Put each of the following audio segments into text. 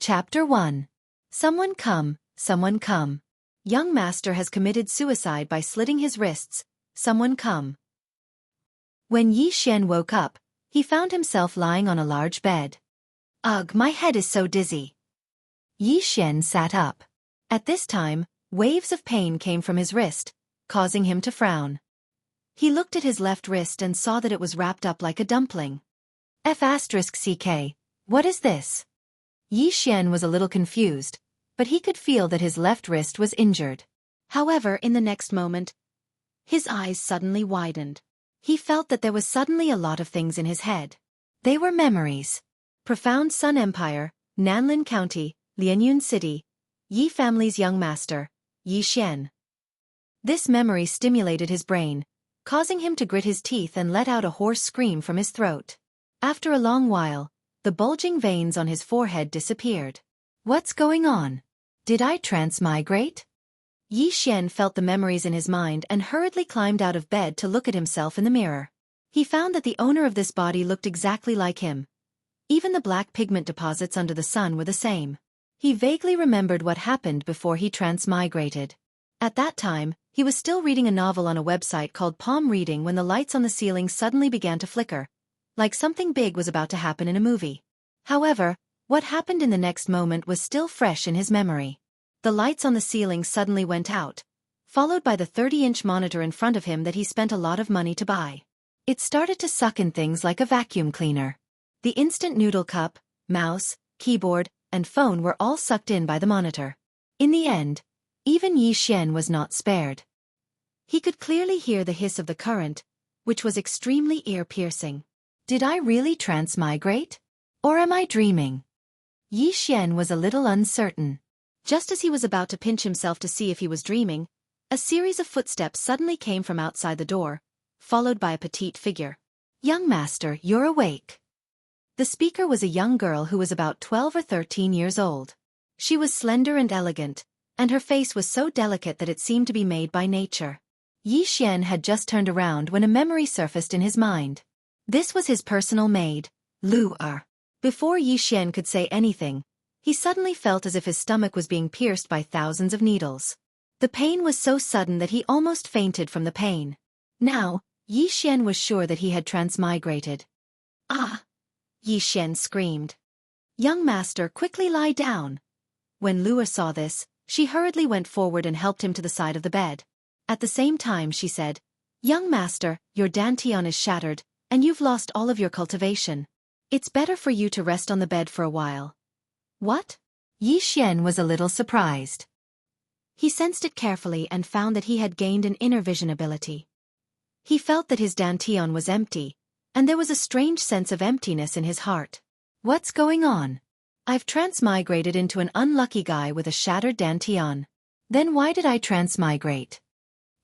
Chapter 1. Someone come, someone come. Young master has committed suicide by slitting his wrists. Someone come. When Yi Xian woke up, he found himself lying on a large bed. Ugh, my head is so dizzy. Yi Xian sat up. At this time, waves of pain came from his wrist, causing him to frown. He looked at his left wrist and saw that it was wrapped up like a dumpling. F***ck, what is this? Yi Xian was a little confused, but he could feel that his left wrist was injured. However, in the next moment, his eyes suddenly widened. He felt that there was suddenly a lot of things in his head. They were memories. Profound Sun Empire, Nanlin County, Lianyun City, Yi family's young master, Yi Xian. This memory stimulated his brain, causing him to grit his teeth and let out a hoarse scream from his throat. After a long while, the bulging veins on his forehead disappeared. What's going on? Did I transmigrate? Yi Xian felt the memories in his mind and hurriedly climbed out of bed to look at himself in the mirror. He found that the owner of this body looked exactly like him. Even the black pigment deposits under the sun were the same. He vaguely remembered what happened before he transmigrated. At that time, he was still reading a novel on a website called Palm Reading when the lights on the ceiling suddenly began to flicker, like something big was about to happen in a movie. However, what happened in the next moment was still fresh in his memory. The lights on the ceiling suddenly went out, followed by the 30-inch monitor in front of him that he spent a lot of money to buy. It started to suck in things like a vacuum cleaner. The instant noodle cup, mouse, keyboard, and phone were all sucked in by the monitor. In the end, even Yi Xian was not spared. He could clearly hear the hiss of the current, which was extremely ear-piercing. Did I really transmigrate? Or am I dreaming? Yi Xian was a little uncertain. Just as he was about to pinch himself to see if he was dreaming, a series of footsteps suddenly came from outside the door, followed by a petite figure. Young master, you're awake. The speaker was a young girl who was about 12 or 13 years old. She was slender and elegant, and her face was so delicate that it seemed to be made by nature. Yi Xian had just turned around when a memory surfaced in his mind. This was his personal maid, Lu Er. Before Yi Xian could say anything, he suddenly felt as if his stomach was being pierced by thousands of needles. The pain was so sudden that he almost fainted from the pain. Now, Yi Xian was sure that he had transmigrated. Ah! Yi Xian screamed. Young master, quickly lie down. When Lu Er saw this, she hurriedly went forward and helped him to the side of the bed. At the same time she said, Young master, your dantian is shattered, and you've lost all of your cultivation. It's better for you to rest on the bed for a while. What? Yi Xian was a little surprised. He sensed it carefully and found that he had gained an inner vision ability. He felt that his dantian was empty, and there was a strange sense of emptiness in his heart. What's going on? I've transmigrated into an unlucky guy with a shattered dantian. Then why did I transmigrate?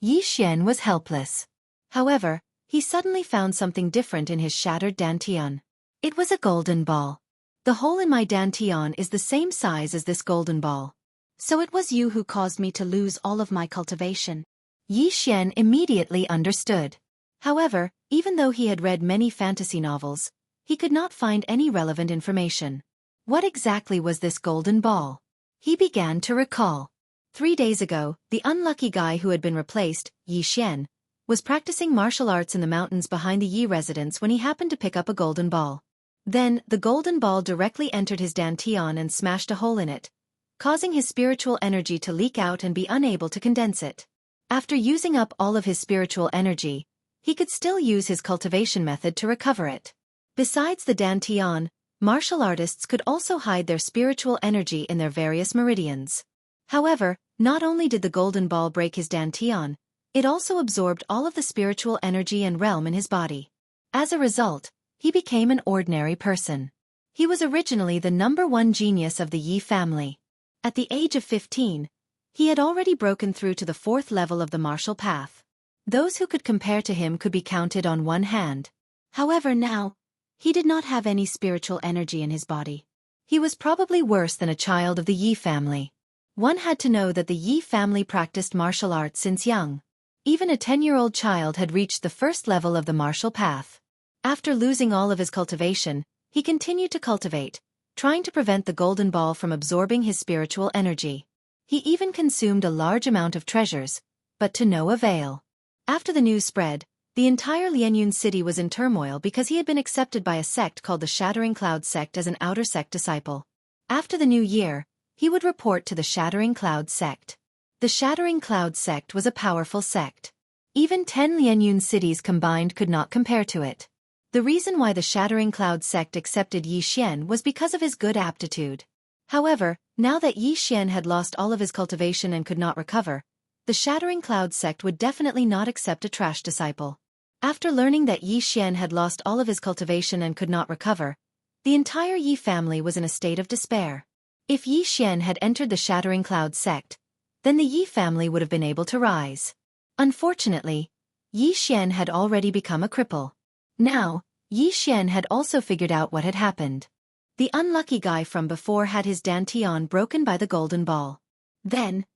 Yi Xian was helpless. However, he suddenly found something different in his shattered dantian. It was a golden ball. The hole in my dantian is the same size as this golden ball. So it was you who caused me to lose all of my cultivation. Yi Xian immediately understood. However, even though he had read many fantasy novels, he could not find any relevant information. What exactly was this golden ball? He began to recall. 3 days ago, the unlucky guy who had been replaced, Yi Xian, was practicing martial arts in the mountains behind the Yi residence when he happened to pick up a golden ball. Then, the golden ball directly entered his dantian and smashed a hole in it, causing his spiritual energy to leak out and be unable to condense it. After using up all of his spiritual energy, he could still use his cultivation method to recover it. Besides the dantian, martial artists could also hide their spiritual energy in their various meridians. However, not only did the golden ball break his dantian, it also absorbed all of the spiritual energy and realm in his body. As a result, he became an ordinary person. He was originally the #1 genius of the Yi family. At the age of 15, he had already broken through to the 4th level of the martial path. Those who could compare to him could be counted on one hand. However, now, he did not have any spiritual energy in his body. He was probably worse than a child of the Yi family. One had to know that the Yi family practiced martial arts since young. Even a 10-year-old child had reached the 1st level of the martial path. After losing all of his cultivation, he continued to cultivate, trying to prevent the golden ball from absorbing his spiritual energy. He even consumed a large amount of treasures, but to no avail. After the news spread, the entire Lianyun city was in turmoil because he had been accepted by a sect called the Shattering Cloud sect as an outer sect disciple. After the new year, he would report to the Shattering Cloud sect. The Shattering Cloud sect was a powerful sect. Even 10 Lianyun cities combined could not compare to it. The reason why the Shattering Cloud sect accepted Yi Xian was because of his good aptitude. However, now that Yi Xian had lost all of his cultivation and could not recover, the Shattering Cloud sect would definitely not accept a trash disciple. After learning that Yi Xian had lost all of his cultivation and could not recover, the entire Yi family was in a state of despair. If Yi Xian had entered the Shattering Cloud sect, then the Yi family would have been able to rise. Unfortunately, Yi Xian had already become a cripple. Now, Yi Xian had also figured out what had happened. The unlucky guy from before had his dantian broken by the golden ball. Then,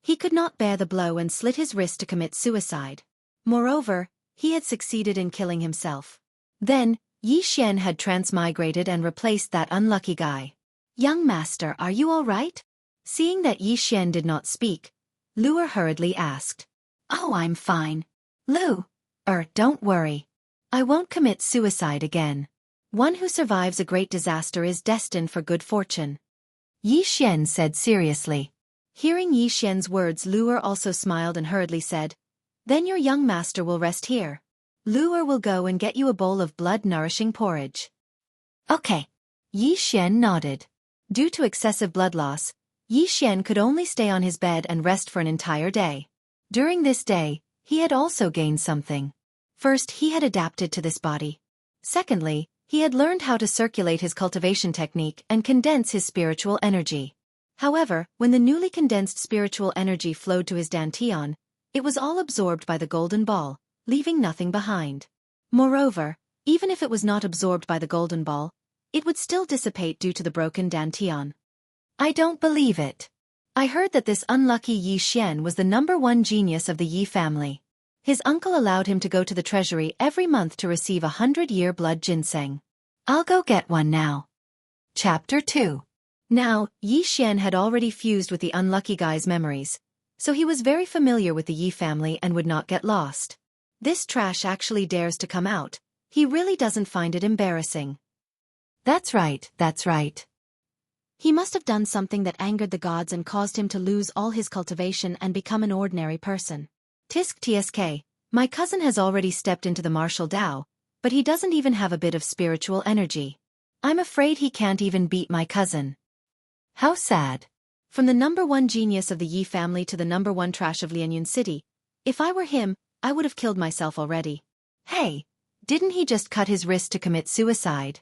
he could not bear the blow and slit his wrist to commit suicide. Moreover, he had succeeded in killing himself. Then, Yi Xian had transmigrated and replaced that unlucky guy. "Young master, are you all right?" Seeing that Yi Xian did not speak, Luer hurriedly asked. "Oh, I'm fine. Lu. Don't worry. I won't commit suicide again. One who survives a great disaster is destined for good fortune," Yi Xian said seriously. Hearing Yi Xian's words, Luer also smiled and hurriedly said, "Then your young master will rest here. Luer will go and get you a bowl of blood-nourishing porridge." "Okay." Yi Xian nodded. Due to excessive blood loss, Yi Xian could only stay on his bed and rest for an entire day. During this day, he had also gained something. First, he had adapted to this body. Secondly, he had learned how to circulate his cultivation technique and condense his spiritual energy. However, when the newly condensed spiritual energy flowed to his dantian, it was all absorbed by the golden ball, leaving nothing behind. Moreover, even if it was not absorbed by the golden ball, it would still dissipate due to the broken dantian. "I don't believe it. I heard that this unlucky Yi Xian was the #1 genius of the Yi family. His uncle allowed him to go to the treasury every month to receive 100-year blood ginseng. I'll go get one now." Chapter 2. Now, Yi Xian had already fused with the unlucky guy's memories, so he was very familiar with the Yi family and would not get lost. This trash actually dares to come out. He really doesn't find it embarrassing. That's right, that's right. He must have done something that angered the gods and caused him to lose all his cultivation and become an ordinary person. Tisk tsk, my cousin has already stepped into the martial Tao, but he doesn't even have a bit of spiritual energy. I'm afraid he can't even beat my cousin. How sad. From the #1 genius of the Yi family to the #1 trash of Lianyun City, if I were him, I would have killed myself already. Hey, didn't he just cut his wrist to commit suicide?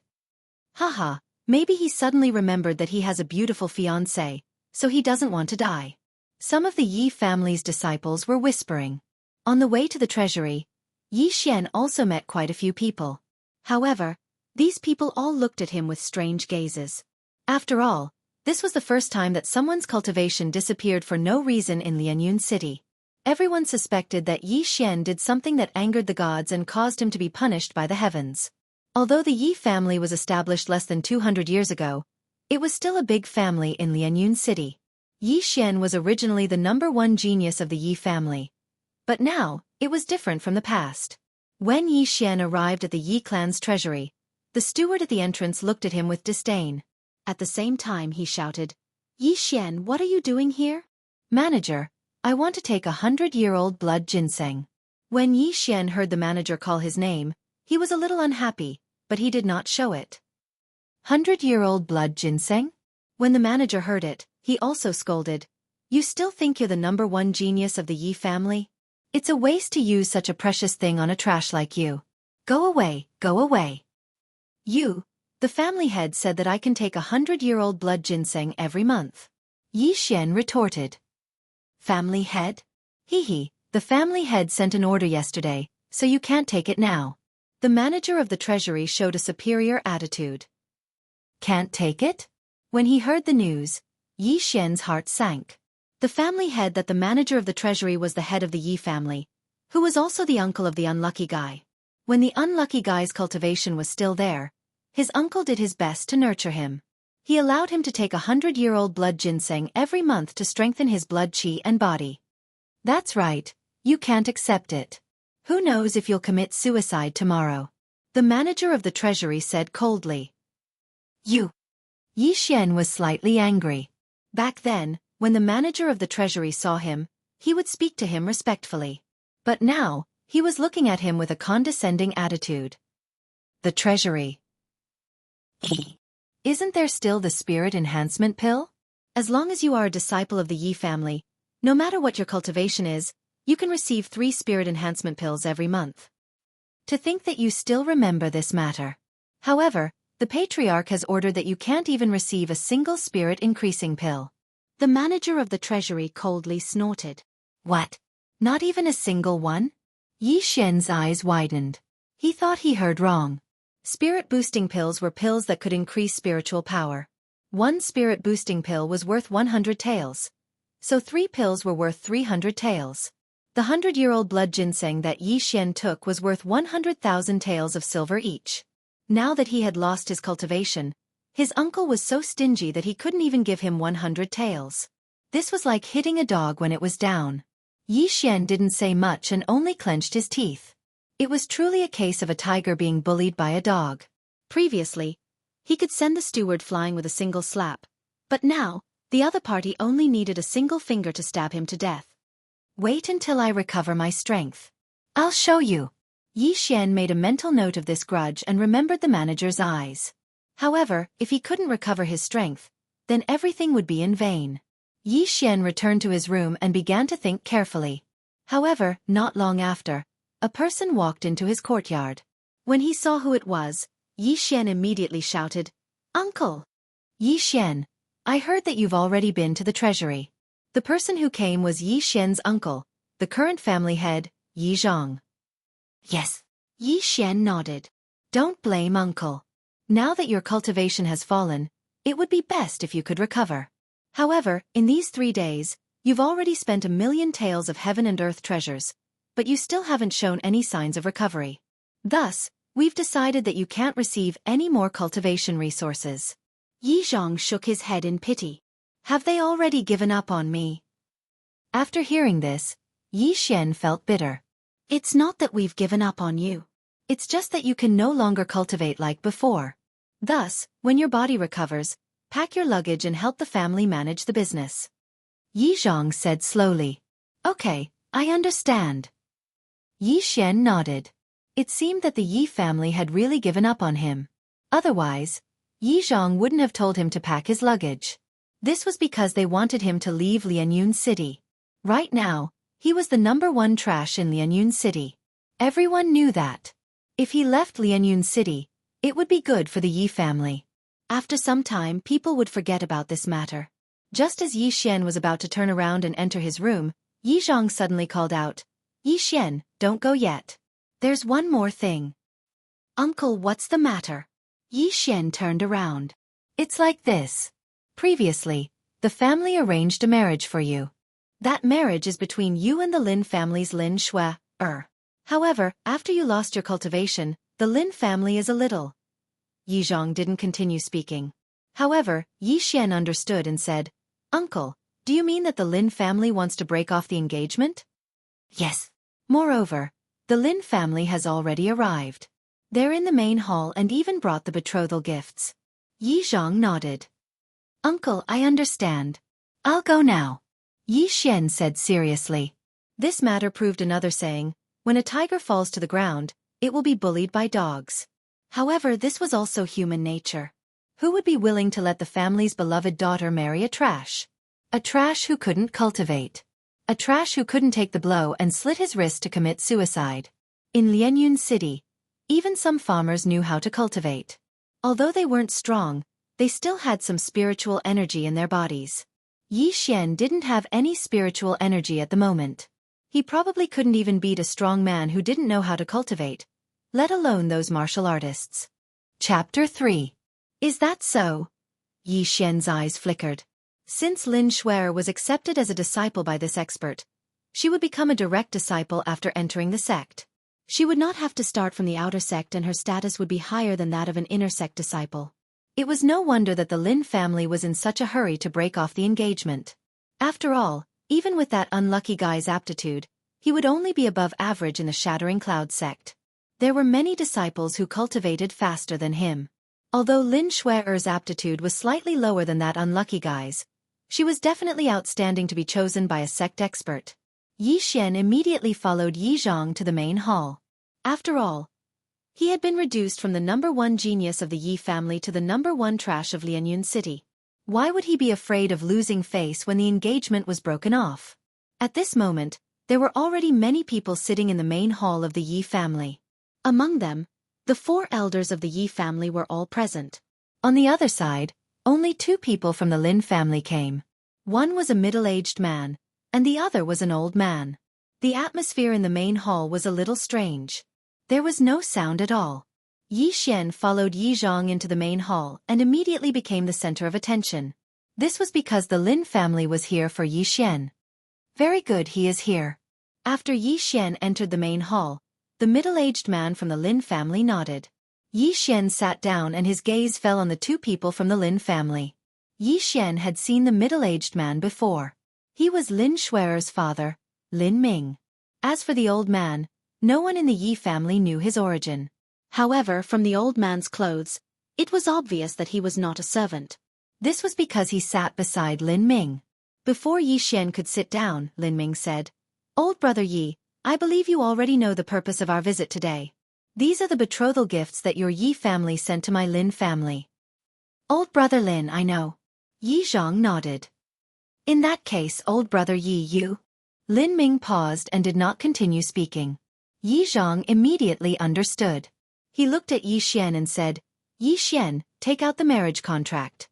Haha, maybe he suddenly remembered that he has a beautiful fiancée, so he doesn't want to die. Some of the Yi family's disciples were whispering. On the way to the treasury, Yi Xian also met quite a few people. However, these people all looked at him with strange gazes. After all, this was the first time that someone's cultivation disappeared for no reason in Lianyun City. Everyone suspected that Yi Xian did something that angered the gods and caused him to be punished by the heavens. Although the Yi family was established less than 200 years ago, it was still a big family in Lianyun City. Yi Xian was originally the #1 genius of the Yi family. But now, it was different from the past. When Yi Xian arrived at the Yi clan's treasury, the steward at the entrance looked at him with disdain. At the same time he shouted, "Yi Xian, what are you doing here?" "Manager, I want to take 100-year-old blood ginseng." When Yi Xian heard the manager call his name, he was a little unhappy, but he did not show it. 100-year-old blood ginseng? When the manager heard it, he also scolded, "You still think you're the #1 genius of the Yi family? It's a waste to use such a precious thing on a trash like you. Go away, go away." "You, the family head said that I can take 100-year-old blood ginseng every month," Yi Xian retorted. "Family head? Hee, the family head sent an order yesterday, so you can't take it now." The manager of the treasury showed a superior attitude. "Can't take it?" When he heard the news, Yi Xian's heart sank. The family head that the manager of the treasury was the head of the Yi family, who was also the uncle of the unlucky guy. When the unlucky guy's cultivation was still there, his uncle did his best to nurture him. He allowed him to take 100-year-old blood ginseng every month to strengthen his blood qi and body. That's right, you can't accept it. Who knows if you'll commit suicide tomorrow? The manager of the treasury said coldly. You. Yi Xian was slightly angry. Back then, when the manager of the treasury saw him, he would speak to him respectfully. But now, he was looking at him with a condescending attitude. The treasury. Isn't there still the spirit enhancement pill? As long as you are a disciple of the Yi family, no matter what your cultivation is, you can receive 3 spirit enhancement pills every month. To think that you still remember this matter. However, the patriarch has ordered that you can't even receive a single spirit increasing pill. The manager of the treasury coldly snorted. What? Not even a single one? Yi Xian's eyes widened. He thought he heard wrong. Spirit-boosting pills were pills that could increase spiritual power. 1 spirit-boosting pill was worth 100 taels. So 3 pills were worth 300 taels. The 100-year-old blood ginseng that Yi Xian took was worth 100,000 taels of silver each. Now that he had lost his cultivation, his uncle was so stingy that he couldn't even give him 100 taels. This was like hitting a dog when it was down. Yi Xian didn't say much and only clenched his teeth. It was truly a case of a tiger being bullied by a dog. Previously, he could send the steward flying with a single slap, but now, the other party only needed a single finger to stab him to death. Wait until I recover my strength. I'll show you. Yi Xian made a mental note of this grudge and remembered the manager's eyes. However, if he couldn't recover his strength, then everything would be in vain. Yi Xian returned to his room and began to think carefully. However, not long after, a person walked into his courtyard. When he saw who it was, Yi Xian immediately shouted, "Uncle!" Yi Xian, I heard that you've already been to the treasury. The person who came was Yi Xian's uncle, the current family head, Yi Zhang. Yes. Yi Xian nodded. Don't blame uncle. Now that your cultivation has fallen, it would be best if you could recover. However, in these 3 days, you've already spent 1,000,000 taels of heaven and earth treasures, but you still haven't shown any signs of recovery. Thus, we've decided that you can't receive any more cultivation resources. Yi Zhang shook his head in pity. Have they already given up on me? After hearing this, Yi Xian felt bitter. It's not that we've given up on you. It's just that you can no longer cultivate like before. Thus, when your body recovers, pack your luggage and help the family manage the business. Yi Zhang said slowly. Okay, I understand. Yi Xian nodded. It seemed that the Yi family had really given up on him. Otherwise, Yi Zhang wouldn't have told him to pack his luggage. This was because they wanted him to leave Lianyun City. Right now, he was the #1 trash in Lianyun City. Everyone knew that. If he left Lianyun City, it would be good for the Yi family. After some time, people would forget about this matter. Just as Yi Xian was about to turn around and enter his room, Yi Zhang suddenly called out, Yi Xian, don't go yet. There's one more thing. Uncle, what's the matter? Yi Xian turned around. It's like this. Previously, the family arranged a marriage for you. That marriage is between you and the Lin family's Lin Shui. However, after you lost your cultivation, the Lin family is a little. Yi Zhang didn't continue speaking. However, Yi Xian understood and said, Uncle, do you mean that the Lin family wants to break off the engagement? Yes. Moreover, the Lin family has already arrived. They're in the main hall and even brought the betrothal gifts. Yi Zhang nodded. Uncle, I understand. I'll go now. Yi Xian said seriously. This matter proved another saying, when a tiger falls to the ground, it will be bullied by dogs. However, this was also human nature. Who would be willing to let the family's beloved daughter marry a trash? A trash who couldn't cultivate. A trash who couldn't take the blow and slit his wrist to commit suicide. In Lianyun City, even some farmers knew how to cultivate. Although they weren't strong, they still had some spiritual energy in their bodies. Yi Xian didn't have any spiritual energy at the moment. He probably couldn't even beat a strong man who didn't know how to cultivate, let alone those martial artists. Chapter 3. Is that so? Yi Xian's eyes flickered. Since Lin Shui was accepted as a disciple by this expert, she would become a direct disciple after entering the sect. She would not have to start from the outer sect and her status would be higher than that of an inner sect disciple. It was no wonder that the Lin family was in such a hurry to break off the engagement. After all, even with that unlucky guy's aptitude, he would only be above average in the Shattering Cloud sect. There were many disciples who cultivated faster than him. Although Lin Shue'er's aptitude was slightly lower than that unlucky guy's, she was definitely outstanding to be chosen by a sect expert. Yi Xian immediately followed Yi Zhang to the main hall. After all, he had been reduced from the #1 genius of the Yi family to the #1 trash of Lianyun City. Why would he be afraid of losing face when the engagement was broken off? At this moment, there were already many people sitting in the main hall of the Yi family. Among them, the 4 elders of the Yi family were all present. On the other side, only 2 people from the Lin family came. One was a middle-aged man, and the other was an old man. The atmosphere in the main hall was a little strange. There was no sound at all. Yi Xian followed Yi Zhang into the main hall and immediately became the center of attention. This was because the Lin family was here for Yi Xian. Very good, he is here. After Yi Xian entered the main hall, the middle-aged man from the Lin family nodded. Yi Xian sat down and his gaze fell on the 2 people from the Lin family. Yi Xian had seen the middle-aged man before. He was Lin Shue'er's father, Lin Ming. As for the old man, no one in the Yi family knew his origin. However, from the old man's clothes, it was obvious that he was not a servant. This was because he sat beside Lin Ming. Before Yi Xian could sit down, Lin Ming said, "Old brother Yi, I believe you already know the purpose of our visit today. These are the betrothal gifts that your Yi family sent to my Lin family." "Old brother Lin, I know." Yi Zhang nodded. "In that case, old brother Yi, you..." Lin Ming paused and did not continue speaking. Yi Zhang immediately understood. He looked at Yi Xian and said, "Yi Xian, take out the marriage contract."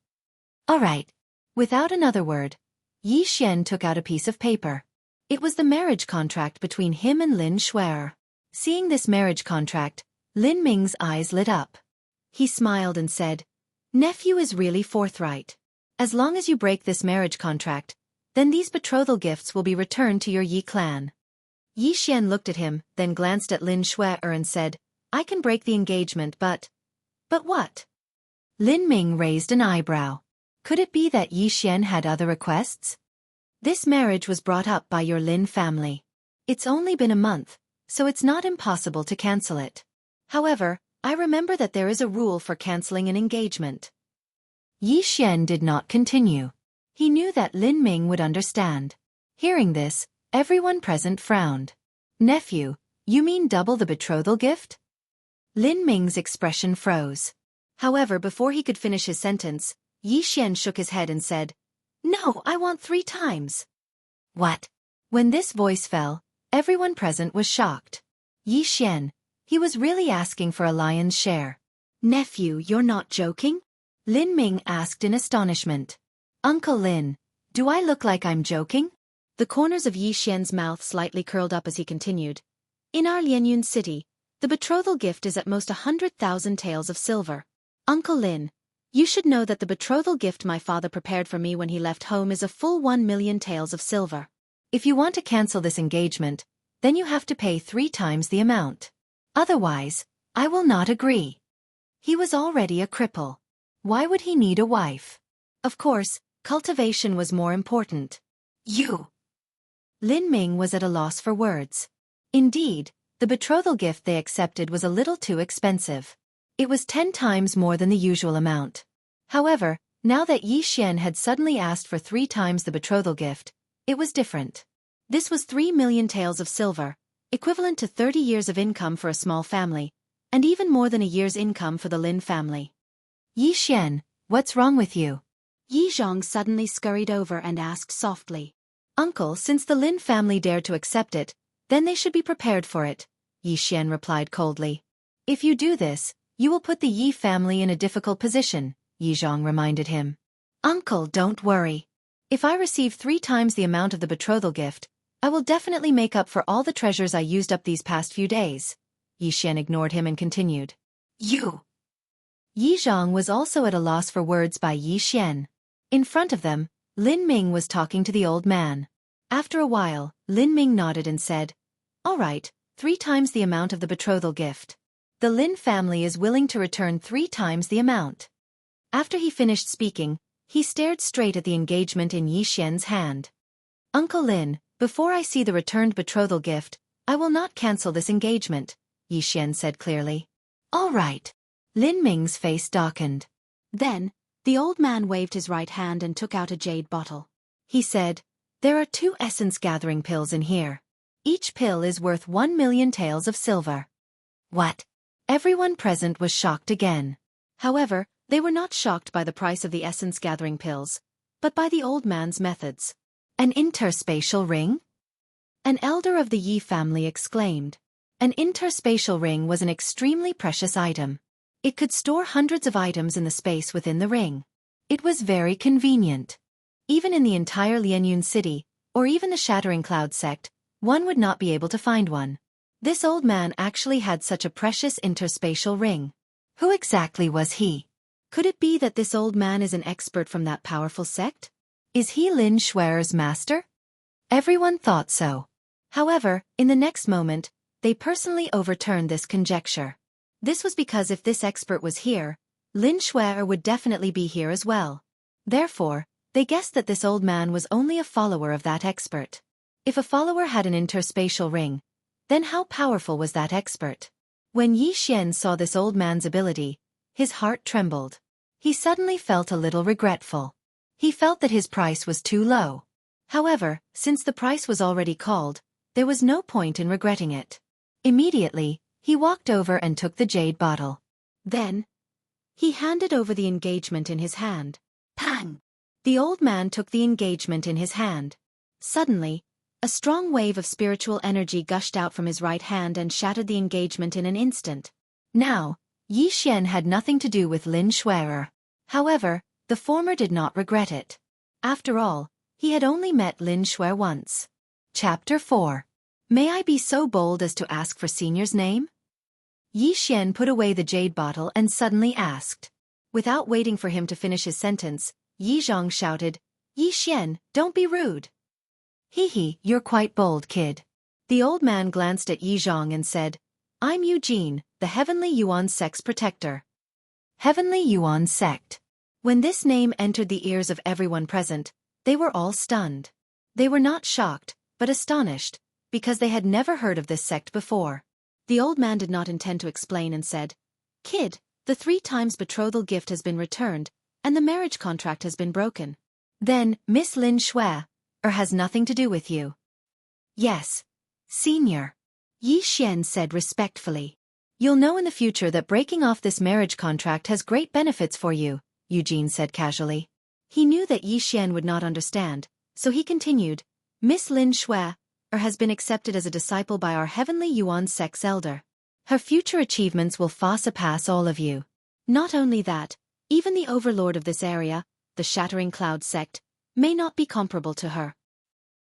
"All right." Without another word, Yi Xian took out a piece of paper. It was the marriage contract between him and Lin Shue'er. Seeing this marriage contract, Lin Ming's eyes lit up. He smiled and said, "Nephew is really forthright. As long as you break this marriage contract, then these betrothal gifts will be returned to your Yi clan." Yi Xian looked at him, then glanced at Lin Shue'er and said, "I can break the engagement, but what?" Lin Ming raised an eyebrow. Could it be that Yi Xian had other requests? "This marriage was brought up by your Lin family. It's only been a month, so it's not impossible to cancel it. However, I remember that there is a rule for canceling an engagement." Yi Xian did not continue. He knew that Lin Ming would understand. Hearing this, everyone present frowned. "Nephew, you mean double the betrothal gift?" Lin Ming's expression froze. However, before he could finish his sentence, Yi Xian shook his head and said, "No, I want 3 times. "What?" When this voice fell, everyone present was shocked. Yi Xian, he was really asking for a lion's share. "Nephew, you're not joking?" Lin Ming asked in astonishment. "Uncle Lin, do I look like I'm joking?" The corners of Yi Xian's mouth slightly curled up as he continued. "In our Lianyun city, the betrothal gift is at most 100,000 taels of silver. Uncle Lin, you should know that the betrothal gift my father prepared for me when he left home is a full 1 million taels of silver. If you want to cancel this engagement, then you have to pay 3 times the amount. Otherwise, I will not agree." He was already a cripple. Why would he need a wife? Of course, cultivation was more important. "You..." Lin Ming was at a loss for words. Indeed, the betrothal gift they accepted was a little too expensive. It was 10 times more than the usual amount. However, now that Yi Xian had suddenly asked for 3 times the betrothal gift, it was different. This was 3 million taels of silver, equivalent to 30 years of income for a small family, and even more than a year's income for the Lin family. "Yi Xian, what's wrong with you?" Yi Zhang suddenly scurried over and asked softly. "Uncle, since the Lin family dared to accept it, then they should be prepared for it," Yi Xian replied coldly. "If you do this, you will put the Yi family in a difficult position," Yi Zhang reminded him. "Uncle, don't worry. If I receive 3 times the amount of the betrothal gift, I will definitely make up for all the treasures I used up these past few days." Yi Xian ignored him and continued. "You..." Yi Zhang was also at a loss for words by Yi Xian. In front of them, Lin Ming was talking to the old man. After a while, Lin Ming nodded and said, "All right, 3 times the amount of the betrothal gift. The Lin family is willing to return 3 times the amount." After he finished speaking, he stared straight at the engagement in Yi Xian's hand. Uncle Lin, before I see the returned betrothal gift, I will not cancel this engagement, Yi Xian said clearly. All right. Lin Ming's face darkened. Then, the old man waved his right hand and took out a jade bottle. He said, there are 2 essence-gathering pills in here. Each pill is worth 1,000,000 taels of silver. What? Everyone present was shocked again. However, they were not shocked by the price of the essence-gathering pills, but by the old man's methods. An interspatial ring? An elder of the Yi family exclaimed. An interspatial ring was an extremely precious item. It could store hundreds of items in the space within the ring. It was very convenient. Even in the entire Lianyun city, or even the Shattering Cloud sect, one would not be able to find one. This old man actually had such a precious interspatial ring. Who exactly was he? Could it be that this old man is an expert from that powerful sect? Is he Lin Shuer's master? Everyone thought so. However, in the next moment, they personally overturned this conjecture. This was because if this expert was here, Lin Shuer would definitely be here as well. Therefore, they guessed that this old man was only a follower of that expert. If a follower had an interspatial ring, then how powerful was that expert? When Yi Xian saw this old man's ability, his heart trembled. He suddenly felt a little regretful. He felt that his price was too low. However, since the price was already called, there was no point in regretting it. Immediately, he walked over and took the jade bottle. Then, he handed over the engagement in his hand. Pang! The old man took the engagement in his hand. Suddenly, a strong wave of spiritual energy gushed out from his right hand and shattered the engagement in an instant. Now, Yi Xian had nothing to do with Lin Shuer. However, the former did not regret it. After all, he had only met Lin Shuer once. Chapter 4. May I be so bold as to ask for Senior's name? Yi Xian put away the jade bottle and suddenly asked. Without waiting for him to finish his sentence, Yi Zhang shouted, Yi Xian, don't be rude. Hee, you're quite bold, kid. The old man glanced at Yi Zhang and said, I'm Eugene, the Heavenly Yuan Sect's protector. Heavenly Yuan Sect. When this name entered the ears of everyone present, they were all stunned. They were not shocked, but astonished, because they had never heard of this sect before. The old man did not intend to explain and said, Kid, the 3 times betrothal gift has been returned, and the marriage contract has been broken. Then, Miss Lin Shuer has nothing to do with you. Yes, Senior. Yi Xian said respectfully. You'll know in the future that breaking off this marriage contract has great benefits for you, Eugene said casually. He knew that Yi Xian would not understand, so he continued, Miss Lin Shuer has been accepted as a disciple by our Heavenly Yuan Sect's elder. Her future achievements will far surpass all of you. Not only that, even the overlord of this area, the Shattering Cloud sect, may not be comparable to her.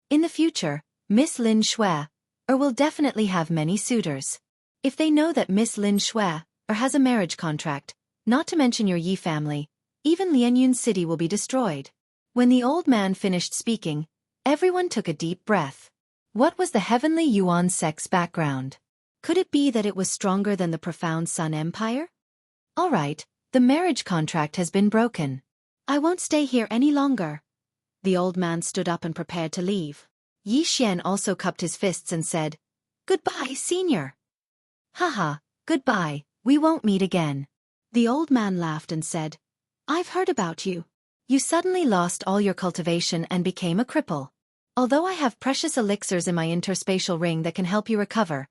In the future, Miss Lin Shuer will definitely have many suitors. If they know that Miss Lin Shuer has a marriage contract, not to mention your Yi family, even Lianyun City will be destroyed. When the old man finished speaking, everyone took a deep breath. What was the Heavenly Yuan Sect's background? Could it be that it was stronger than the Profound Sun Empire? All right, the marriage contract has been broken. I won't stay here any longer. The old man stood up and prepared to leave. Yi Xian also cupped his fists and said, Goodbye, Senior. Haha, goodbye, we won't meet again. The old man laughed and said, I've heard about you. You suddenly lost all your cultivation and became a cripple. Although I have precious elixirs in my interspatial ring that can help you recover,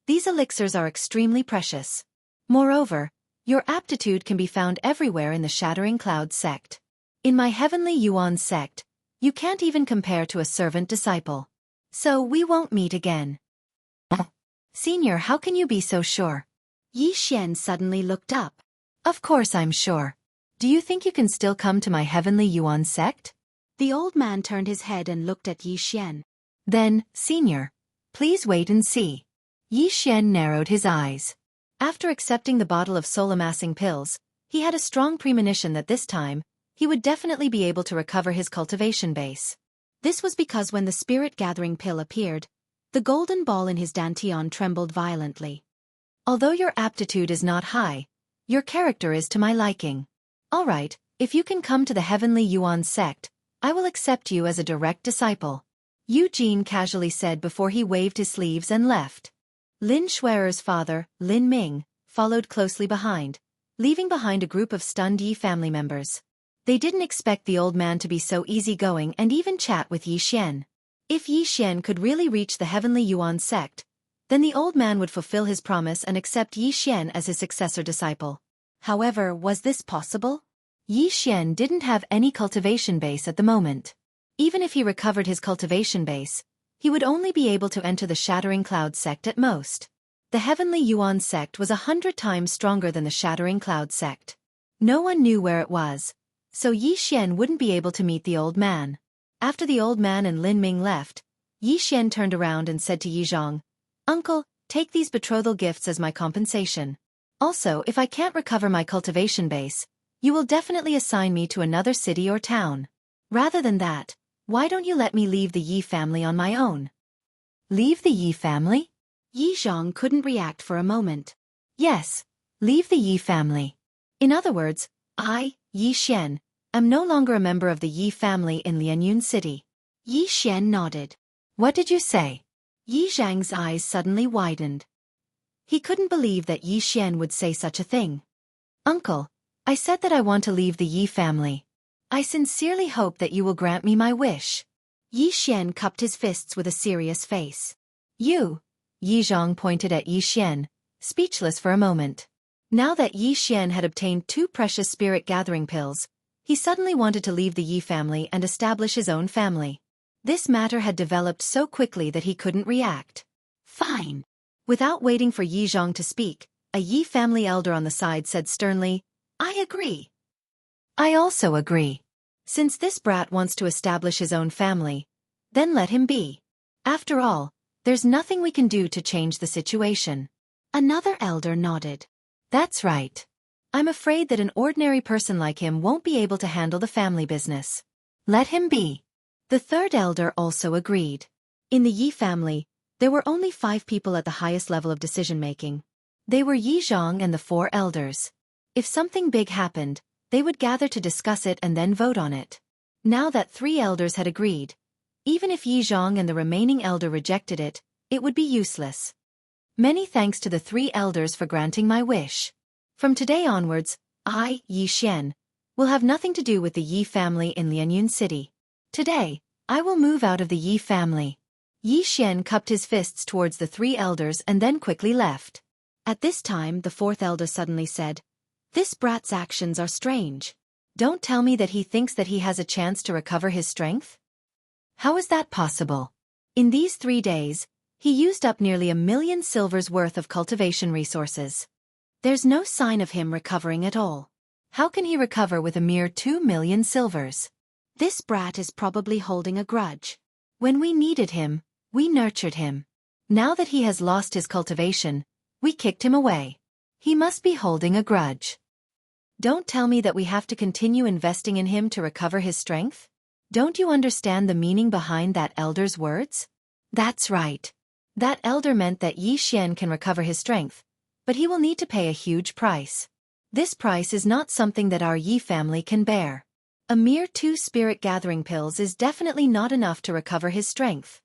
these elixirs are extremely precious. Moreover, your aptitude can be found everywhere in the Shattering Cloud sect. In my Heavenly Yuan sect, you can't even compare to a servant disciple. So we won't meet again. Senior, how can you be so sure? Yi Xian suddenly looked up. Of course I'm sure. Do you think you can still come to my Heavenly Yuan sect? The old man turned his head and looked at Yi Xian. Then, Senior, please wait and see. Yi Xian narrowed his eyes. After accepting the bottle of soul-amassing pills, he had a strong premonition that this time, he would definitely be able to recover his cultivation base. This was because when the spirit-gathering pill appeared, the golden ball in his dantian trembled violently. Although your aptitude is not high, your character is to my liking. All right, if you can come to the Heavenly Yuan sect, I will accept you as a direct disciple. Eugene casually said before he waved his sleeves and left. Lin Shuerer's father, Lin Ming, followed closely behind, leaving behind a group of stunned Yi family members. They didn't expect the old man to be so easygoing and even chat with Yi Xian. If Yi Xian could really reach the Heavenly Yuan sect, then the old man would fulfill his promise and accept Yi Xian as his successor disciple. However, was this possible? Yi Xian didn't have any cultivation base at the moment. Even if he recovered his cultivation base, he would only be able to enter the Shattering Cloud sect at most. The Heavenly Yuan sect was 100 times stronger than the Shattering Cloud sect. No one knew where it was, so Yi Xian wouldn't be able to meet the old man. After the old man and Lin Ming left, Yi Xian turned around and said to Yi Zhang, "Uncle, take these betrothal gifts as my compensation. Also, if I can't recover my cultivation base, you will definitely assign me to another city or town. Rather than that, why don't you let me leave the Yi family on my own?" Leave the Yi family? Yi Zhang couldn't react for a moment. Yes, leave the Yi family. In other words, I, Yi Xian, am no longer a member of the Yi family in Lianyun City. Yi Xian nodded. What did you say? Yi Zhang's eyes suddenly widened. He couldn't believe that Yi Xian would say such a thing. Uncle, I said that I want to leave the Yi family. I sincerely hope that you will grant me my wish. Yi Xian cupped his fists with a serious face. You? Yi Zhang pointed at Yi Xian, speechless for a moment. Now that Yi Xian had obtained 2 precious spirit gathering pills, he suddenly wanted to leave the Yi family and establish his own family. This matter had developed so quickly that he couldn't react. Fine. Without waiting for Yi Zhang to speak, a Yi family elder on the side said sternly, I agree. I also agree. Since this brat wants to establish his own family, then let him be. After all, there's nothing we can do to change the situation. Another elder nodded. That's right. I'm afraid that an ordinary person like him won't be able to handle the family business. Let him be. The third elder also agreed. In the Yi family, there were only 5 people at the highest level of decision-making. They were Yi Zhang and the 4 elders. If something big happened, they would gather to discuss it and then vote on it. Now that 3 elders had agreed, even if Yi Zhang and the remaining elder rejected it, it would be useless. Many thanks to the 3 elders for granting my wish. From today onwards, I, Yi Xian, will have nothing to do with the Yi family in Lianyun City. Today, I will move out of the Yi family. Yi Xian cupped his fists towards the 3 elders and then quickly left. At this time, the 4th elder suddenly said, This brat's actions are strange. Don't tell me that he thinks that he has a chance to recover his strength? How is that possible? In these 3 days, he used up nearly 1,000,000 silvers worth of cultivation resources. There's no sign of him recovering at all. How can he recover with a mere 2,000,000 silvers? This brat is probably holding a grudge. When we needed him, we nurtured him. Now that he has lost his cultivation, we kicked him away. He must be holding a grudge. Don't tell me that we have to continue investing in him to recover his strength? Don't you understand the meaning behind that elder's words? That's right. That elder meant that Yi Xian can recover his strength, but he will need to pay a huge price. This price is not something that our Yi family can bear. A mere 2 spirit gathering pills is definitely not enough to recover his strength.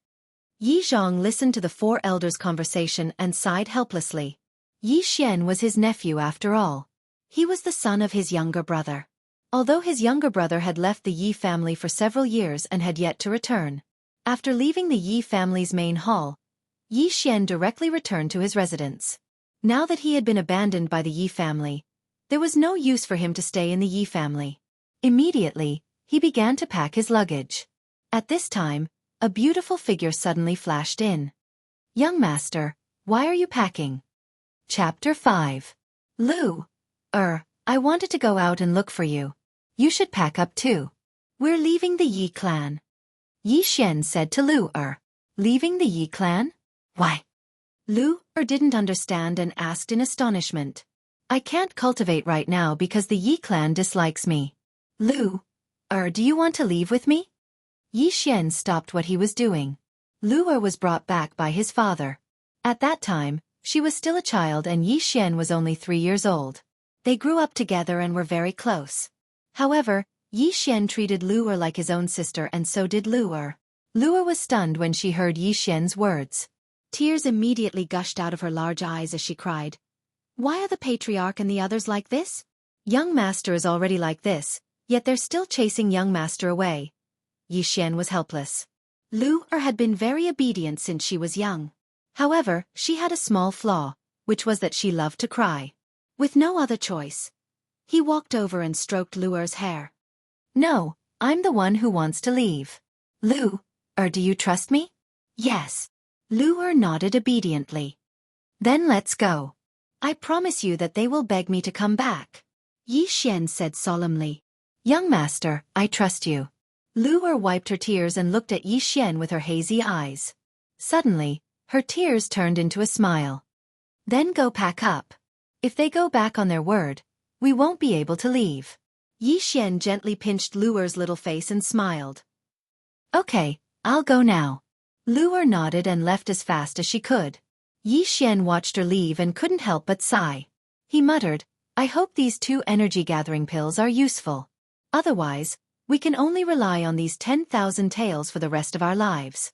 Yi Zhang listened to the 4 elders' conversation and sighed helplessly. Yi Xian was his nephew after all. He was the son of his younger brother. Although his younger brother had left the Yi family for several years and had yet to return. After leaving the Yi family's main hall, Yi Xian directly returned to his residence. Now that he had been abandoned by the Yi family, there was no use for him to stay in the Yi family. Immediately, he began to pack his luggage. At this time, a beautiful figure suddenly flashed in. Young master, why are you packing? Chapter 5. Lu. I wanted to go out and look for you. You should pack up too. We're leaving the Yi clan. Yi Xian said to Lu. Leaving the Yi clan? Why? Lu didn't understand and asked in astonishment. I can't cultivate right now because the Yi clan dislikes me. Lu, do you want to leave with me? Yi Xian stopped what he was doing. Lu was brought back by his father. At that time, she was still a child and Yi Xian was only 3 years old. They grew up together and were very close. However, Yi Xian treated Lu'er like his own sister, and so did Lu'er. Lu'er was stunned when she heard Yi Xian's words. Tears immediately gushed out of her large eyes as she cried, "Why are the patriarch and the others like this? Young master is already like this, yet they're still chasing young master away." Yi Xian was helpless. Lu'er had been very obedient since she was young. However, she had a small flaw, which was that she loved to cry. With no other choice, he walked over and stroked Lu'er's hair. "No, I'm the one who wants to leave. Lu'er, do you trust me?" "Yes." Lu'er nodded obediently. "Then let's go. I promise you that they will beg me to come back," Yi Xian said solemnly. "Young master, I trust you." Lu'er wiped her tears and looked at Yi Xian with her hazy eyes. Suddenly, her tears turned into a smile. "Then go pack up. If they go back on their word, we won't be able to leave." Yi Xian gently pinched Lu'er's little face and smiled. "Okay, I'll go now." Lu'er nodded and left as fast as she could. Yi Xian watched her leave and couldn't help but sigh. He muttered, "I hope these 2 energy-gathering pills are useful. Otherwise, we can only rely on these 10,000 taels for the rest of our lives."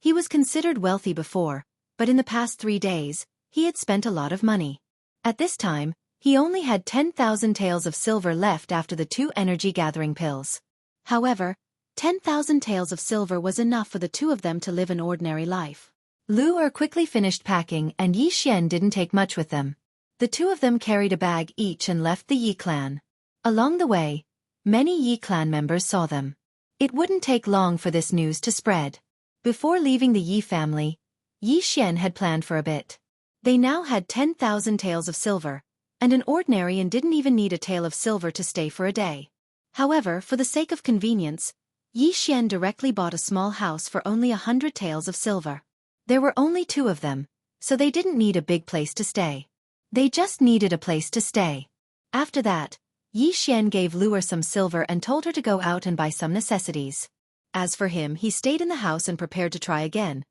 He was considered wealthy before, but in the past 3 days, he had spent a lot of money. At this time, he only had 10,000 taels of silver left after the 2 energy-gathering pills. However, 10,000 taels of silver was enough for the 2 of them to live an ordinary life. Lu'er quickly finished packing, and Yi Xian didn't take much with them. The 2 of them carried a bag each and left the Yi clan. Along the way, many Yi clan members saw them. It wouldn't take long for this news to spread. Before leaving the Yi family, Yi Xian had planned for a bit. They now had 10,000 taels of silver, and an ordinary and didn't even need a tael of silver to stay for a day. However, for the sake of convenience, Yi Xian directly bought a small house for only 100 taels of silver. There were only 2 of them, so they didn't need a big place to stay. They just needed a place to stay. After that, Yi Xian gave Lu'er some silver and told her to go out and buy some necessities. As for him, he stayed in the house and prepared to try again.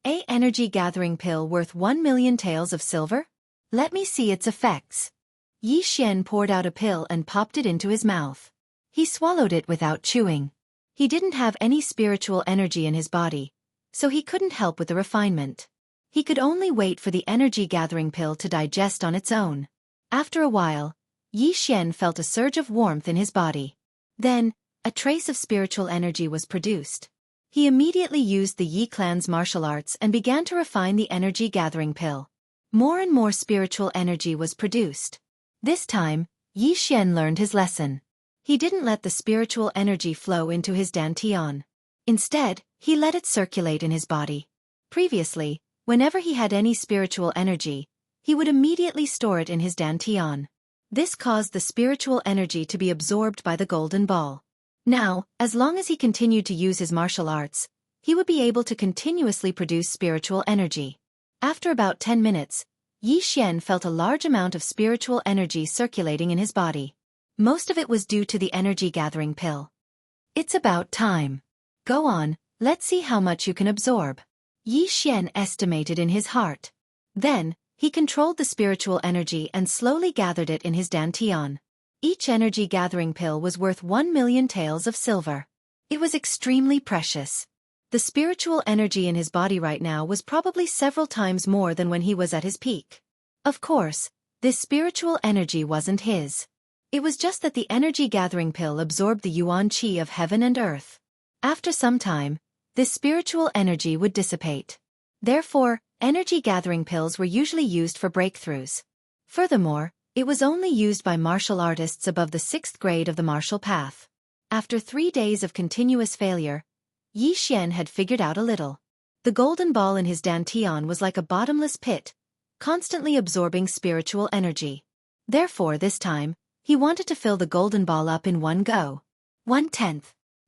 "A energy-gathering pill worth 1 million taels of silver? Let me see its effects." Yi Xian poured out a pill and popped it into his mouth. He swallowed it without chewing. He didn't have any spiritual energy in his body, so he couldn't help with the refinement. He could only wait for the energy-gathering pill to digest on its own. After a while, Yi Xian felt a surge of warmth in his body. Then, a trace of spiritual energy was produced. He immediately used the Yi clan's martial arts and began to refine the energy-gathering pill. More and more spiritual energy was produced. This time, Yi Xian learned his lesson. He didn't let the spiritual energy flow into his dantian. Instead, he let it circulate in his body. Previously, whenever he had any spiritual energy, he would immediately store it in his dantian. This caused the spiritual energy to be absorbed by the golden ball. Now, as long as he continued to use his martial arts, he would be able to continuously produce spiritual energy. After about 10 minutes, Yi Xian felt a large amount of spiritual energy circulating in his body. Most of it was due to the energy-gathering pill. "It's about time. Go on, let's see how much you can absorb," Yi Xian estimated in his heart. Then, he controlled the spiritual energy and slowly gathered it in his dantian. Each energy-gathering pill was worth 1 million taels of silver. It was extremely precious. The spiritual energy in his body right now was probably several times more than when he was at his peak. Of course, this spiritual energy wasn't his. It was just that the energy-gathering pill absorbed the yuan qi of heaven and earth. After some time, this spiritual energy would dissipate. Therefore, energy-gathering pills were usually used for breakthroughs. Furthermore, it was only used by martial artists above the 6th grade of the martial path. After 3 days of continuous failure, Yi Xian had figured out a little. The golden ball in his dantian was like a bottomless pit, constantly absorbing spiritual energy. Therefore this time, he wanted to fill the golden ball up in one go. 1/10,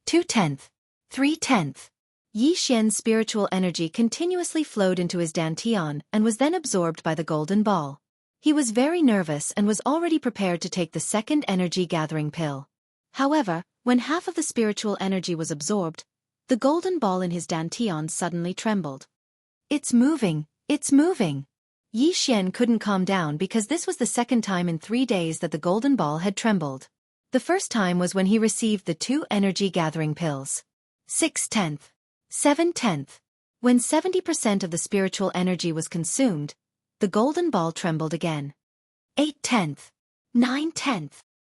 2/10, 3/10. Yi Xian's spiritual energy continuously flowed into his dantian and was then absorbed by the golden ball. He was very nervous and was already prepared to take the second energy-gathering pill. However, when half of the spiritual energy was absorbed, the golden ball in his dantian suddenly trembled. "It's moving, it's moving." Yi Xian couldn't calm down because this was the second time in 3 days that the golden ball had trembled. The first time was when he received the 2 energy-gathering pills. 6/10. 7/10. When 70% of the spiritual energy was consumed, the golden ball trembled again. 8/10. 9/10.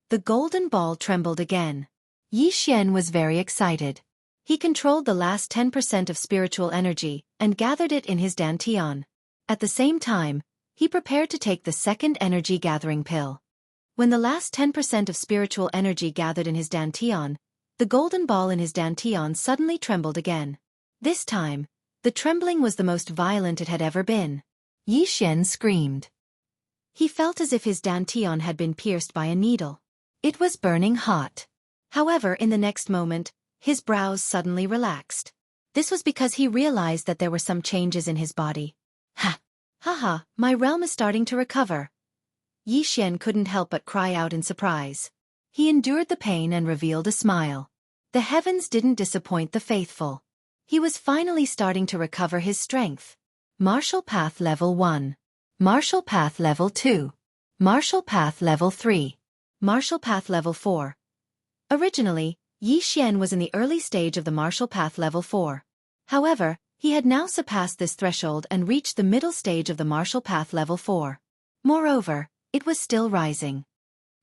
The golden ball trembled again. Yi Xian was very excited. He controlled the last 10% of spiritual energy and gathered it in his dantian. At the same time, he prepared to take the second energy-gathering pill. When the last 10% of spiritual energy gathered in his dantian, the golden ball in his dantian suddenly trembled again. This time, the trembling was the most violent it had ever been. Yi Xian screamed. He felt as if his dantian had been pierced by a needle. It was burning hot. However, in the next moment, his brows suddenly relaxed. This was because he realized that there were some changes in his body. Haha, my realm is starting to recover. Yi Xian couldn't help but cry out in surprise. He endured the pain and revealed a smile. The heavens didn't disappoint the faithful. He was finally starting to recover his strength. Martial Path Level 1. Martial Path Level 2. Martial Path Level 3. Martial Path Level 4. Originally, Yi Xian was in the early stage of the Martial Path Level 4. However, he had now surpassed this threshold and reached the middle stage of the Martial Path Level 4. Moreover, it was still rising.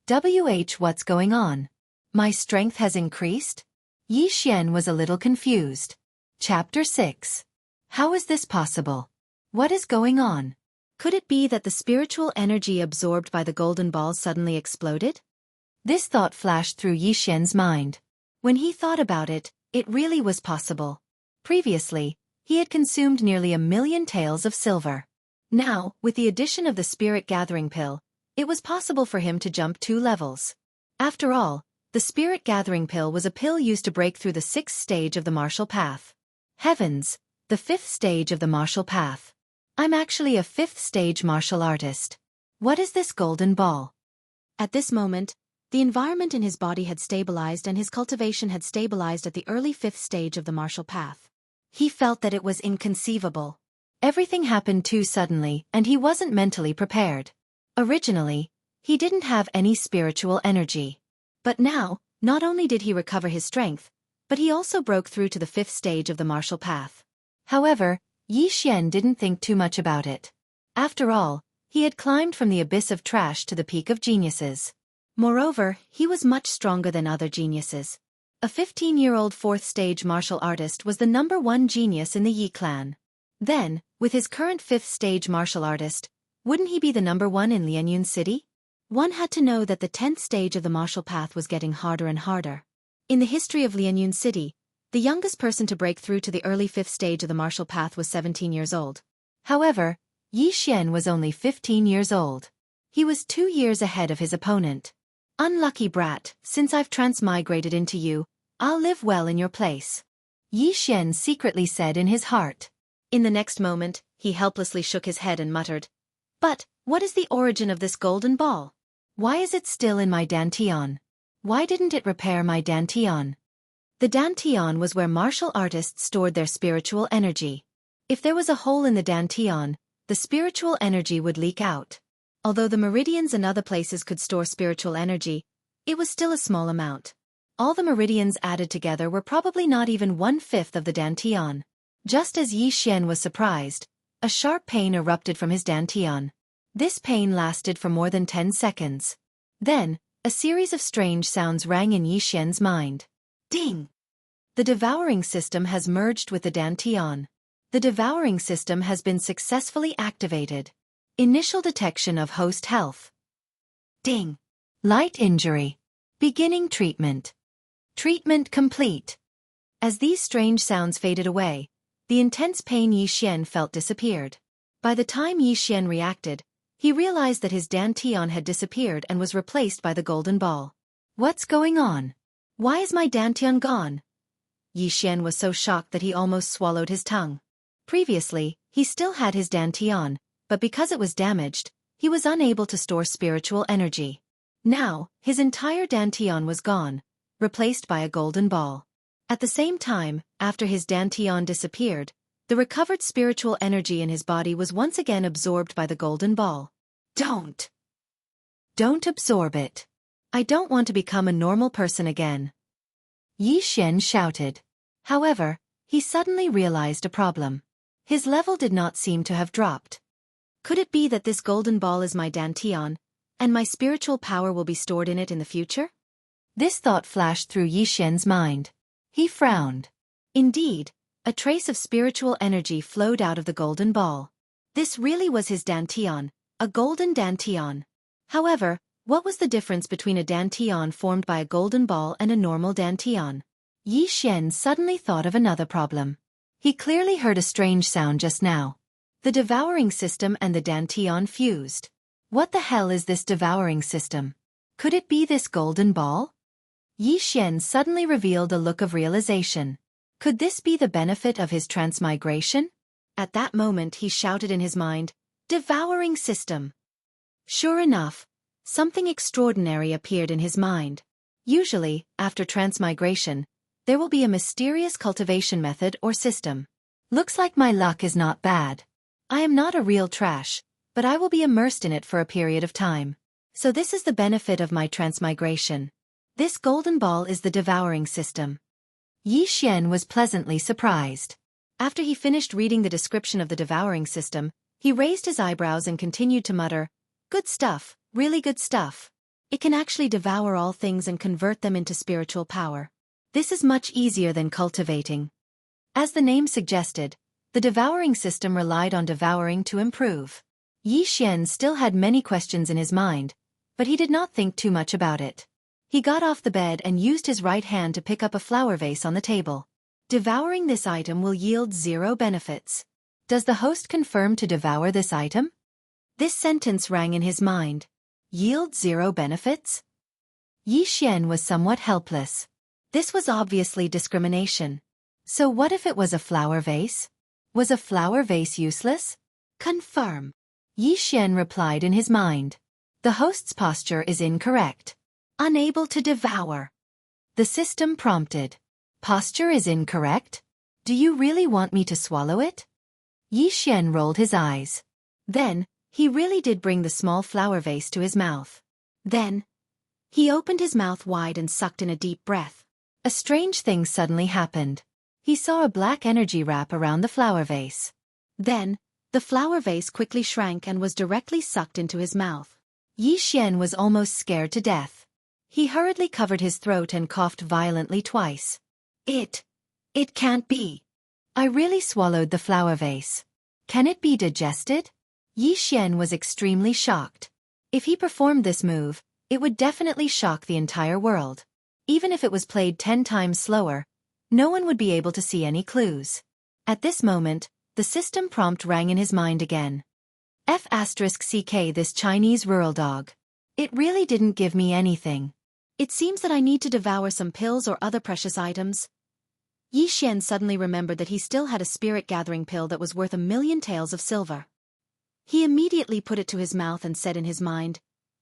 What's going on? My strength has increased? Yi Xian was a little confused. Chapter 6. How is this possible? What is going on? Could it be that the spiritual energy absorbed by the golden ball suddenly exploded? This thought flashed through Yi Xian's mind. When he thought about it, it really was possible. Previously, he had consumed nearly 1,000,000 taels of silver. Now, with the addition of the spirit gathering pill, it was possible for him to jump 2 levels. After all, the spirit gathering pill was a pill used to break through the 6th stage of the martial path. Heavens, the 5th stage of the martial path. I'm actually a 5th stage martial artist. What is this golden ball? At this moment, the environment in his body had stabilized and his cultivation had stabilized at the early 5th stage of the martial path. He felt that it was inconceivable. Everything happened too suddenly and he wasn't mentally prepared. Originally, he didn't have any spiritual energy. But now, not only did he recover his strength, but he also broke through to the 5th stage of the martial path. However, Yi Xian didn't think too much about it. After all, he had climbed from the abyss of trash to the peak of geniuses. Moreover, he was much stronger than other geniuses. A 15-year-old 4th stage martial artist was the #1 genius in the Yi clan. Then, with his current 5th stage martial artist, wouldn't he be the #1 in Lianyun City? One had to know that the 10th stage of the martial path was getting harder and harder. In the history of Lianyun City, the youngest person to break through to the early 5th stage of the martial path was 17 years old. However, Yi Xian was only 15 years old. He was 2 years ahead of his opponent. Unlucky brat, since I've transmigrated into you, I'll live well in your place. Yi Xian secretly said in his heart. In the next moment, he helplessly shook his head and muttered, "But, what is the origin of this golden ball? Why is it still in my dantian? Why didn't it repair my dantian?" The dantian was where martial artists stored their spiritual energy. If there was a hole in the dantian, the spiritual energy would leak out. Although the meridians and other places could store spiritual energy, it was still a small amount. All the meridians added together were probably not even 1/5 of the dantian. Just as Yi Xian was surprised, a sharp pain erupted from his dantian. This pain lasted for more than 10 seconds. Then, a series of strange sounds rang in Yi Xian's mind. Ding! The devouring system has merged with the dantian. The devouring system has been successfully activated. Initial detection of host health. Ding! Light injury. Beginning treatment. Treatment complete. As these strange sounds faded away, the intense pain Yi Xian felt disappeared. By the time Yi Xian reacted, he realized that his dantian had disappeared and was replaced by the golden ball. What's going on? Why is my dantian gone? Yi Xian was so shocked that he almost swallowed his tongue. Previously, he still had his dantian, but because it was damaged, he was unable to store spiritual energy. Now, his entire dantian was gone, replaced by a golden ball. At the same time, after his dantian disappeared, the recovered spiritual energy in his body was once again absorbed by the golden ball. Don't absorb it. I don't want to become a normal person again. Yi Xian shouted. However, he suddenly realized a problem. His level did not seem to have dropped. Could it be that this golden ball is my dantian, and my spiritual power will be stored in it in the future? This thought flashed through Yi Xian's mind. He frowned. Indeed, a trace of spiritual energy flowed out of the golden ball. This really was his dantian, a golden dantian. However, what was the difference between a dantian formed by a golden ball and a normal dantian? Yi Xian suddenly thought of another problem. He clearly heard a strange sound just now. The devouring system and the dantian fused. What the hell is this devouring system? Could it be this golden ball? Yi Xian suddenly revealed a look of realization. Could this be the benefit of his transmigration? At that moment he shouted in his mind, "Devouring system!" Sure enough, something extraordinary appeared in his mind. Usually, after transmigration, there will be a mysterious cultivation method or system. Looks like my luck is not bad. I am not a real trash, but I will be immersed in it for a period of time. So this is the benefit of my transmigration. This golden ball is the devouring system. Yi Xian was pleasantly surprised. After he finished reading the description of the devouring system, he raised his eyebrows and continued to mutter, "Good stuff, really good stuff. It can actually devour all things and convert them into spiritual power. This is much easier than cultivating." As the name suggested, the devouring system relied on devouring to improve. Yi Xian still had many questions in his mind, but he did not think too much about it. He got off the bed and used his right hand to pick up a flower vase on the table. Devouring this item will yield 0 benefits. Does the host confirm to devour this item? This sentence rang in his mind. Yield 0 benefits? Yi Xian was somewhat helpless. This was obviously discrimination. So what if it was a flower vase? Was a flower vase useless? Confirm. Yi Xian replied in his mind. The host's posture is incorrect. Unable to devour. The system prompted. Posture is incorrect? Do you really want me to swallow it? Yi Xian rolled his eyes. Then, he really did bring the small flower vase to his mouth. Then, he opened his mouth wide and sucked in a deep breath. A strange thing suddenly happened. He saw a black energy wrap around the flower vase. Then, the flower vase quickly shrank and was directly sucked into his mouth. Yi Xian was almost scared to death. He hurriedly covered his throat and coughed violently twice. It can't be. I really swallowed the flower vase. Can it be digested? Yi Xian was extremely shocked. If he performed this move, it would definitely shock the entire world. Even if it was played 10 times slower, no one would be able to see any clues. At this moment, the system prompt rang in his mind again. F***ck this Chinese rural dog. It really didn't give me anything. It seems that I need to devour some pills or other precious items. Yi Xian suddenly remembered that he still had a spirit-gathering pill that was worth 1,000,000 taels of silver. He immediately put it to his mouth and said in his mind,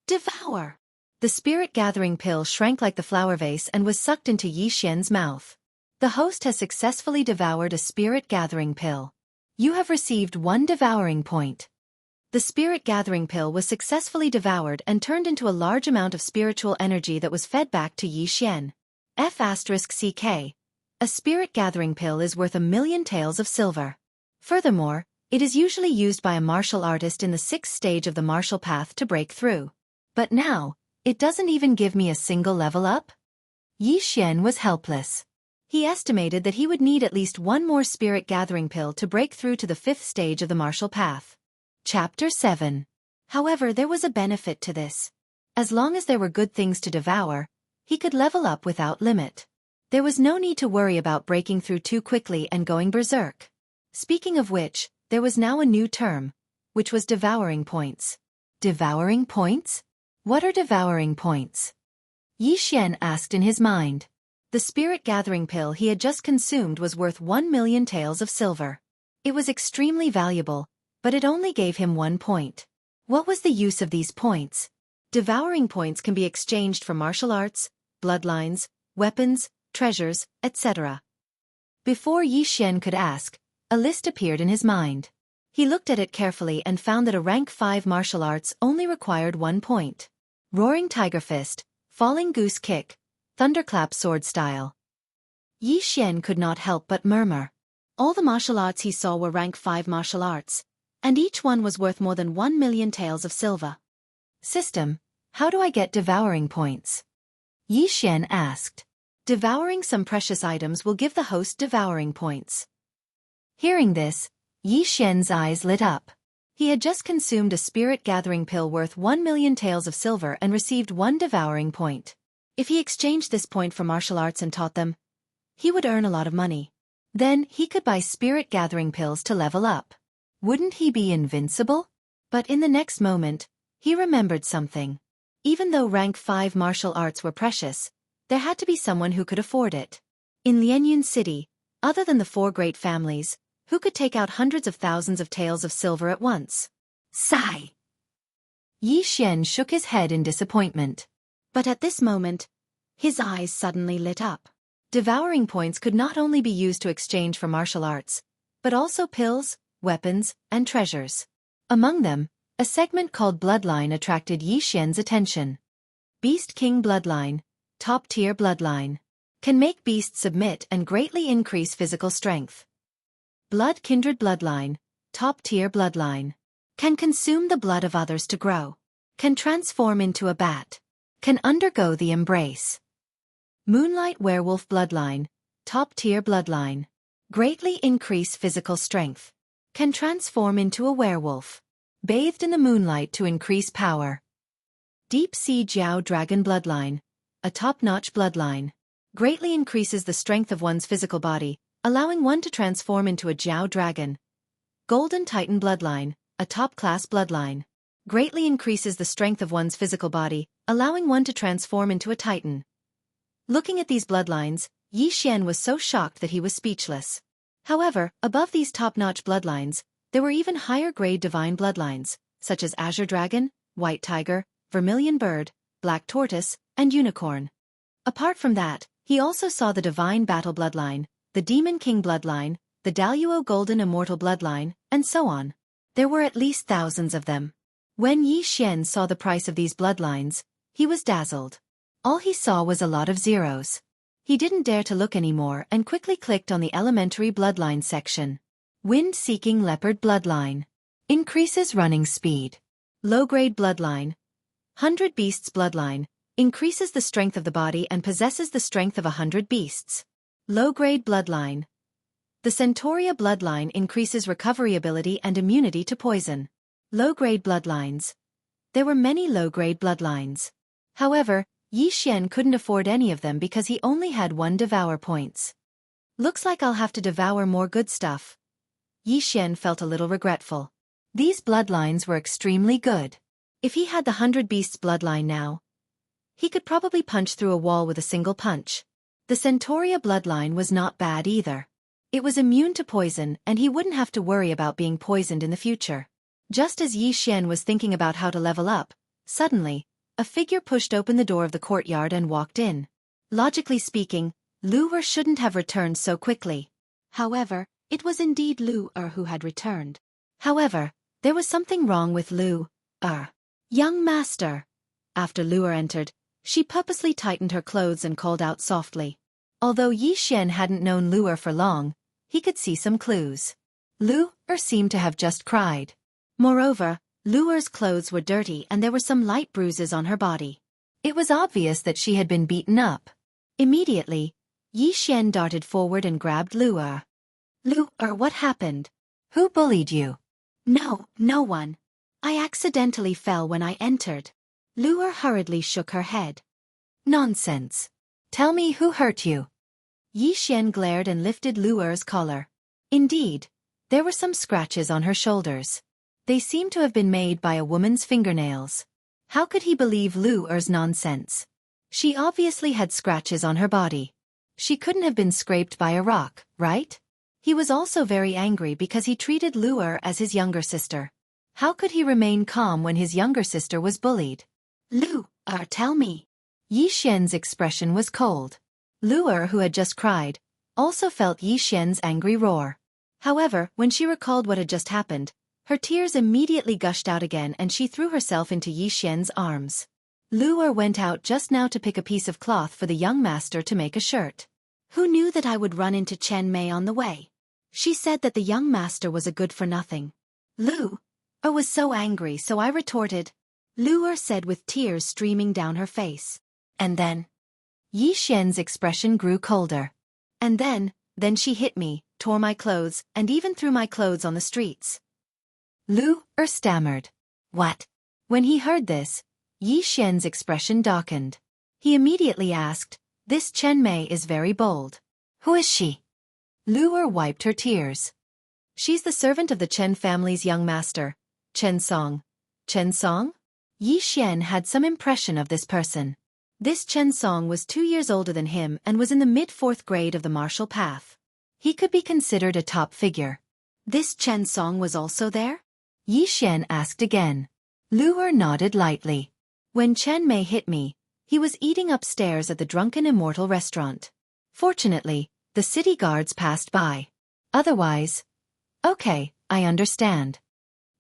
"Devour!" The spirit-gathering pill shrank like the flower vase and was sucked into Yi Xian's mouth. The host has successfully devoured a spirit-gathering pill. You have received 1 devouring point. The spirit-gathering pill was successfully devoured and turned into a large amount of spiritual energy that was fed back to Yi Xian. F***ck. A spirit-gathering pill is worth 1,000,000 taels of silver. Furthermore, it is usually used by a martial artist in the 6th stage of the martial path to break through. But now, it doesn't even give me a single level up? Yi Xian was helpless. He estimated that he would need at least 1 more spirit-gathering pill to break through to the 5th stage of the martial path. Chapter 7. However, there was a benefit to this. As long as there were good things to devour, he could level up without limit. There was no need to worry about breaking through too quickly and going berserk. Speaking of which, there was now a new term, which was devouring points. Devouring points? What are devouring points? Yi Xian asked in his mind. The spirit-gathering pill he had just consumed was worth 1,000,000 taels of silver. It was extremely valuable, but it only gave him 1 point. What was the use of these points? Devouring points can be exchanged for martial arts, bloodlines, weapons, treasures, etc. Before Yi Xian could ask, a list appeared in his mind. He looked at it carefully and found that a rank 5 martial arts only required 1 point. Roaring Tiger Fist, falling goose kick, thunderclap sword style. Yi Xian could not help but murmur. All the martial arts he saw were rank 5 martial arts, and each one was worth more than 1 million taels of silver. System, how do I get devouring points? Yi Xian asked. Devouring some precious items will give the host devouring points. Hearing this, Yi Xian's eyes lit up. He had just consumed a spirit-gathering pill worth 1 million taels of silver and received 1 devouring point. If he exchanged this point for martial arts and taught them, he would earn a lot of money. Then he could buy spirit-gathering pills to level up. Wouldn't he be invincible? But in the next moment, he remembered something. Even though rank 5 martial arts were precious, there had to be someone who could afford it. In Lianyun City, other than the 4 great families, who could take out hundreds of thousands of taels of silver at once? Sigh! Yi Xian shook his head in disappointment. But at this moment, his eyes suddenly lit up. Devouring points could not only be used to exchange for martial arts, but also pills, weapons, and treasures. Among them, a segment called Bloodline attracted Yi Xian's attention. Beast King Bloodline, top-tier bloodline. Can make beasts submit and greatly increase physical strength. Blood Kindred Bloodline, top-tier bloodline. Can consume the blood of others to grow. Can transform into a bat. Can undergo the embrace. Moonlight Werewolf Bloodline, top-tier bloodline. Greatly increase physical strength. Can transform into a werewolf. Bathed in the moonlight to increase power. Deep Sea Jiao Dragon Bloodline, a top-notch bloodline. Greatly increases the strength of one's physical body, allowing one to transform into a Jiao dragon. Golden Titan Bloodline, a top-class bloodline. Greatly increases the strength of one's physical body, allowing one to transform into a titan. Looking at these bloodlines, Yi Xian was so shocked that he was speechless. However, above these top-notch bloodlines, there were even higher-grade divine bloodlines, such as Azure Dragon, White Tiger, Vermilion Bird, Black Tortoise, and Unicorn. Apart from that, he also saw the Divine Battle Bloodline, the Demon King Bloodline, the Daluo Golden Immortal Bloodline, and so on. There were at least thousands of them. When Yi Xian saw the price of these bloodlines, he was dazzled. All he saw was a lot of zeros. He didn't dare to look anymore and quickly clicked on the Elementary Bloodline section. Wind-Seeking Leopard Bloodline. Increases running speed. Low-grade Bloodline. 100 Beasts Bloodline. Increases the strength of the body and possesses the strength of 100 beasts. Low-grade Bloodline. The Centauria Bloodline increases recovery ability and immunity to poison. Low-grade Bloodlines. There were many low-grade Bloodlines. However, Yi Xian couldn't afford any of them because he only had 1 devour points. Looks like I'll have to devour more good stuff. Yi Xian felt a little regretful. These bloodlines were extremely good. If he had the 100 Beasts bloodline now, he could probably punch through a wall with a single punch. The Centauria bloodline was not bad either. It was immune to poison and he wouldn't have to worry about being poisoned in the future. Just as Yi Xian was thinking about how to level up, suddenly, a figure pushed open the door of the courtyard and walked in. Logically speaking, Lu Er shouldn't have returned so quickly. However, it was indeed Lu Er who had returned. However, there was something wrong with Lu Er. Young master. After Lu Er entered, she purposely tightened her clothes and called out softly. Although Yi Xian hadn't known Lu Er for long, he could see some clues. Lu Er seemed to have just cried. Moreover, Lu Er's clothes were dirty and there were some light bruises on her body. It was obvious that she had been beaten up. Immediately, Yi Xian darted forward and grabbed Lu Er. Lu Er, what happened? Who bullied you? No one. I accidentally fell when I entered. Lu Er hurriedly shook her head. Nonsense. Tell me who hurt you. Yi Xian glared and lifted Lu Er's collar. Indeed, there were some scratches on her shoulders. They seemed to have been made by a woman's fingernails. How could he believe Lu Er's nonsense? She obviously had scratches on her body. She couldn't have been scraped by a rock, right? He was also very angry because he treated Lu Er as his younger sister. How could he remain calm when his younger sister was bullied? Lu Er, tell me. Yi Xian's expression was cold. Lu Er, who had just cried, also felt Yi Xian's angry roar. However, when she recalled what had just happened, her tears immediately gushed out again and she threw herself into Yi Xian's arms. LoveLore went out just now to pick a piece of cloth for the young master to make a shirt. Who knew that I would run into Chen Mei on the way? She said that the young master was a good-for-nothing. LoveLore was so angry, so I retorted. LoveLore said with tears streaming down her face. And then? Yi Xian's expression grew colder. And then she hit me, tore my clothes, and even threw my clothes on the streets. LoveLore stammered. What? When he heard this, Yi Xian's expression darkened. He immediately asked, This Chen Mei is very bold. Who is she? LoveLore wiped her tears. She's the servant of the Chen family's young master, Chen Song. Chen Song? Yi Xian had some impression of this person. This Chen Song was 2 years older than him and was in the mid-4th grade of the martial path. He could be considered a top figure. This Chen Song was also there? Yi Xian asked again. LoveLore nodded lightly. When Chen Mei hit me, he was eating upstairs at the Drunken Immortal restaurant. Fortunately, the city guards passed by. Otherwise... Okay, I understand.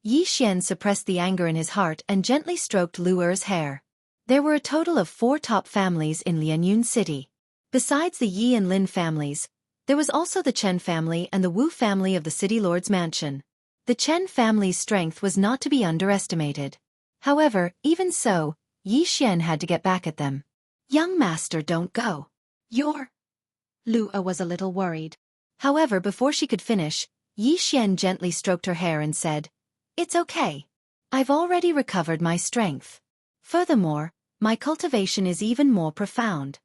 Yi Xian suppressed the anger in his heart and gently stroked LoveLore's hair. There were a total of 4 top families in Lianyun City. Besides the Yi and Lin families, there was also the Chen family and the Wu family of the city lord's mansion. The Chen family's strength was not to be underestimated. However, even so, Yi Xian had to get back at them. Young master, don't go. LoveLore was a little worried. However, before she could finish, Yi Xian gently stroked her hair and said, It's okay. I've already recovered my strength. Furthermore, my cultivation is even more profound.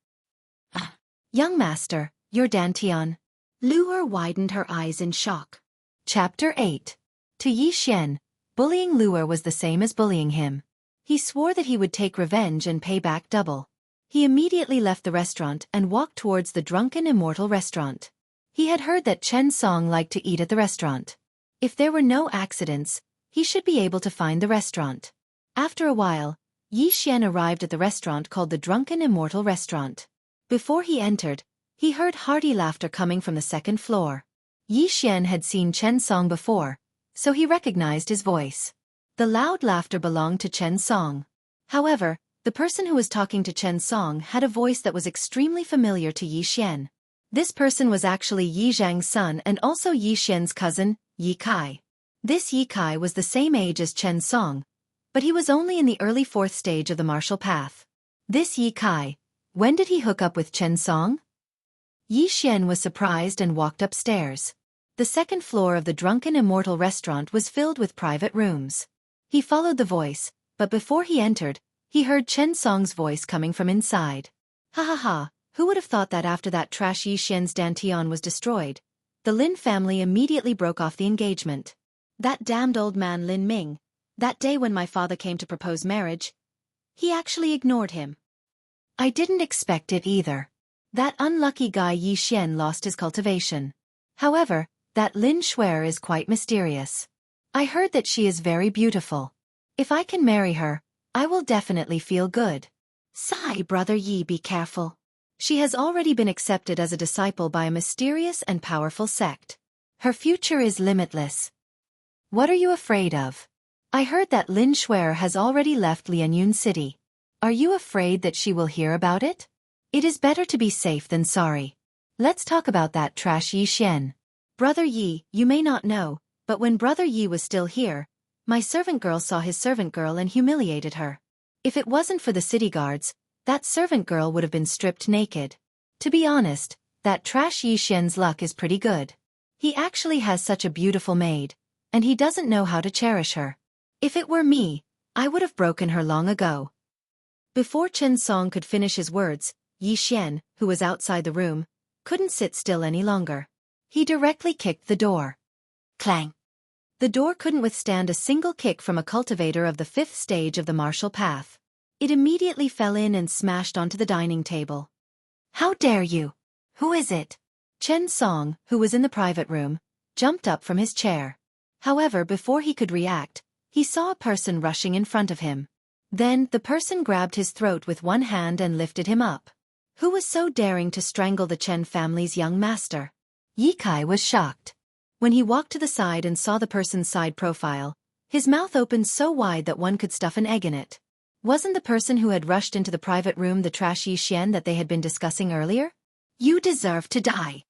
Young master, you're Dantian. LoveLore widened her eyes in shock. Chapter 8. To Yi Xian, bullying LoveLore was the same as bullying him. He swore that he would take revenge and pay back double. He immediately left the restaurant and walked towards the Drunken Immortal restaurant. He had heard that Chen Song liked to eat at the restaurant. If there were no accidents, he should be able to find the restaurant. After a while, Yi Xian arrived at the restaurant called the Drunken Immortal Restaurant. Before he entered, he heard hearty laughter coming from the 2nd floor. Yi Xian had seen Chen Song before, so he recognized his voice. The loud laughter belonged to Chen Song. However, the person who was talking to Chen Song had a voice that was extremely familiar to Yi Xian. This person was actually Yi Zhang's son and also Yi Xian's cousin, Yi Kai. This Yi Kai was the same age as Chen Song, but he was only in the early 4th stage of the martial path. This Yi Kai, when did he hook up with Chen Song? Yi Xian was surprised and walked upstairs. The 2nd floor of the Drunken Immortal restaurant was filled with private rooms. He followed the voice, but before he entered, he heard Chen Song's voice coming from inside. Ha ha ha, who would have thought that after that trash Yi Xian's Dantian was destroyed, the Lin family immediately broke off the engagement. That damned old man Lin Ming, that day when my father came to propose marriage, he actually ignored him. I didn't expect it either. That unlucky guy Yi Xian lost his cultivation. However, that Lin Shuer is quite mysterious. I heard that she is very beautiful. If I can marry her, I will definitely feel good. Sigh, brother Yi, be careful. She has already been accepted as a disciple by a mysterious and powerful sect. Her future is limitless. What are you afraid of? I heard that Lin Shuer has already left Lianyun City. Are you afraid that she will hear about it? It is better to be safe than sorry. Let's talk about that trash Yi Xian. Brother Yi, you may not know, but when Brother Yi was still here, my servant girl saw his servant girl and humiliated her. If it wasn't for the city guards, that servant girl would have been stripped naked. To be honest, that trash Yi Xian's luck is pretty good. He actually has such a beautiful maid, and he doesn't know how to cherish her. If it were me, I would have broken her long ago. Before Chen Song could finish his words, Yi Xian, who was outside the room, couldn't sit still any longer. He directly kicked the door. Clang! The door couldn't withstand a single kick from a cultivator of the 5th stage of the martial path. It immediately fell in and smashed onto the dining table. How dare you? Who is it? Chen Song, who was in the private room, jumped up from his chair. However, before he could react, he saw a person rushing in front of him. Then, the person grabbed his throat with one hand and lifted him up. Who was so daring to strangle the Chen family's young master? Yi Kai was shocked. When he walked to the side and saw the person's side profile, his mouth opened so wide that one could stuff an egg in it. Wasn't the person who had rushed into the private room the trash Yi Xian that they had been discussing earlier? You deserve to die.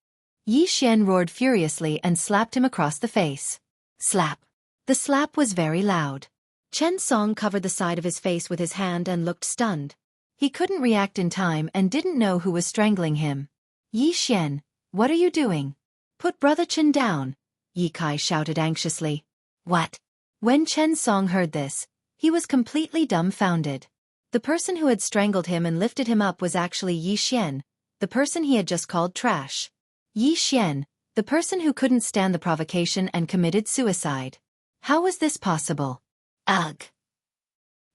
Yi Xian roared furiously and slapped him across the face. Slap. The slap was very loud. Chen Song covered the side of his face with his hand and looked stunned. He couldn't react in time and didn't know who was strangling him. Yi Xian, what are you doing? Put Brother Chen down, Yi Kai shouted anxiously. What? When Chen Song heard this, he was completely dumbfounded. The person who had strangled him and lifted him up was actually Yi Xian, the person he had just called trash. Yi Xian, the person who couldn't stand the provocation and committed suicide. How was this possible? Ugh.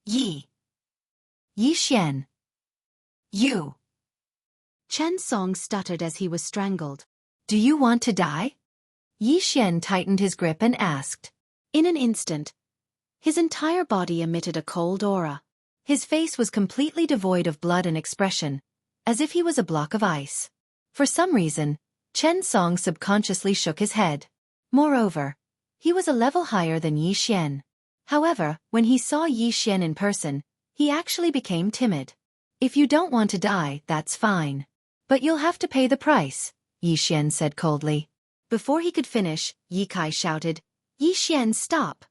Yi Xian. You. Chen Song stuttered as he was strangled. Do you want to die? Yi Xian tightened his grip and asked. In an instant, his entire body emitted a cold aura. His face was completely devoid of blood and expression, as if he was a block of ice. For some reason, Chen Song subconsciously shook his head. Moreover, he was a level higher than Yi Xian. However, when he saw Yi Xian in person, he actually became timid. If you don't want to die, that's fine. But you'll have to pay the price, Yi Xian said coldly. Before he could finish, Yi Kai shouted, Yi Xian, stop!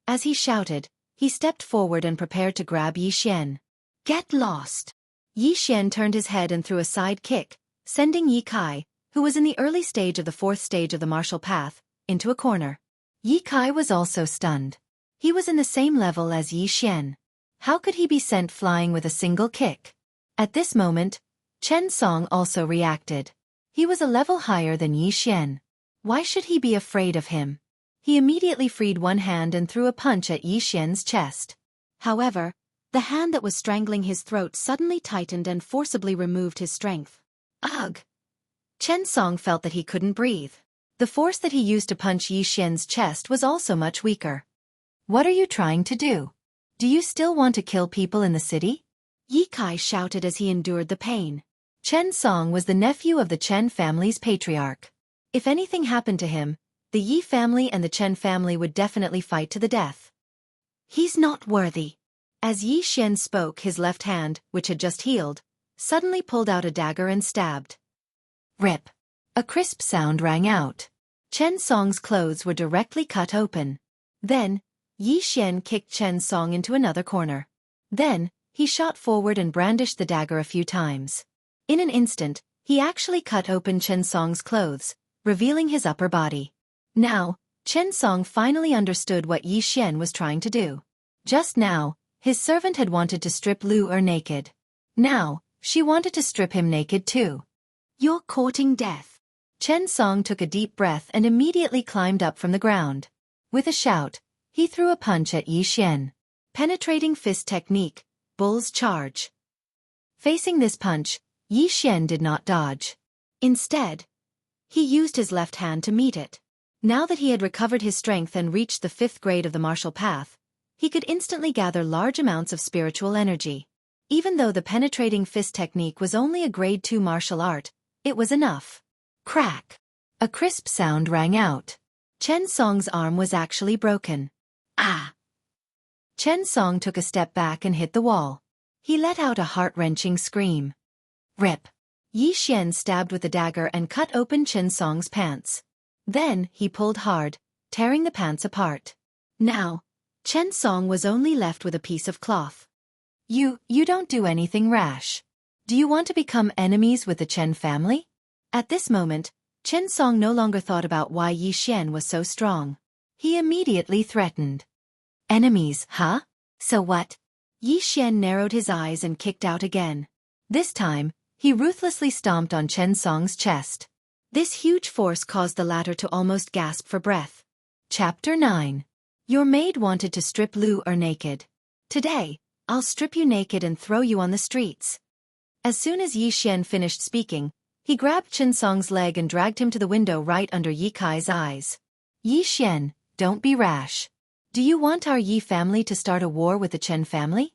As he shouted, he stepped forward and prepared to grab Yi Xian. Get lost! Yi Xian turned his head and threw a side kick, sending Yi Kai, who was in the early stage of the fourth stage of the martial path, into a corner. Yi Kai was also stunned. He was in the same level as Yi Xian. How could he be sent flying with a single kick? At this moment, Chen Song also reacted. He was a level higher than Yi Xian. Why should he be afraid of him? He immediately freed one hand and threw a punch at Yi Xian's chest. However, the hand that was strangling his throat suddenly tightened and forcibly removed his strength. Ugh! Chen Song felt that he couldn't breathe. The force that he used to punch Yi Xian's chest was also much weaker. What are you trying to do? Do you still want to kill people in the city? Yi Kai shouted as he endured the pain. Chen Song was the nephew of the Chen family's patriarch. If anything happened to him, the Yi family and the Chen family would definitely fight to the death. He's not worthy. As Yi Xian spoke, his left hand, which had just healed, suddenly pulled out a dagger and stabbed. Rip. A crisp sound rang out. Chen Song's clothes were directly cut open. Then, Yi Xian kicked Chen Song into another corner. Then, he shot forward and brandished the dagger a few times. In an instant, he actually cut open Chen Song's clothes, revealing his upper body. Now, Chen Song finally understood what Yi Xian was trying to do. Just now, his servant had wanted to strip Lu Er naked. Now, she wanted to strip him naked too. You're courting death. Chen Song took a deep breath and immediately climbed up from the ground. With a shout, he threw a punch at Yi Xian. Penetrating fist technique, bull's charge. Facing this punch, Yi Xian did not dodge. Instead, he used his left hand to meet it. Now that he had recovered his strength and reached the 5th grade of the martial path, he could instantly gather large amounts of spiritual energy. Even though the penetrating fist technique was only a grade 2 martial art, it was enough. Crack! A crisp sound rang out. Chen Song's arm was actually broken. Ah! Chen Song took a step back and hit the wall. He let out a heart-wrenching scream. Rip! Yi Xian stabbed with the dagger and cut open Chen Song's pants. Then, he pulled hard, tearing the pants apart. Now, Chen Song was only left with a piece of cloth. You don't do anything rash. Do you want to become enemies with the Chen family? At this moment, Chen Song no longer thought about why Yi Xian was so strong. He immediately threatened. Enemies, huh? So what? Yi Xian narrowed his eyes and kicked out again. This time, he ruthlessly stomped on Chen Song's chest. This huge force caused the latter to almost gasp for breath. Chapter 9. Your maid wanted to strip Lu Er naked. Today, I'll strip you naked and throw you on the streets. As soon as Yi Xian finished speaking, he grabbed Chen Song's leg and dragged him to the window right under Yi Kai's eyes. Yi Xian, don't be rash. Do you want our Yi family to start a war with the Chen family?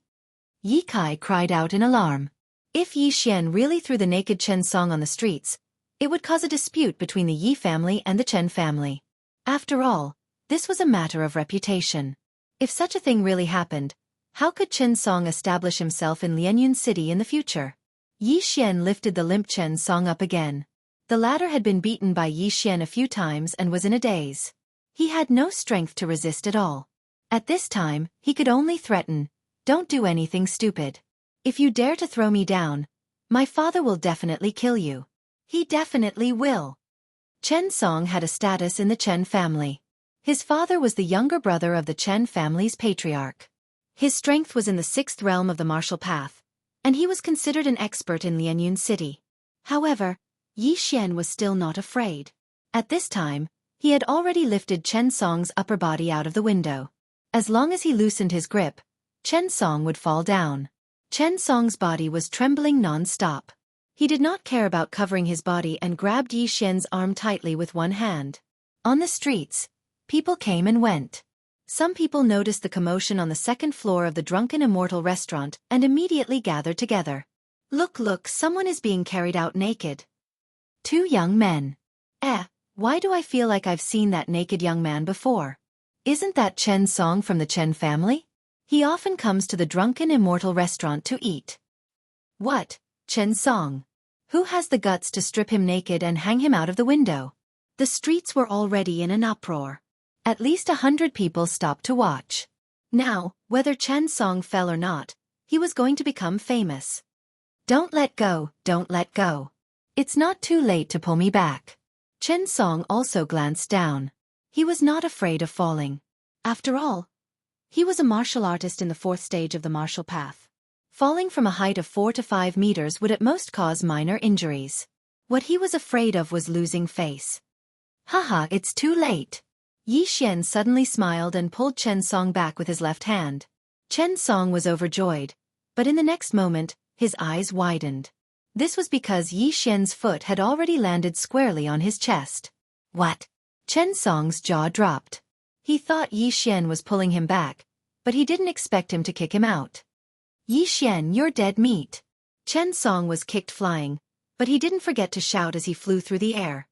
Yi Kai cried out in alarm. If Yi Xian really threw the naked Chen Song on the streets, it would cause a dispute between the Yi family and the Chen family. After all, this was a matter of reputation. If such a thing really happened, How could Chen Song establish himself in Lianyun City in the future? Yi Xian lifted the limp Chen Song up again. The latter had been beaten by Yi Xian a few times and was in a daze. He had no strength to resist at all. At this time, he could only threaten, "Don't do anything stupid. If you dare to throw me down, my father will definitely kill you. He definitely will." Chen Song had a status in the Chen family. His father was the younger brother of the Chen family's patriarch. His strength was in the 6th realm of the martial path, and he was considered an expert in Lianyun City. However, Yi Xian was still not afraid. At this time, he had already lifted Chen Song's upper body out of the window. As long as he loosened his grip, Chen Song would fall down. Chen Song's body was trembling non-stop. He did not care about covering his body and grabbed Yi Xian's arm tightly with one hand. On the streets, people came and went. Some people noticed the commotion on the 2nd floor of the Drunken Immortal restaurant and immediately gathered together. Look, someone is being carried out naked." 2 young men. Why do I feel like I've seen that naked young man before? Isn't that Chen Song from the Chen family? He often comes to the Drunken Immortal restaurant to eat. What, Chen Song? Who has the guts to strip him naked and hang him out of the window? The streets were already in an uproar. At least 100 people stopped to watch. Now, whether Chen Song fell or not, he was going to become famous. Don't let go. It's not too late to pull me back. Chen Song also glanced down. He was not afraid of falling. After all, he was a martial artist in the 4th stage of the martial path. Falling from a height of 4 to 5 meters would at most cause minor injuries. What he was afraid of was losing face. Haha, it's too late. Yi Xian suddenly smiled and pulled Chen Song back with his left hand. Chen Song was overjoyed, but in the next moment, his eyes widened. This was because Yi Xian's foot had already landed squarely on his chest. What? Chen Song's jaw dropped. He thought Yi Xian was pulling him back, but he didn't expect him to kick him out. Yi Xian, you're dead meat. Chen Song was kicked flying, but he didn't forget to shout as he flew through the air.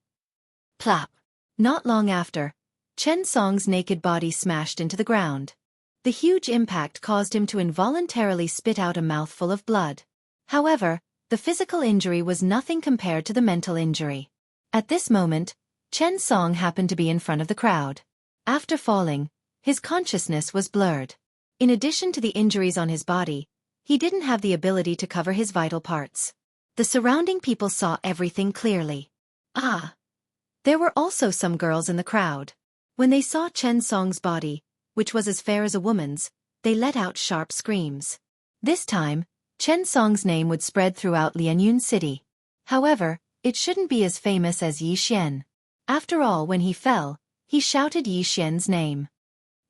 Plop. Not long after, Chen Song's naked body smashed into the ground. The huge impact caused him to involuntarily spit out a mouthful of blood. However, the physical injury was nothing compared to the mental injury. At this moment, Chen Song happened to be in front of the crowd. After falling, his consciousness was blurred. In addition to the injuries on his body, he didn't have the ability to cover his vital parts. The surrounding people saw everything clearly. There were also some girls in the crowd. When they saw Chen Song's body, which was as fair as a woman's, they let out sharp screams. This time, Chen Song's name would spread throughout Lianyun City. However, it shouldn't be as famous as Yi Xian. After all, when he fell, he shouted Yi Xian's name.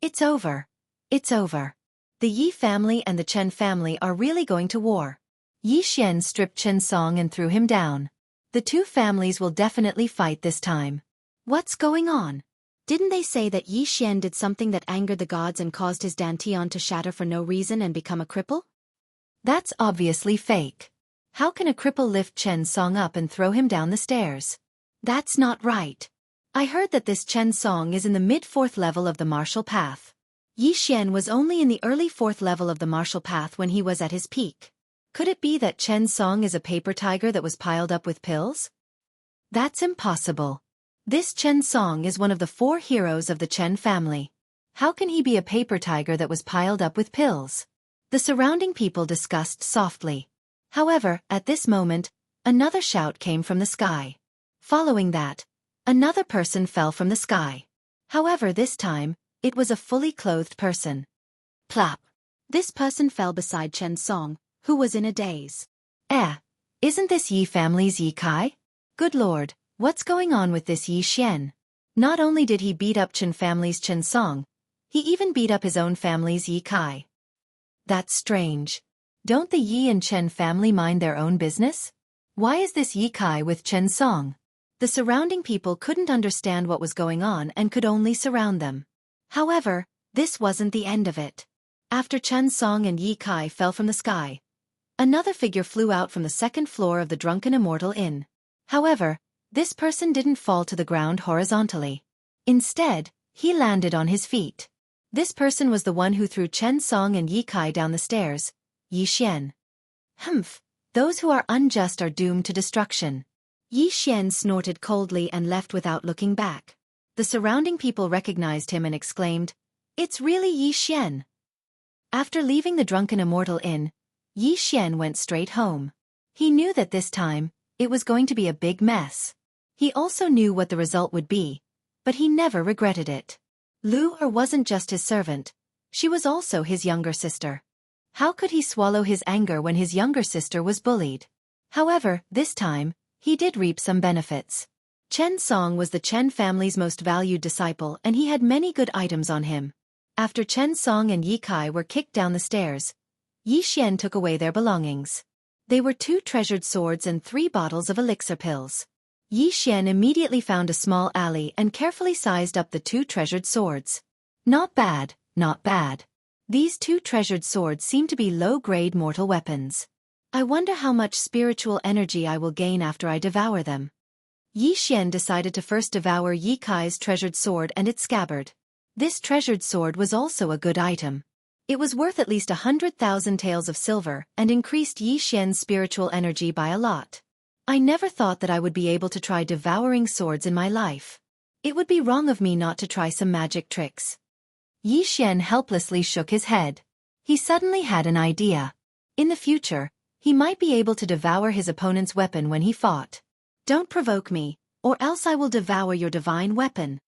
It's over. It's over. The Yi family and the Chen family are really going to war. Yi Xian stripped Chen Song and threw him down. The 2 families will definitely fight this time. What's going on? Didn't they say that Yi Xian did something that angered the gods and caused his dantian to shatter for no reason and become a cripple? That's obviously fake. How can a cripple lift Chen Song up and throw him down the stairs? That's not right. I heard that this Chen Song is in the mid-4th level of the martial path. Yi Xian was only in the early 4th level of the martial path when he was at his peak. Could it be that Chen Song is a paper tiger that was piled up with pills? That's impossible. This Chen Song is one of the 4 heroes of the Chen family. How can he be a paper tiger that was piled up with pills? The surrounding people discussed softly. However, at this moment, another shout came from the sky. Following that, another person fell from the sky. However, this time, it was a fully clothed person. Plop. This person fell beside Chen Song, who was in a daze. Isn't this Yi family's Yi Kai? Good lord, what's going on with this Yi Xian? Not only did he beat up Chen family's Chen Song, he even beat up his own family's Yi Kai. That's strange. Don't the Yi and Chen family mind their own business? Why is this Yi Kai with Chen Song? The surrounding people couldn't understand what was going on and could only surround them. However, this wasn't the end of it. After Chen Song and Yi Kai fell from the sky, another figure flew out from the 2nd floor of the Drunken Immortal Inn. However, this person didn't fall to the ground horizontally. Instead, he landed on his feet. This person was the one who threw Chen Song and Yi Kai down the stairs, Yi Xian. Humph, those who are unjust are doomed to destruction. Yi Xian snorted coldly and left without looking back. The surrounding people recognized him and exclaimed, "It's really Yi Xian." After leaving the Drunken Immortal Inn, Yi Xian went straight home. He knew that this time, it was going to be a big mess. He also knew what the result would be, but he never regretted it. Lu Er wasn't just his servant, she was also his younger sister. How could he swallow his anger when his younger sister was bullied? However, this time, he did reap some benefits. Chen Song was the Chen family's most valued disciple and he had many good items on him. After Chen Song and Yi Kai were kicked down the stairs, Yi Xian took away their belongings. They were 2 treasured swords and 3 bottles of elixir pills. Yi Xian immediately found a small alley and carefully sized up the 2 treasured swords. Not bad, not bad. These 2 treasured swords seem to be low-grade mortal weapons. I wonder how much spiritual energy I will gain after I devour them. Yi Xian decided to first devour Yi Kai's treasured sword and its scabbard. This treasured sword was also a good item. It was worth at least 100,000 taels of silver and increased Yi Xian's spiritual energy by a lot. I never thought that I would be able to try devouring swords in my life. It would be wrong of me not to try some magic tricks. Yi Xian helplessly shook his head. He suddenly had an idea. In the future, he might be able to devour his opponent's weapon when he fought. "Don't provoke me, or else I will devour your divine weapon."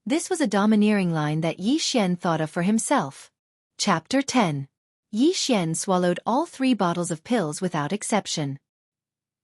This was a domineering line that Yi Xian thought of for himself. Chapter 10. Yi Xian swallowed all 3 bottles of pills without exception.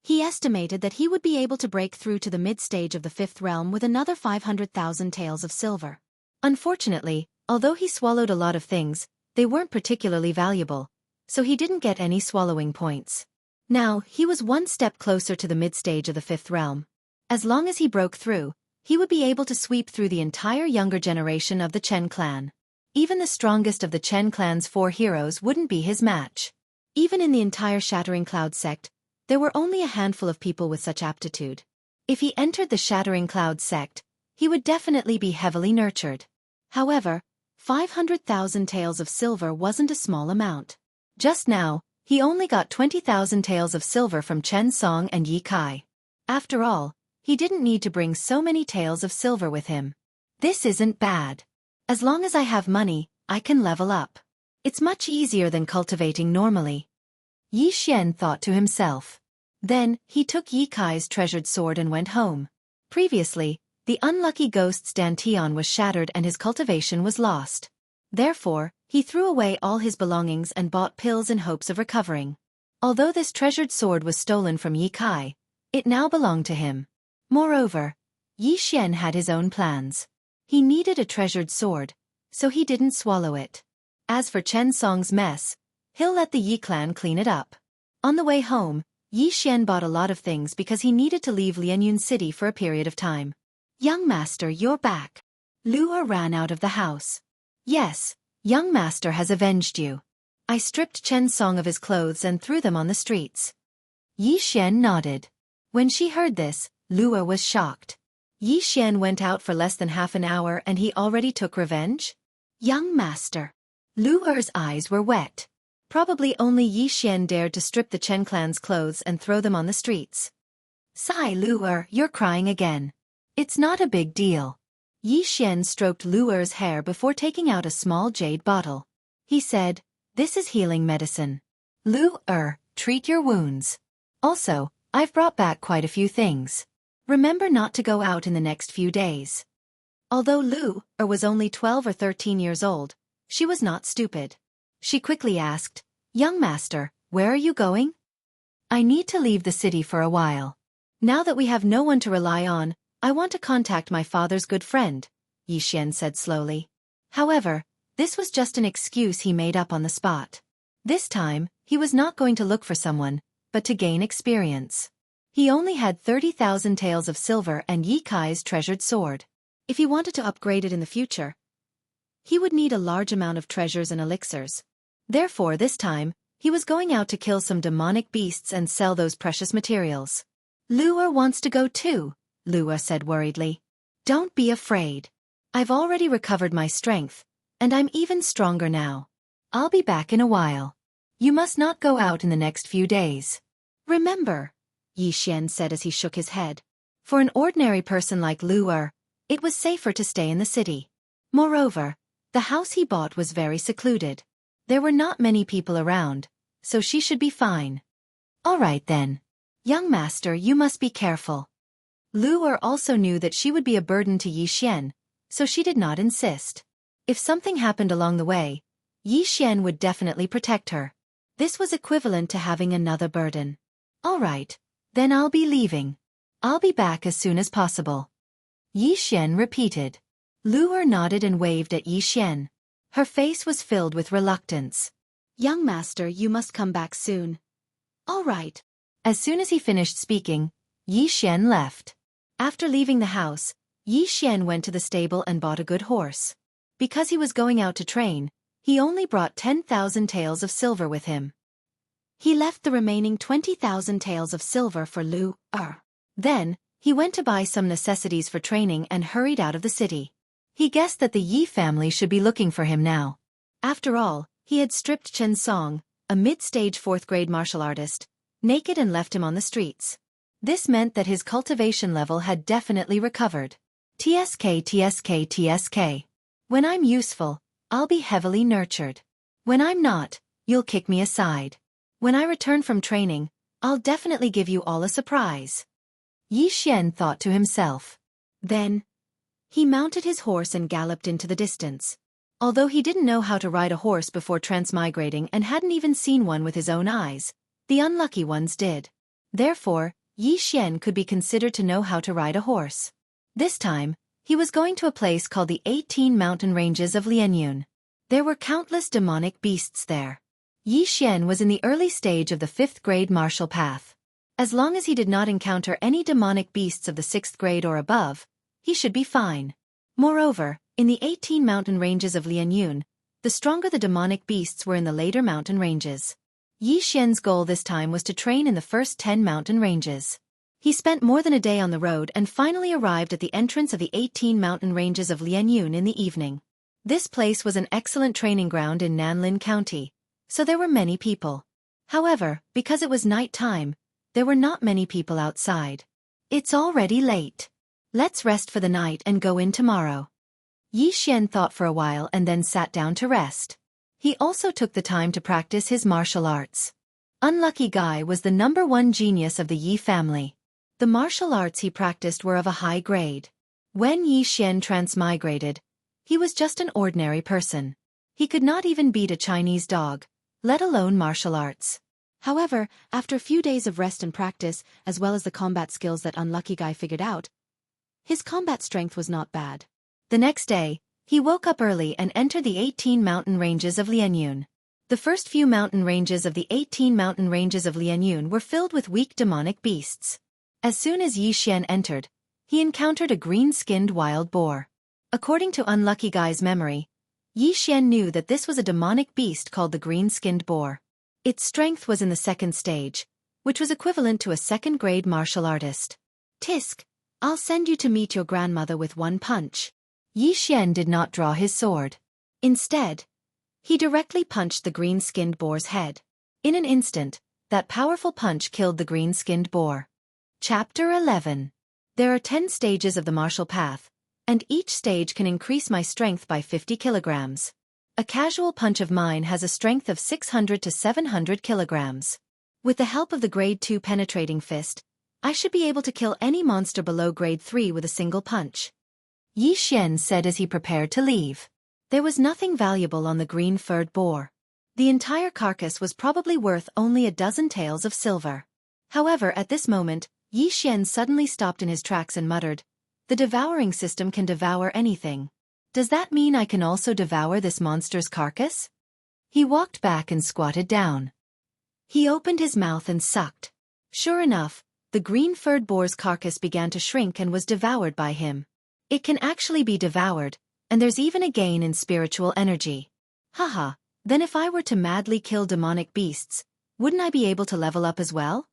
He estimated that he would be able to break through to the mid-stage of the 5th realm with another 500,000 taels of silver. Unfortunately, although he swallowed a lot of things, they weren't particularly valuable, so he didn't get any swallowing points. Now, he was 1 step closer to the mid-stage of the 5th realm. As long as he broke through, he would be able to sweep through the entire younger generation of the Chen clan. Even the strongest of the Chen clan's 4 heroes wouldn't be his match. Even in the entire Shattering Cloud sect, there were only a handful of people with such aptitude. If he entered the Shattering Cloud sect, he would definitely be heavily nurtured. However, 500,000 taels of silver wasn't a small amount. Just now, he only got 20,000 taels of silver from Chen Song and Yi Kai. After all, he didn't need to bring so many taels of silver with him. This isn't bad. As long as I have money, I can level up. It's much easier than cultivating normally. Yi Xian thought to himself. Then, he took Yi Kai's treasured sword and went home. Previously, the unlucky ghost's dantian was shattered and his cultivation was lost. Therefore, he threw away all his belongings and bought pills in hopes of recovering. Although this treasured sword was stolen from Yi Kai, it now belonged to him. Moreover, Yi Xian had his own plans. He needed a treasured sword, so he didn't swallow it. As for Chen Song's mess, he'll let the Yi clan clean it up. On the way home, Yi Xian bought a lot of things because he needed to leave Lianyun City for a period of time. "Young master, you're back." Lu Er ran out of the house. "Yes, young master has avenged you. I stripped Chen Song of his clothes and threw them on the streets." Yi Xian nodded. When she heard this, Lu Er was shocked. Yi Xian went out for less than half an hour and he already took revenge? Young master. Lu Er's eyes were wet. Probably only Yi Xian dared to strip the Chen clan's clothes and throw them on the streets. "Sigh, Lu Er, you're crying again. It's not a big deal." Yi Xian stroked Lu Er's hair before taking out a small jade bottle. He said, "This is healing medicine. Lu Er, treat your wounds. Also, I've brought back quite a few things. Remember not to go out in the next few days." Although Lu Er was only 12 or 13 years old, she was not stupid. She quickly asked, "Young master, where are you going?" "I need to leave the city for a while. Now that we have no one to rely on, I want to contact my father's good friend," Yi Xian said slowly. However, this was just an excuse he made up on the spot. This time, he was not going to look for someone, but to gain experience. He only had 30,000 taels of silver and Yi Kai's treasured sword. If he wanted to upgrade it in the future, he would need a large amount of treasures and elixirs. Therefore this time, he was going out to kill some demonic beasts and sell those precious materials. "Lu Er wants to go too," Lu Er said worriedly. "Don't be afraid. I've already recovered my strength, And I'm even stronger now. I'll be back in a while. You must not go out in the next few days. Remember, Yi Xian said as he shook his head. For an ordinary person like Lu Er, it was safer to stay in the city. Moreover, the house he bought was very secluded. There were not many people around, so she should be fine. All right then. Young master, you must be careful. Lu Er also knew that she would be a burden to Yi Xian, so she did not insist. If something happened along the way, Yi Xian would definitely protect her. This was equivalent to having another burden. All right, then I'll be leaving. I'll be back as soon as possible. Yi Xian repeated. Lu Er nodded and waved at Yi Xian. Her face was filled with reluctance. Young master, you must come back soon. All right. As soon as he finished speaking, Yi Xian left. After leaving the house, Yi Xian went to the stable and bought a good horse. Because he was going out to train, he only brought 10,000 taels of silver with him. He left the remaining 20,000 taels of silver for Lu Er. Then, he went to buy some necessities for training and hurried out of the city. He guessed that the Yi family should be looking for him now. After all, he had stripped Chen Song, a mid-stage 4th-grade martial artist, naked and left him on the streets. This meant that his cultivation level had definitely recovered. TSK TSK TSK. When I'm useful, I'll be heavily nurtured. When I'm not, you'll kick me aside. When I return from training, I'll definitely give you all a surprise. Yi Xian thought to himself. Then, he mounted his horse and galloped into the distance. Although he didn't know how to ride a horse before transmigrating and hadn't even seen one with his own eyes, the unlucky ones did. Therefore, Yi Xian could be considered to know how to ride a horse. This time, he was going to a place called the 18 Mountain Ranges of Lianyun. There were countless demonic beasts there. Yi Xian was in the early stage of the 5th grade martial path. As long as he did not encounter any demonic beasts of the 6th grade or above, he should be fine. Moreover, in the 18 mountain ranges of Lianyun, the stronger the demonic beasts were in the later mountain ranges. Yi Xian's goal this time was to train in the first 10 mountain ranges. He spent more than a day on the road and finally arrived at the entrance of the 18 mountain ranges of Lianyun in the evening. This place was an excellent training ground in Nanlin County, so there were many people. However, because it was night time, there were not many people outside. It's already late. Let's rest for the night and go in tomorrow. Yi Xian thought for a while and then sat down to rest. He also took the time to practice his martial arts. Unlucky Guy was the #1 genius of the Yi family. The martial arts he practiced were of a high grade. When Yi Xian transmigrated, he was just an ordinary person. He could not even beat a Chinese dog, let alone martial arts. However, after a few days of rest and practice, as well as the combat skills that Unlucky Guy figured out, his combat strength was not bad. The next day, he woke up early and entered the 18 mountain ranges of Lianyun. The first few mountain ranges of the 18 mountain ranges of Lianyun were filled with weak demonic beasts. As soon as Yi Xian entered, he encountered a green-skinned wild boar. According to Unlucky Guy's memory, Yi Xian knew that this was a demonic beast called the green-skinned boar. Its strength was in the 2nd stage, which was equivalent to a 2nd-grade martial artist. Tisk, I'll send you to meet your grandmother with one punch. Yi Xian did not draw his sword. Instead, he directly punched the green-skinned boar's head. In an instant, that powerful punch killed the green-skinned boar. Chapter 11. There are 10 stages of the martial path, and each stage can increase my strength by 50 kilograms. A casual punch of mine has a strength of 600 to 700 kilograms. With the help of the grade 2 penetrating fist, I should be able to kill any monster below grade 3 with a single punch. Yi Xian said as he prepared to leave. There was nothing valuable on the green-furred boar. The entire carcass was probably worth only a dozen taels of silver. However, at this moment, Yi Xian suddenly stopped in his tracks and muttered, "The devouring system can devour anything. Does that mean I can also devour this monster's carcass?" He walked back and squatted down. He opened his mouth and sucked. Sure enough, the green-furred boar's carcass began to shrink and was devoured by him. It can actually be devoured, and there's even a gain in spiritual energy. Haha, then if I were to madly kill demonic beasts, wouldn't I be able to level up as well?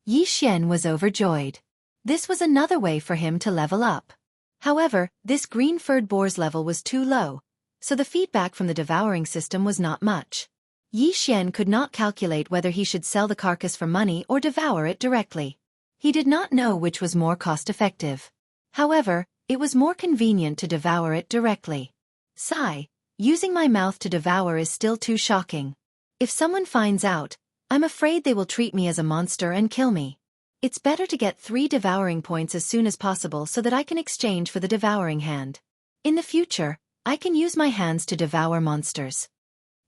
Yi Xian was overjoyed. This was another way for him to level up. However, this green-furred boar's level was too low, so the feedback from the devouring system was not much. Yi Xian could not calculate whether he should sell the carcass for money or devour it directly. He did not know which was more cost-effective. However, it was more convenient to devour it directly. Sigh, using my mouth to devour is still too shocking. If someone finds out, I'm afraid they will treat me as a monster and kill me. It's better to get 3 devouring points as soon as possible so that I can exchange for the devouring hand. In the future, I can use my hands to devour monsters.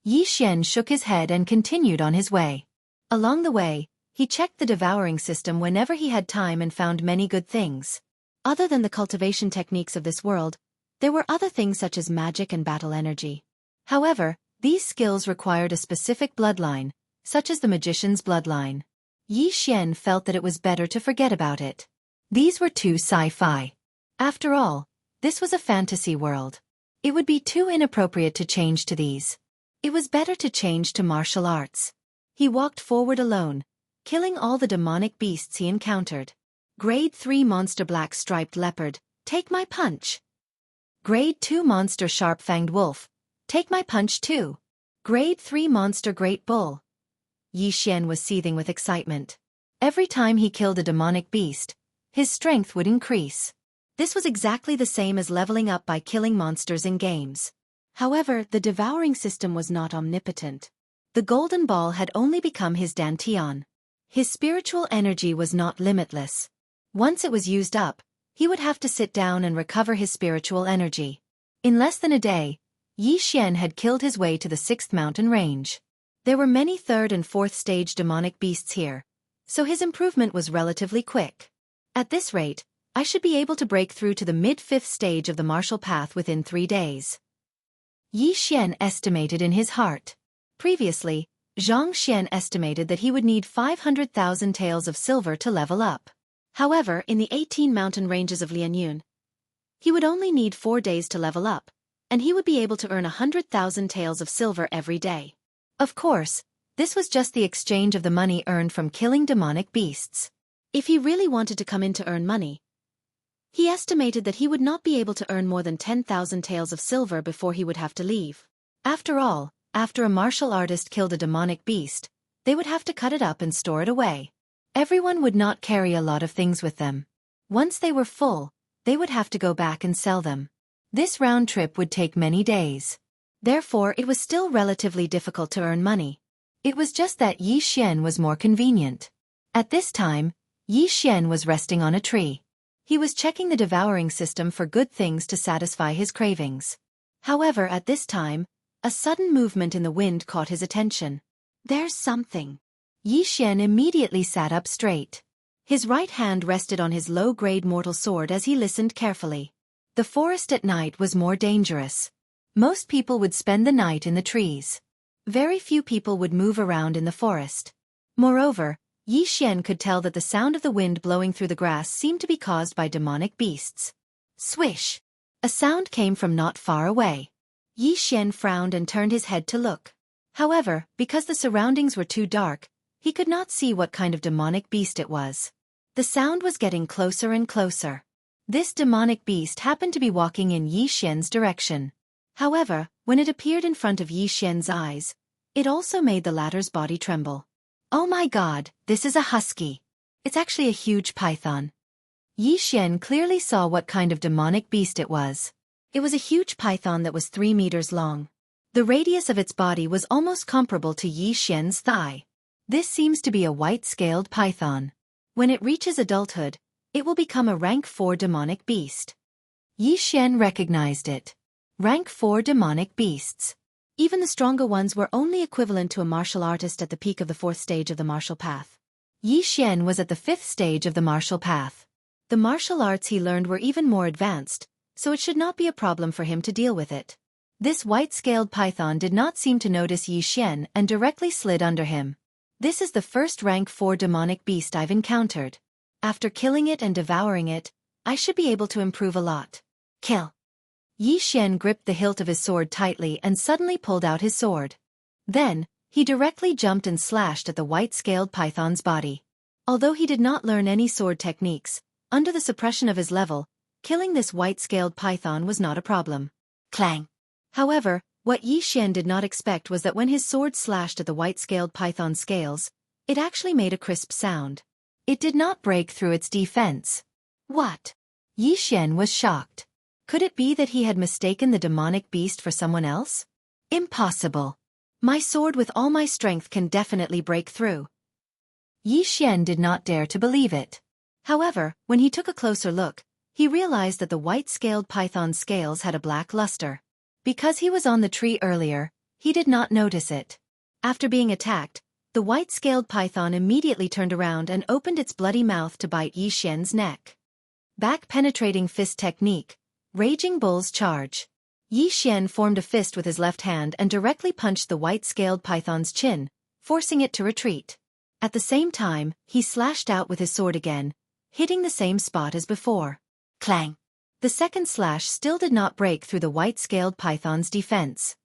Yi Xian shook his head and continued on his way. Along the way, he checked the devouring system whenever he had time and found many good things. Other than the cultivation techniques of this world, there were other things such as magic and battle energy. However, these skills required a specific bloodline, such as the magician's bloodline. Yi Xian felt that it was better to forget about it. These were too sci-fi. After all, this was a fantasy world. It would be too inappropriate to change to these. It was better to change to martial arts. He walked forward alone, killing all the demonic beasts he encountered. Grade 3 Monster Black Striped Leopard, take my punch. Grade 2 Monster Sharp-Fanged Wolf, take my punch too. Grade 3 Monster Great Bull. Yi Xian was seething with excitement. Every time he killed a demonic beast, his strength would increase. This was exactly the same as leveling up by killing monsters in games. However, the devouring system was not omnipotent. The golden ball had only become his dantian. His spiritual energy was not limitless. Once it was used up, he would have to sit down and recover his spiritual energy. In less than a day, Yi Xian had killed his way to the 6th mountain range. There were many 3rd and 4th stage demonic beasts here, so his improvement was relatively quick. At this rate, I should be able to break through to the mid-5th stage of the martial path within 3 days. Yi Xian estimated in his heart. Previously, Zhang Xian estimated that he would need 500,000 taels of silver to level up. However, in the 18 mountain ranges of Lianyun, he would only need 4 days to level up, and he would be able to earn 100,000 taels of silver every day. Of course, this was just the exchange of the money earned from killing demonic beasts. If he really wanted to come in to earn money, he estimated that he would not be able to earn more than 10,000 taels of silver before he would have to leave. After all, after a martial artist killed a demonic beast, they would have to cut it up and store it away. Everyone would not carry a lot of things with them. Once they were full, they would have to go back and sell them. This round trip would take many days. Therefore, it was still relatively difficult to earn money. It was just that Yi Xian was more convenient. At this time, Yi Xian was resting on a tree. He was checking the devouring system for good things to satisfy his cravings. However, at this time, a sudden movement in the wind caught his attention. There's something. Yi Xian immediately sat up straight. His right hand rested on his low-grade mortal sword as he listened carefully. The forest at night was more dangerous. Most people would spend the night in the trees. Very few people would move around in the forest. Moreover, Yi Xian could tell that the sound of the wind blowing through the grass seemed to be caused by demonic beasts. Swish! A sound came from not far away. Yi Xian frowned and turned his head to look. However, because the surroundings were too dark, he could not see what kind of demonic beast it was. The sound was getting closer and closer. This demonic beast happened to be walking in Yi Xian's direction. However, when it appeared in front of Yi Xian's eyes, it also made the latter's body tremble. Oh my god, this is a husky. It's actually a huge python. Yi Xian clearly saw what kind of demonic beast it was. It was a huge python that was 3 meters long. The radius of its body was almost comparable to Yi Xian's thigh. This seems to be a white-scaled python. When it reaches adulthood, it will become a rank 4 demonic beast. Yi Xian recognized it. Rank 4 demonic beasts. Even the stronger ones were only equivalent to a martial artist at the peak of the 4th stage of the martial path. Yi Xian was at the 5th stage of the martial path. The martial arts he learned were even more advanced, so it should not be a problem for him to deal with it. This white-scaled python did not seem to notice Yi Xian and directly slid under him. This is the first rank 4 demonic beast I've encountered. After killing it and devouring it, I should be able to improve a lot. Kill. Yi Xian gripped the hilt of his sword tightly and suddenly pulled out his sword. Then, he directly jumped and slashed at the white-scaled python's body. Although he did not learn any sword techniques, under the suppression of his level, killing this white-scaled python was not a problem. Clang! However, what Yi Xian did not expect was that when his sword slashed at the white-scaled python's scales, it actually made a crisp sound. It did not break through its defense. What? Yi Xian was shocked. Could it be that he had mistaken the demonic beast for someone else? Impossible. My sword with all my strength can definitely break through. Yi Xian did not dare to believe it. However, when he took a closer look, he realized that the white-scaled python's scales had a black luster. Because he was on the tree earlier, he did not notice it. After being attacked, the white-scaled python immediately turned around and opened its bloody mouth to bite Yi Xian's neck. Back-penetrating fist technique, Raging Bull's charge. Yi Xian formed a fist with his left hand and directly punched the white-scaled python's chin, forcing it to retreat. At the same time, he slashed out with his sword again, hitting the same spot as before. Clang! The second slash still did not break through the white-scaled python's defense.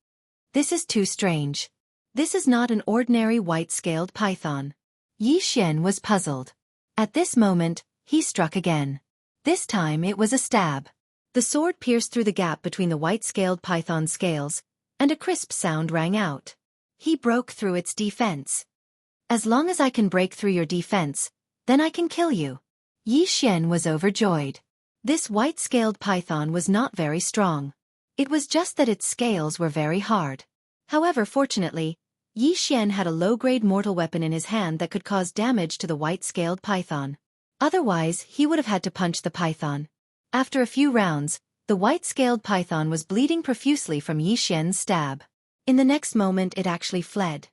This is too strange. This is not an ordinary white-scaled python. Yi Xian was puzzled. At this moment, he struck again. This time it was a stab. The sword pierced through the gap between the white-scaled python's scales, and a crisp sound rang out. He broke through its defense. As long as I can break through your defense, then I can kill you. Yi Xian was overjoyed. This white-scaled python was not very strong. It was just that its scales were very hard. However, fortunately, Yi Xian had a low-grade mortal weapon in his hand that could cause damage to the white-scaled python. Otherwise, he would have had to punch the python. After a few rounds, the white-scaled python was bleeding profusely from Yi Xian's stab. In the next moment it actually fled.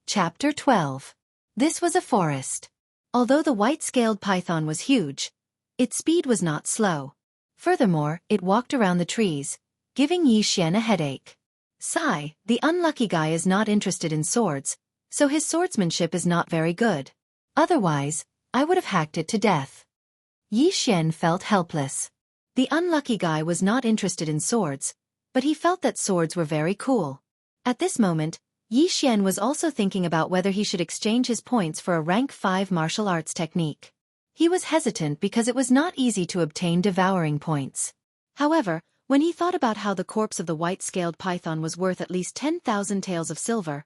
Chapter 12. This was a forest. Although the white-scaled python was huge, its speed was not slow. Furthermore, it walked around the trees, giving Yi Xian a headache. Sigh, the unlucky guy is not interested in swords, so his swordsmanship is not very good. Otherwise, I would have hacked it to death. Yi Xian felt helpless. The unlucky guy was not interested in swords, but he felt that swords were very cool. At this moment, Yi Xian was also thinking about whether he should exchange his points for a rank 5 martial arts technique. He was hesitant because it was not easy to obtain devouring points. However, when he thought about how the corpse of the white-scaled python was worth at least 10,000 taels of silver,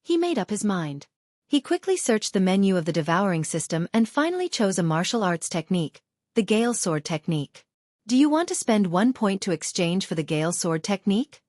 he made up his mind. He quickly searched the menu of the devouring system and finally chose a martial arts technique, the Gale Sword technique. Do you want to spend 1 point to exchange for the Gale Sword technique?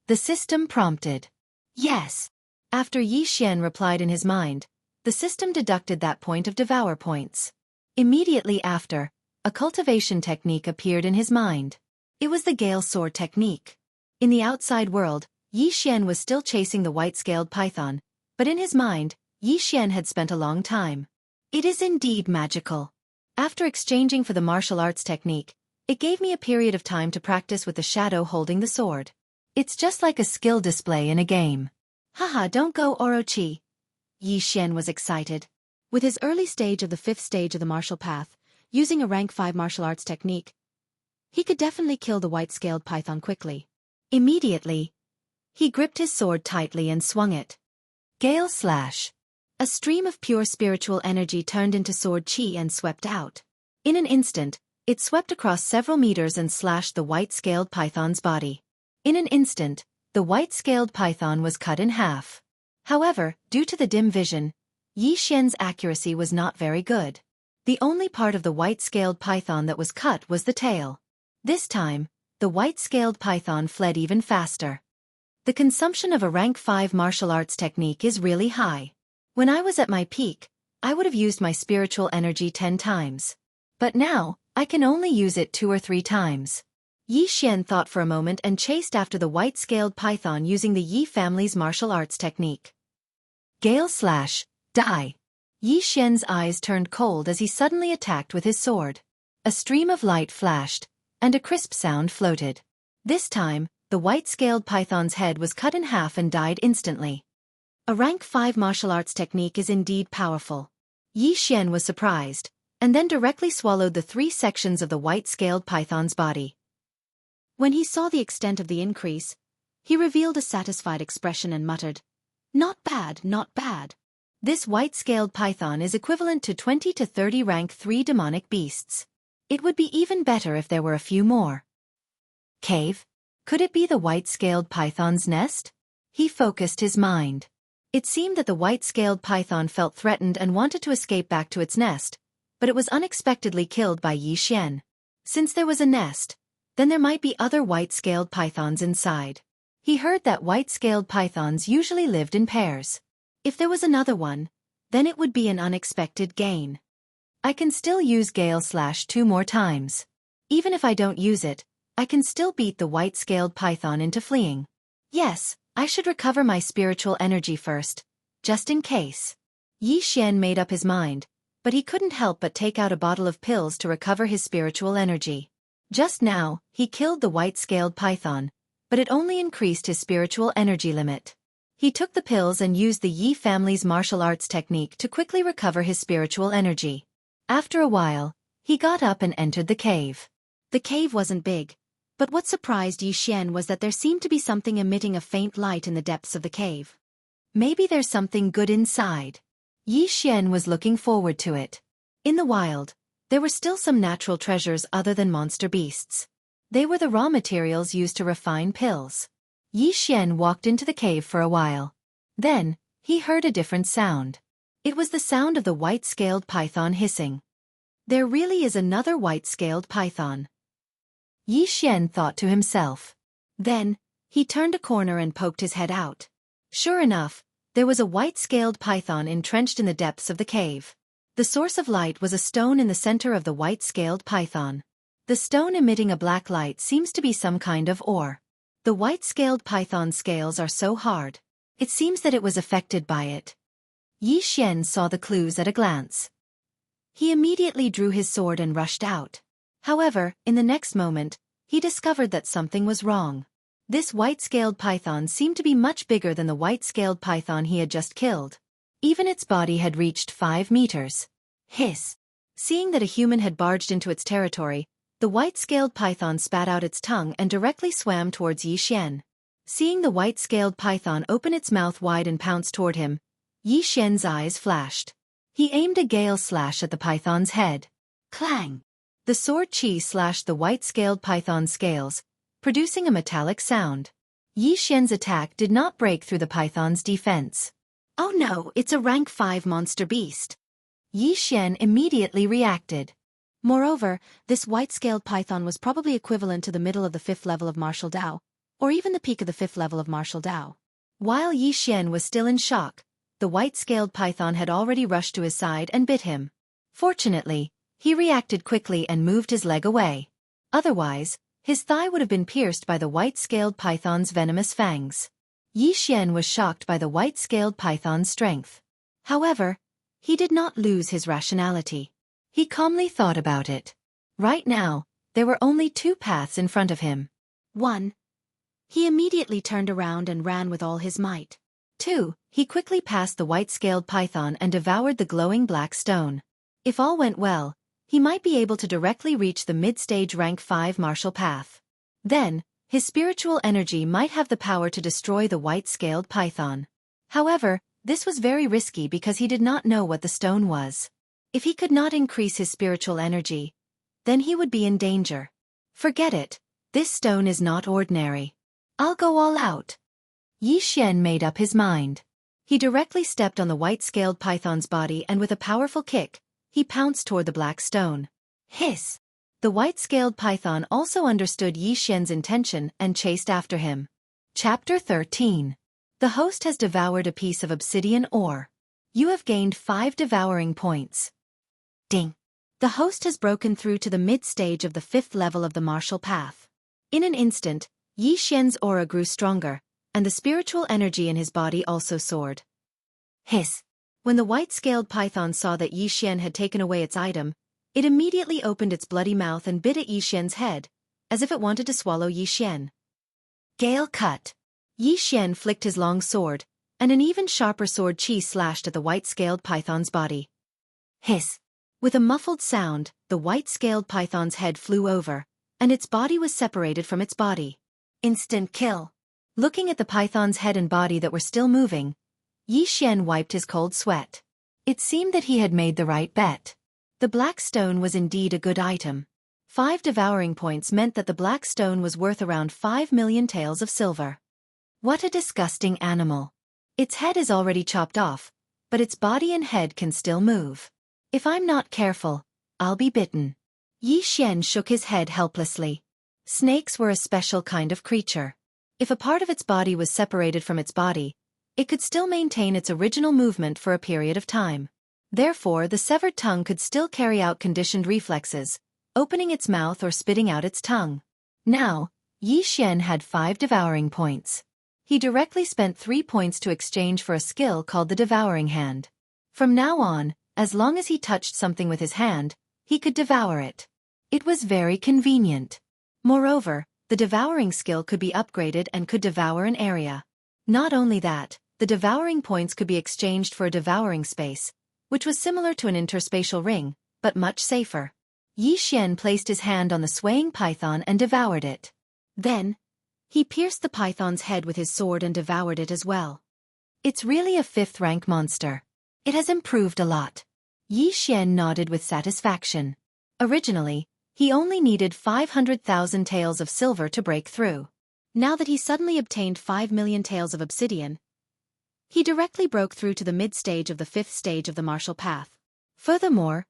The system prompted. Yes. After Yi Xian replied in his mind, the system deducted that point of devour points. Immediately after, a cultivation technique appeared in his mind. It was the Gale Sword technique. In the outside world, Yi Xian was still chasing the white-scaled python, but in his mind, Yi Xian had spent a long time. It is indeed magical. After exchanging for the martial arts technique, it gave me a period of time to practice with the shadow holding the sword. It's just like a skill display in a game. Haha, don't go Orochi. Yi Xian was excited. With his early stage of the 5th stage of the martial path, using a rank 5 martial arts technique, he could definitely kill the white-scaled python quickly. Immediately, he gripped his sword tightly and swung it. Gale Slash. A stream of pure spiritual energy turned into sword chi and swept out. In an instant, it swept across several meters and slashed the white-scaled python's body. In an instant, the white-scaled python was cut in half. However, due to the dim vision, Yi Xian's accuracy was not very good. The only part of the white-scaled python that was cut was the tail. This time, the white-scaled python fled even faster. The consumption of a rank 5 martial arts technique is really high. When I was at my peak, I would have used my spiritual energy 10 times. But now, I can only use it 2 or 3 times. Yi Xian thought for a moment and chased after the white-scaled python using the Yi family's martial arts technique. Gale Slash, die! Yi Xian's eyes turned cold as he suddenly attacked with his sword. A stream of light flashed, and a crisp sound floated. This time, the white-scaled python's head was cut in half and died instantly. A rank 5 martial arts technique is indeed powerful. Yi Xian was surprised, and then directly swallowed the 3 sections of the white-scaled python's body. When he saw the extent of the increase, he revealed a satisfied expression and muttered, "Not bad, not bad. This white-scaled python is equivalent to 20 to 30 rank 3 demonic beasts. It would be even better if there were a few more." Cave. Could it be the white-scaled python's nest? He focused his mind. It seemed that the white-scaled python felt threatened and wanted to escape back to its nest, but it was unexpectedly killed by Yi Xian. Since there was a nest, then there might be other white-scaled pythons inside. He heard that white-scaled pythons usually lived in pairs. If there was another one, then it would be an unexpected gain. I can still use Gale/2 more times. Even if I don't use it, I can still beat the white-scaled python into fleeing. Yes, I should recover my spiritual energy first, just in case. Yi Xian made up his mind, but he couldn't help but take out a bottle of pills to recover his spiritual energy. Just now, he killed the white-scaled python, but it only increased his spiritual energy limit. He took the pills and used the Yi family's martial arts technique to quickly recover his spiritual energy. After a while, he got up and entered the cave. The cave wasn't big, but what surprised Yi Xian was that there seemed to be something emitting a faint light in the depths of the cave. Maybe there's something good inside. Yi Xian was looking forward to it. In the wild, there were still some natural treasures other than monster beasts. They were the raw materials used to refine pills. Yi Xian walked into the cave for a while. Then, he heard a different sound. It was the sound of the white-scaled python hissing. There really is another white-scaled python. Yi Xian thought to himself. Then, he turned a corner and poked his head out. Sure enough, there was a white-scaled python entrenched in the depths of the cave. The source of light was a stone in the center of the white-scaled python. The stone emitting a black light seems to be some kind of ore. The white-scaled python's scales are so hard. It seems that it was affected by it. Yi Xian saw the clues at a glance. He immediately drew his sword and rushed out. However, in the next moment, he discovered that something was wrong. This white-scaled python seemed to be much bigger than the white-scaled python he had just killed. Even its body had reached 5 meters. Hiss! Seeing that a human had barged into its territory, the white-scaled python spat out its tongue and directly swam towards Yi Xian. Seeing the white-scaled python open its mouth wide and pounce toward him, Yi Xian's eyes flashed. He aimed a gale slash at the python's head. Clang! The sword chi slashed the white-scaled python's scales, producing a metallic sound. Yi Xian's attack did not break through the python's defense. Oh no, it's a rank 5 monster beast. Yi Xian immediately reacted. Moreover, this white-scaled python was probably equivalent to the middle of the 5th level of martial Dao, or even the peak of the 5th level of martial Dao. While Yi Xian was still in shock, the white-scaled python had already rushed to his side and bit him. Fortunately, he reacted quickly and moved his leg away. Otherwise, his thigh would have been pierced by the white-scaled python's venomous fangs. Yi Xian was shocked by the white-scaled python's strength. However, he did not lose his rationality. He calmly thought about it. Right now, there were only 2 paths in front of him. 1. He immediately turned around and ran with all his might. 2. He quickly passed the white-scaled python and devoured the glowing black stone. If all went well, he might be able to directly reach the mid-stage rank 5 martial path. Then, his spiritual energy might have the power to destroy the white-scaled python. However, this was very risky because he did not know what the stone was. If he could not increase his spiritual energy, then he would be in danger. Forget it, this stone is not ordinary. I'll go all out. Yi Xian made up his mind. He directly stepped on the white-scaled python's body and with a powerful kick, he pounced toward the black stone. Hiss! The white-scaled python also understood Yi Xian's intention and chased after him. Chapter 13. The host has devoured a piece of obsidian ore. You have gained 5 devouring points. Ding! The host has broken through to the mid-stage of the 5th level of the martial path. In an instant, Yi Xian's aura grew stronger, and the spiritual energy in his body also soared. Hiss! When the white-scaled python saw that Yi Xian had taken away its item, it immediately opened its bloody mouth and bit at Yi Xian's head, as if it wanted to swallow Yi Xian. Gale cut! Yi Xian flicked his long sword, and an even sharper sword chi slashed at the white-scaled python's body. Hiss! With a muffled sound, the white-scaled python's head flew over, and its body was separated from its body. Instant kill! Looking at the python's head and body that were still moving, Yi Xian wiped his cold sweat. It seemed that he had made the right bet. The black stone was indeed a good item. 5 devouring points meant that the black stone was worth around 5 million taels of silver. What a disgusting animal. Its head is already chopped off, but its body and head can still move. If I'm not careful, I'll be bitten. Yi Xian shook his head helplessly. Snakes were a special kind of creature. If a part of its body was separated from its body, it could still maintain its original movement for a period of time. Therefore, the severed tongue could still carry out conditioned reflexes, opening its mouth or spitting out its tongue. Now, Yi Xian had 5 devouring points. He directly spent 3 points to exchange for a skill called the Devouring Hand. From now on, as long as he touched something with his hand, he could devour it. It was very convenient. Moreover, the devouring skill could be upgraded and could devour an area. Not only that, the devouring points could be exchanged for a devouring space, which was similar to an interspatial ring, but much safer. Yi Xian placed his hand on the swaying python and devoured it. Then, he pierced the python's head with his sword and devoured it as well. It's really a 5th-rank monster. It has improved a lot. Yi Xian nodded with satisfaction. Originally, he only needed 500,000 taels of silver to break through. Now that he suddenly obtained 5 million taels of obsidian, he directly broke through to the mid-stage of the 5th stage of the martial path. Furthermore,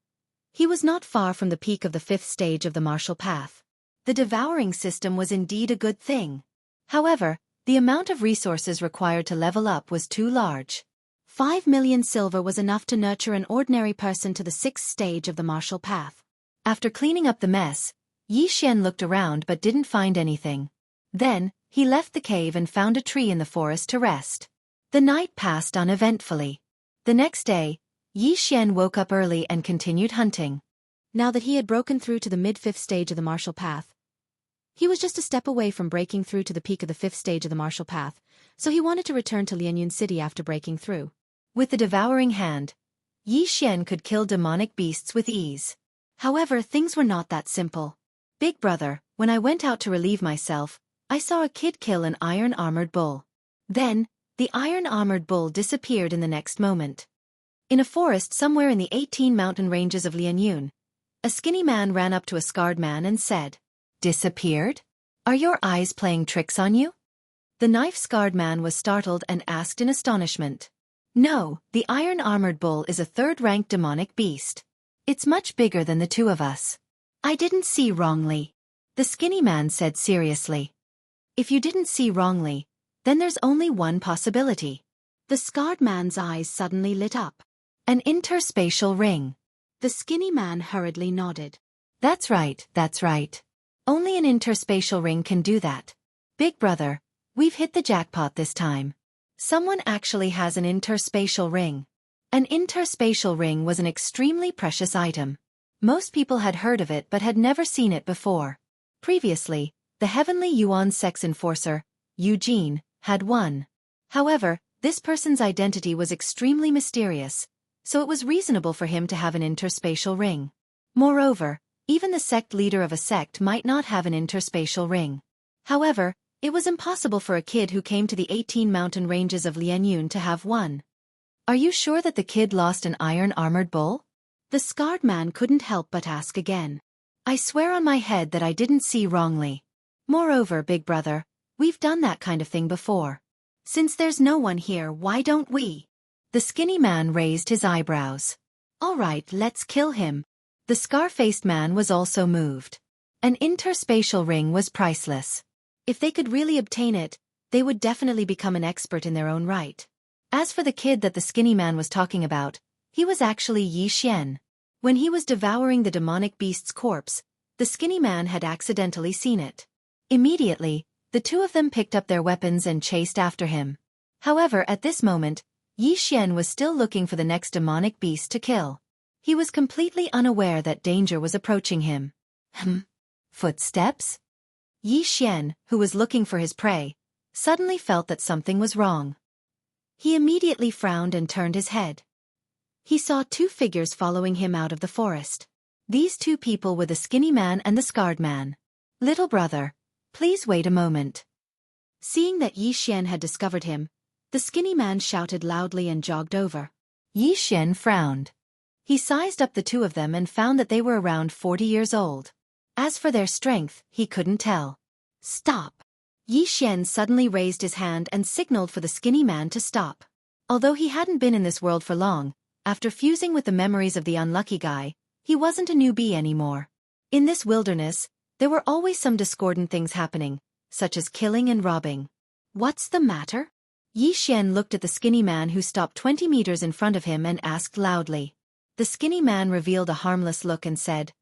he was not far from the peak of the 5th stage of the martial path. The devouring system was indeed a good thing. However, the amount of resources required to level up was too large. 5 million silver was enough to nurture an ordinary person to the 6th stage of the martial path. After cleaning up the mess, Yi Xian looked around but didn't find anything. Then, he left the cave and found a tree in the forest to rest. The night passed uneventfully. The next day, Yi Xian woke up early and continued hunting. Now that he had broken through to the mid-5th stage of the martial path, he was just a step away from breaking through to the peak of the 5th stage of the martial path, so he wanted to return to Lianyun City after breaking through. With the devouring hand, Yi Xian could kill demonic beasts with ease. However, things were not that simple. Big brother, when I went out to relieve myself, I saw a kid kill an iron-armored bull. Then, the iron-armored bull disappeared in the next moment. In a forest somewhere in the 18 mountain ranges of Lianyun, a skinny man ran up to a scarred man and said, "Disappeared? Are your eyes playing tricks on you?" The knife-scarred man was startled and asked in astonishment. "No, the iron-armored bull is a 3rd-ranked demonic beast. It's much bigger than the 2 of us." "I didn't see wrongly," the skinny man said seriously. "If you didn't see wrongly, then there's only one possibility." The scarred man's eyes suddenly lit up. "An interspatial ring." The skinny man hurriedly nodded. That's right. Only an interspatial ring can do that. Big brother, we've hit the jackpot this time. Someone actually has an interspatial ring. An interspatial ring was an extremely precious item. Most people had heard of it but had never seen it before. Previously, the Heavenly Yuan sex enforcer, Eugene, had one. However, this person's identity was extremely mysterious, so it was reasonable for him to have an interspatial ring. Moreover, even the sect leader of a sect might not have an interspatial ring. However, it was impossible for a kid who came to the 18 mountain ranges of Lianyun to have one. "Are you sure that the kid lost an iron-armored bull?" The scarred man couldn't help but ask again. "I swear on my head that I didn't see wrongly. Moreover, big brother, we've done that kind of thing before. Since there's no one here, why don't we?" The skinny man raised his eyebrows. "All right, let's kill him." The scar-faced man was also moved. An interspatial ring was priceless. If they could really obtain it, they would definitely become an expert in their own right. As for the kid that the skinny man was talking about, he was actually Yi Xian. When he was devouring the demonic beast's corpse, the skinny man had accidentally seen it. Immediately, the 2 of them picked up their weapons and chased after him. However, at this moment, Yi Xian was still looking for the next demonic beast to kill. He was completely unaware that danger was approaching him. Footsteps? Yi Xian, who was looking for his prey, suddenly felt that something was wrong. He immediately frowned and turned his head. He saw 2 figures following him out of the forest. These 2 people were the skinny man and the scarred man. "Little brother, please wait a moment." Seeing that Yi Xian had discovered him, the skinny man shouted loudly and jogged over. Yi Xian frowned. He sized up the 2 of them and found that they were around 40 years old. As for their strength, he couldn't tell. Stop! Yi Xian suddenly raised his hand and signaled for the skinny man to stop. Although he hadn't been in this world for long, after fusing with the memories of the unlucky guy, he wasn't a newbie anymore. In this wilderness, there were always some discordant things happening, such as killing and robbing. What's the matter? Yi Xian looked at the skinny man who stopped 20 meters in front of him and asked loudly. The skinny man revealed a harmless look and said,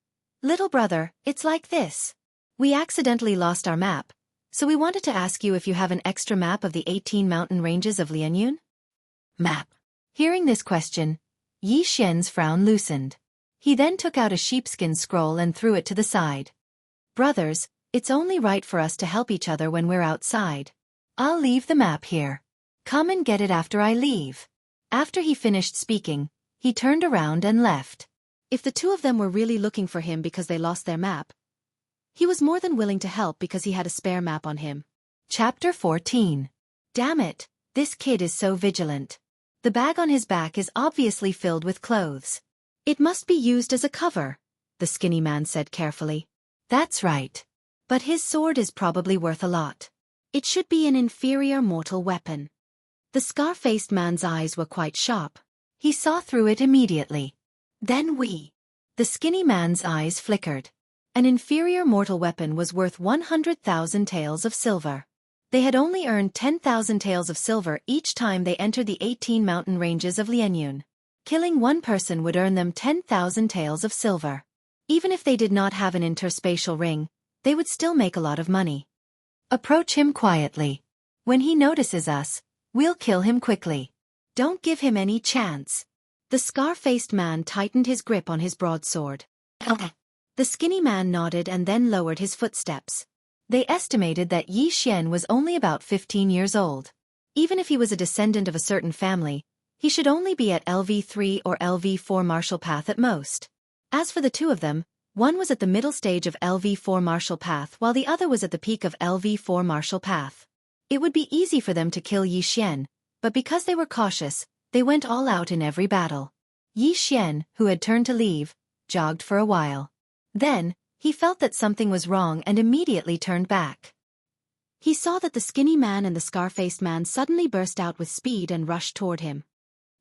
"Little brother, it's like this. We accidentally lost our map, so we wanted to ask you if you have an extra map of the 18 mountain ranges of Lianyun?" Map. Hearing this question, Yi Xian's frown loosened. He then took out a sheepskin scroll and threw it to the side. "Brothers, it's only right for us to help each other when we're outside. I'll leave the map here. Come and get it after I leave." After he finished speaking, he turned around and left. If the two of them were really looking for him because they lost their map, he was more than willing to help because he had a spare map on him. Chapter 14. Damn it, this kid is so vigilant. The bag on his back is obviously filled with clothes. It must be used as a cover, the skinny man said carefully. That's right. But his sword is probably worth a lot. It should be an inferior mortal weapon. The scar-faced man's eyes were quite sharp. He saw through it immediately. Then the skinny man's eyes flickered. An inferior mortal weapon was worth 100,000 taels of silver. They had only earned 10,000 taels of silver each time they entered the 18 mountain ranges of Lianyun. Killing one person would earn them 10,000 taels of silver. Even if they did not have an interspatial ring, they would still make a lot of money. Approach him quietly. When he notices us, we'll kill him quickly. Don't give him any chance. The scar-faced man tightened his grip on his broadsword. The skinny man nodded and then lowered his footsteps. They estimated that Yi Xian was only about 15 years old. Even if he was a descendant of a certain family, he should only be at LV3 or LV4 martial path at most. As for the two of them, one was at the middle stage of LV4 martial path while the other was at the peak of LV4 martial path. It would be easy for them to kill Yi Xian, but because they were cautious, they went all out in every battle. Yi Xian, who had turned to leave, jogged for a while. Then, he felt that something was wrong and immediately turned back. He saw that the skinny man and the scar-faced man suddenly burst out with speed and rushed toward him.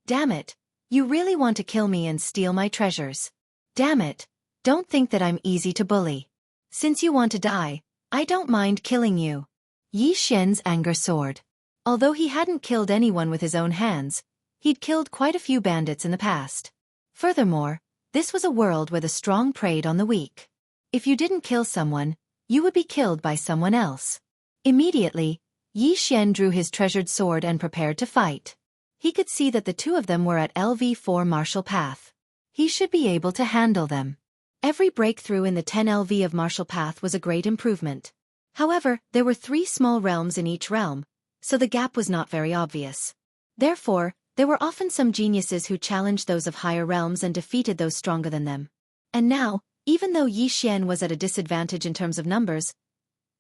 Damn it, you really want to kill me and steal my treasures. Damn it, don't think that I'm easy to bully. Since you want to die, I don't mind killing you. Yi Xian's anger soared. Although he hadn't killed anyone with his own hands, he'd killed quite a few bandits in the past. Furthermore, this was a world where the strong preyed on the weak. If you didn't kill someone, you would be killed by someone else. Immediately, Yi Xian drew his treasured sword and prepared to fight. He could see that the two of them were at LV4 martial path. He should be able to handle them. Every breakthrough in the 10 LV of martial path was a great improvement. However, there were 3 small realms in each realm, so the gap was not very obvious. Therefore, there were often some geniuses who challenged those of higher realms and defeated those stronger than them. And now, even though Yi Xian was at a disadvantage in terms of numbers,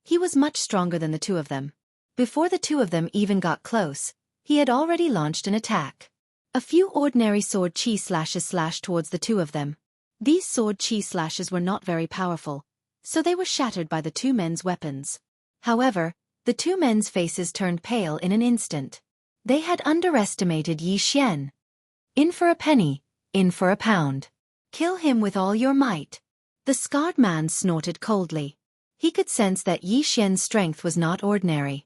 he was much stronger than the two of them. Before the two of them even got close, he had already launched an attack. A few ordinary sword chi slashes slashed towards the two of them. These sword chi slashes were not very powerful, so they were shattered by the two men's weapons. However, the two men's faces turned pale in an instant. They had underestimated Yi Xian. In for a penny, in for a pound. Kill him with all your might. The scarred man snorted coldly. He could sense that Yi Xian's strength was not ordinary.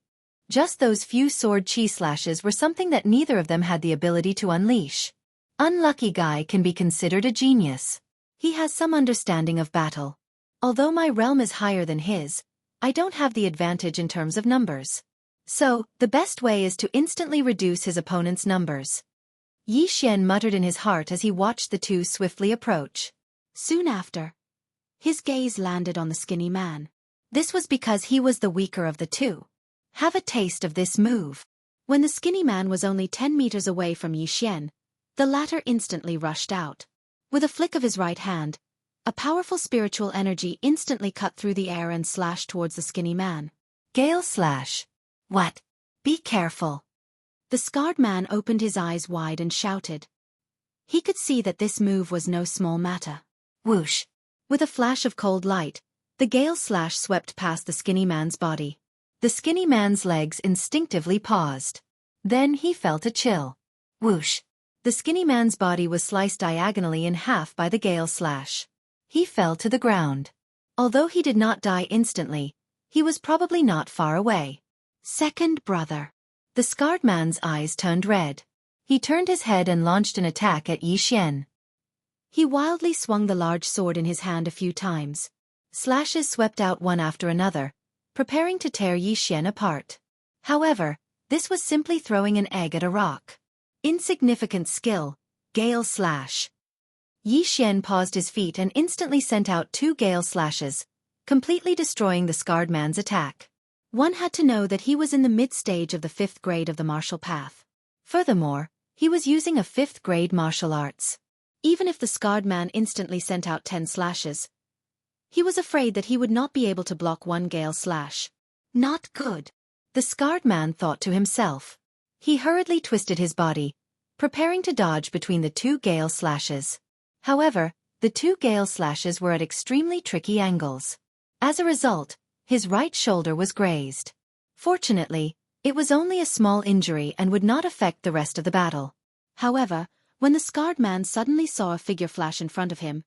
Just those few sword chi slashes were something that neither of them had the ability to unleash. Unlucky guy can be considered a genius. He has some understanding of battle. Although my realm is higher than his, I don't have the advantage in terms of numbers. So, the best way is to instantly reduce his opponent's numbers. Yi Xian muttered in his heart as he watched the two swiftly approach. Soon after, his gaze landed on the skinny man. This was because he was the weaker of the two. Have a taste of this move. When the skinny man was only 10 meters away from Yi Xian, the latter instantly rushed out. With a flick of his right hand, a powerful spiritual energy instantly cut through the air and slashed towards the skinny man. Gale slash. What? Be careful. The scarred man opened his eyes wide and shouted. He could see that this move was no small matter. Whoosh. With a flash of cold light, The gale slash swept past the skinny man's body. The skinny man's legs instinctively paused. Then he felt a chill. Whoosh! The skinny man's body was sliced diagonally in half by the gale slash. He fell to the ground. Although he did not die instantly, he was probably not far away. Second brother. The scarred man's eyes turned red. He turned his head and launched an attack at Yi Xian. He wildly swung the large sword in his hand a few times. Slashes swept out one after another, preparing to tear Yi Xian apart. However, this was simply throwing an egg at a rock. Insignificant skill, gale slash. Yi Xian paused his feet and instantly sent out 2 gale slashes, completely destroying the scarred man's attack. One had to know that he was in the mid-stage of the 5th grade of the martial path. Furthermore, he was using a 5th grade martial arts. Even if the scarred man instantly sent out 10 slashes, he was afraid that he would not be able to block 1 gale slash. Not good. The scarred man thought to himself. He hurriedly twisted his body, preparing to dodge between the 2 gale slashes. However, the 2 gale slashes were at extremely tricky angles. As a result, his right shoulder was grazed. Fortunately, it was only a small injury and would not affect the rest of the battle. However, when the scarred man suddenly saw a figure flash in front of him,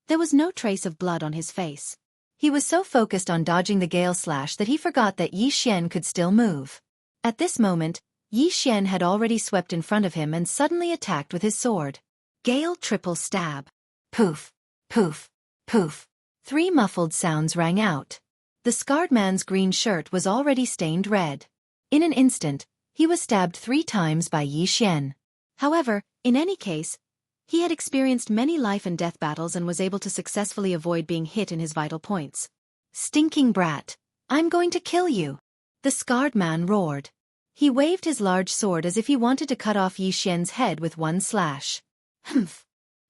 there was no trace of blood on his face. He was so focused on dodging the gale slash that he forgot that Yi Xian could still move. At this moment, Yi Xian had already swept in front of him and suddenly attacked with his sword. Gale triple stab. Poof, poof, poof. 3 muffled sounds rang out. The scarred man's green shirt was already stained red. In an instant, he was stabbed 3 times by Yi Xian. However, in any case, he had experienced many life and death battles and was able to successfully avoid being hit in his vital points. Stinking brat! I'm going to kill you! The scarred man roared. He waved his large sword as if he wanted to cut off Yi Xian's head with 1 slash. Humph!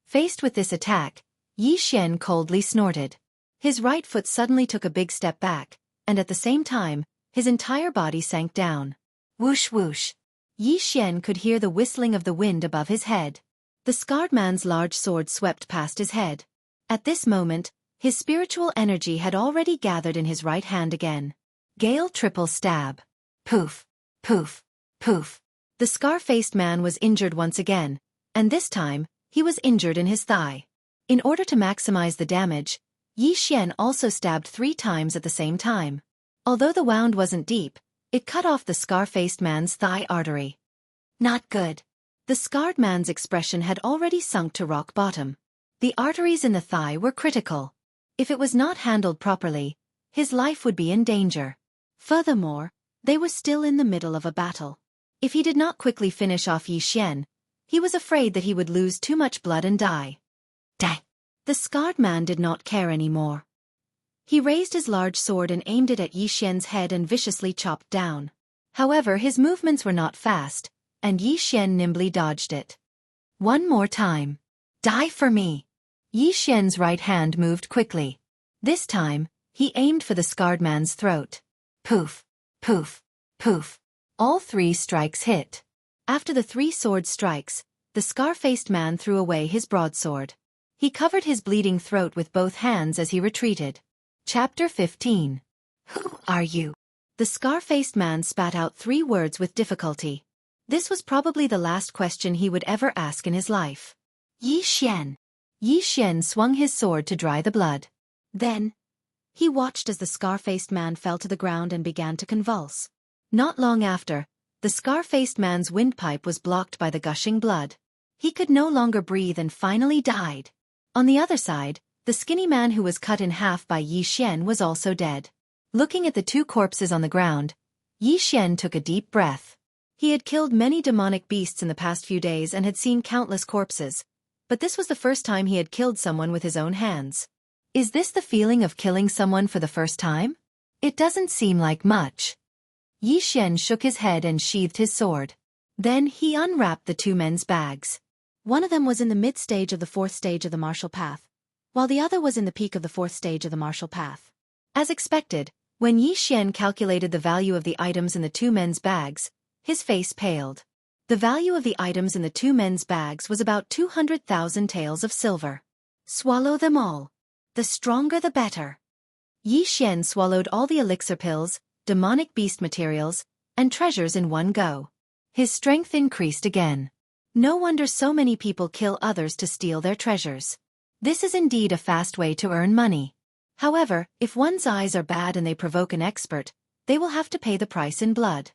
Faced with this attack, Yi Xian coldly snorted. His right foot suddenly took a big step back, and at the same time, his entire body sank down. Whoosh whoosh. Yi Xian could hear the whistling of the wind above his head. The scarred man's large sword swept past his head. At this moment, his spiritual energy had already gathered in his right hand again. Gale triple stab. Poof, poof, poof. The scar-faced man was injured once again, and this time, he was injured in his thigh. In order to maximize the damage, Yi Xian also stabbed 3 times at the same time. Although the wound wasn't deep, it cut off the scar-faced man's thigh artery. Not good. The scarred man's expression had already sunk to rock bottom. The arteries in the thigh were critical. If it was not handled properly, his life would be in danger. Furthermore, they were still in the middle of a battle. If he did not quickly finish off Yi Xian, he was afraid that he would lose too much blood and die. Dang! The scarred man did not care anymore. He raised his large sword and aimed it at Yi Xian's head and viciously chopped down. However, his movements were not fast, and Yi Xian nimbly dodged it. One more time. Die for me! Yi Xian's right hand moved quickly. This time, he aimed for the scarred man's throat. Poof, poof, poof. All 3 strikes hit. After the 3 sword strikes, the scar-faced man threw away his broadsword. He covered his bleeding throat with both hands as he retreated. Chapter 15. Who are you? The scar-faced man spat out 3 words with difficulty. This was probably the last question he would ever ask in his life. Yi Xian. Yi Xian swung his sword to dry the blood. Then, he watched as the scar-faced man fell to the ground and began to convulse. Not long after, the scar-faced man's windpipe was blocked by the gushing blood. He could no longer breathe and finally died. On the other side, the skinny man who was cut in half by Yi Xian was also dead. Looking at the 2 corpses on the ground, Yi Xian took a deep breath. He had killed many demonic beasts in the past few days and had seen countless corpses, but this was the first time he had killed someone with his own hands. Is this the feeling of killing someone for the first time? It doesn't seem like much. Yi Xian shook his head and sheathed his sword. Then he unwrapped the 2 men's bags. One of them was in the mid-stage of the 4th stage of the martial path, while the other was in the peak of the 4th stage of the martial path. As expected, when Yi Xian calculated the value of the items in the 2 men's bags, his face paled. The value of the items in the 2 men's bags was about 200,000 taels of silver. Swallow them all. The stronger the better. Yi Xian swallowed all the elixir pills, demonic beast materials, and treasures in one go. His strength increased again. No wonder so many people kill others to steal their treasures. This is indeed a fast way to earn money. However, if one's eyes are bad and they provoke an expert, they will have to pay the price in blood.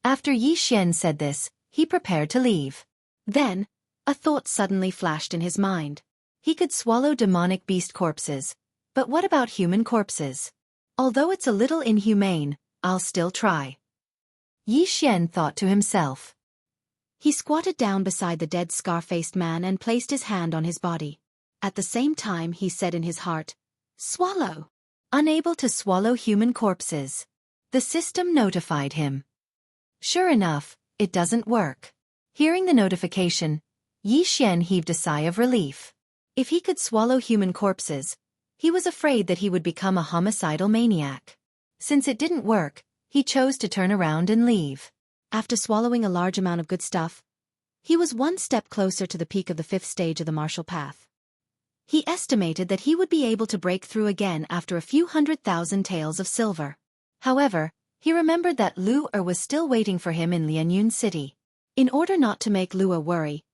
After Yi Xian said this, he prepared to leave. Then, a thought suddenly flashed in his mind. He could swallow demonic beast corpses, but what about human corpses? Although it's a little inhumane, I'll still try. Yi Xian thought to himself. He squatted down beside the dead scar-faced man and placed his hand on his body. At the same time he said in his heart, "Swallow." Unable to swallow human corpses. The system notified him. Sure enough, it doesn't work. Hearing the notification, Yi Xian heaved a sigh of relief. If he could swallow human corpses, he was afraid that he would become a homicidal maniac. Since it didn't work, he chose to turn around and leave. After swallowing a large amount of good stuff, he was one step closer to the peak of the 5th stage of the martial path. He estimated that he would be able to break through again after a few 100,000 taels of silver. However, he remembered that Luo was still waiting for him in Lianyun City. In order not to make Luo worry,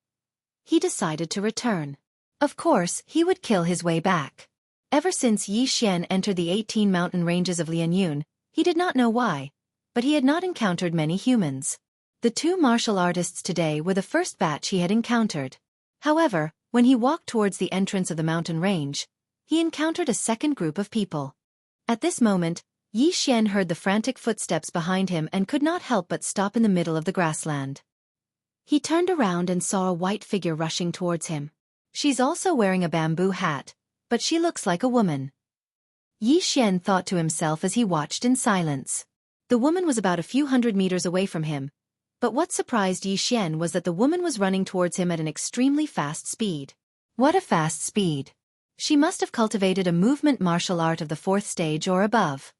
he decided to return. Of course, he would kill his way back. Ever since Yi Xian entered the 18 mountain ranges of Lianyun, he did not know why, but he had not encountered many humans. The 2 martial artists today were the first batch he had encountered. However, when he walked towards the entrance of the mountain range, he encountered a second group of people. At this moment, Yi Xian heard the frantic footsteps behind him and could not help but stop in the middle of the grassland. He turned around and saw a white figure rushing towards him. She's also wearing a bamboo hat, but she looks like a woman. Yi Xian thought to himself as he watched in silence. The woman was about a few 100 meters away from him, but what surprised Yi Xian was that the woman was running towards him at an extremely fast speed. What a fast speed! She must have cultivated a movement martial art of the 4th stage or above.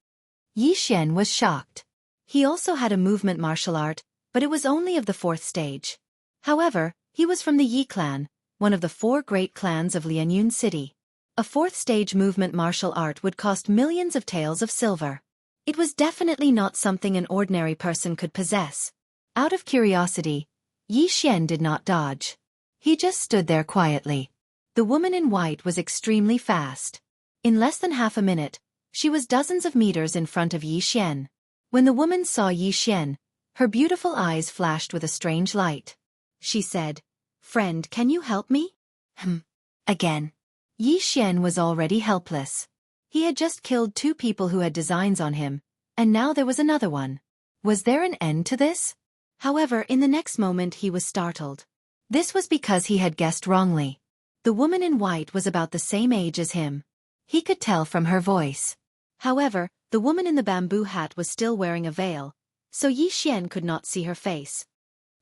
Yi Xian was shocked. He also had a movement martial art, but it was only of the 4th stage. However, he was from the Yi clan, one of the 4 great clans of Lianyun City. A 4th stage movement martial art would cost millions of taels of silver. It was definitely not something an ordinary person could possess. Out of curiosity, Yi Xian did not dodge. He just stood there quietly. The woman in white was extremely fast. In less than half a minute, she was dozens of meters in front of Yi Xian. When the woman saw Yi Xian, her beautiful eyes flashed with a strange light. She said, "Friend, can you help me?" Again. Yi Xian was already helpless. He had just killed 2 people who had designs on him, and now there was another one. Was there an end to this? However, in the next moment he was startled. This was because he had guessed wrongly. The woman in white was about the same age as him. He could tell from her voice. However, the woman in the bamboo hat was still wearing a veil, so Yi Xian could not see her face.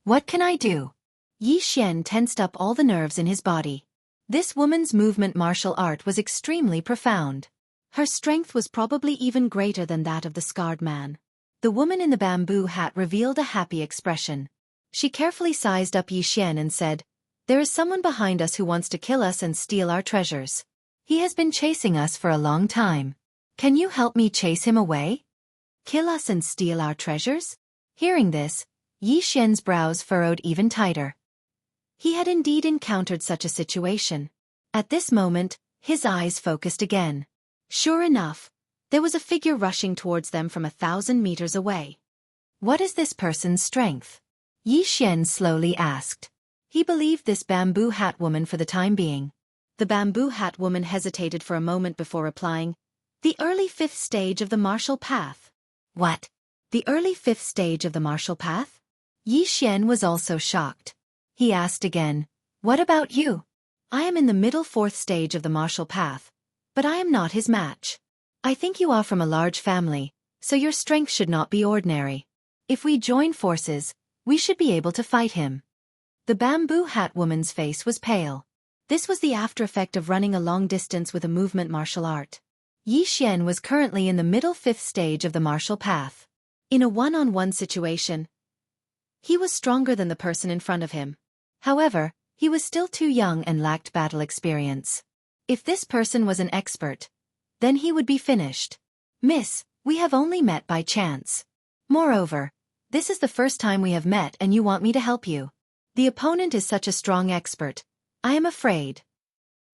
What can I do? Yi Xian tensed up all the nerves in his body. This woman's movement martial art was extremely profound. Her strength was probably even greater than that of the scarred man. The woman in the bamboo hat revealed a happy expression. She carefully sized up Yi Xian and said, "There is someone behind us who wants to kill us and steal our treasures. He has been chasing us for a long time. Can you help me chase him away?" Kill us and steal our treasures? Hearing this, Yi Xian's brows furrowed even tighter. He had indeed encountered such a situation. At this moment, his eyes focused again. Sure enough, there was a figure rushing towards them from 1,000 meters away. What is this person's strength? Yi Xian slowly asked. He believed this bamboo hat woman for the time being. The bamboo hat woman hesitated for a moment before replying, "The early 5th stage of the martial path." What? The early 5th stage of the martial path? Yi Xian was also shocked. He asked again, "What about you?" "I am in the middle 4th stage of the martial path, but I am not his match. I think you are from a large family, so your strength should not be ordinary. If we join forces, we should be able to fight him." The bamboo hat woman's face was pale. This was the after effect of running a long distance with a movement martial art. Yi Xian was currently in the middle 5th stage of the martial path. In a one-on-one situation, he was stronger than the person in front of him. However, he was still too young and lacked battle experience. If this person was an expert, then he would be finished. Miss, we have only met by chance. Moreover, this is the first time we have met and you want me to help you. The opponent is such a strong expert. I am afraid.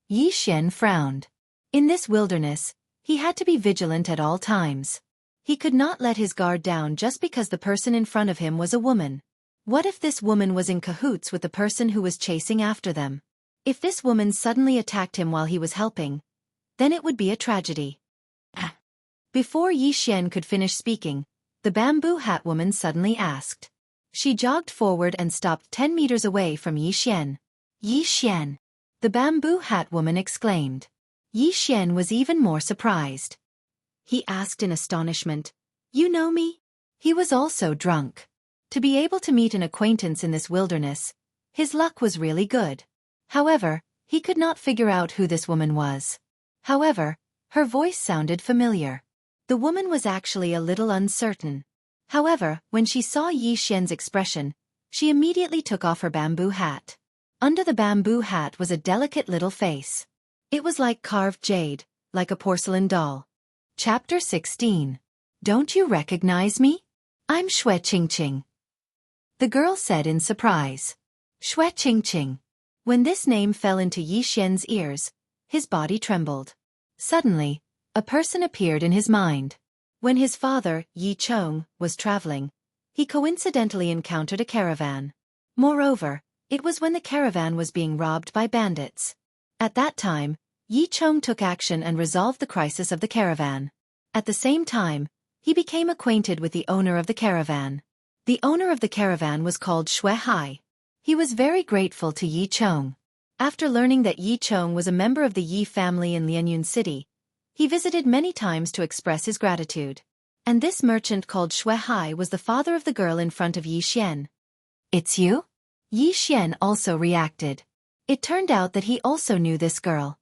Yi Xian frowned. In this wilderness, he had to be vigilant at all times. He could not let his guard down just because the person in front of him was a woman. What if this woman was in cahoots with the person who was chasing after them? If this woman suddenly attacked him while he was helping, then it would be a tragedy. Before Yi Xian could finish speaking, the bamboo hat woman suddenly asked. She jogged forward and stopped 10 meters away from Yi Xian. Yi Xian! The bamboo hat woman exclaimed. Yi Xian was even more surprised. He asked in astonishment, "You know me?" He was also drunk. To be able to meet an acquaintance in this wilderness, his luck was really good. However, he could not figure out who this woman was. However, her voice sounded familiar. The woman was actually a little uncertain. However, when she saw Yi Xian's expression, she immediately took off her bamboo hat. Under the bamboo hat was a delicate little face. It was like carved jade, like a porcelain doll. Chapter 16. Don't you recognize me? I'm Xue Qingqing. The girl said in surprise. Xue Qingqing. When this name fell into Yi Xian's ears, his body trembled. Suddenly, a person appeared in his mind. When his father, Yi Chong, was traveling, he coincidentally encountered a caravan. Moreover, it was when the caravan was being robbed by bandits. At that time, Yi Chong took action and resolved the crisis of the caravan. At the same time, he became acquainted with the owner of the caravan. The owner of the caravan was called Xue Hai. He was very grateful to Yi Chong. After learning that Yi Chong was a member of the Yi family in Lianyun City, he visited many times to express his gratitude. And this merchant called Xue Hai was the father of the girl in front of Yi Xian. It's you? Yi Xian also reacted. It turned out that he also knew this girl.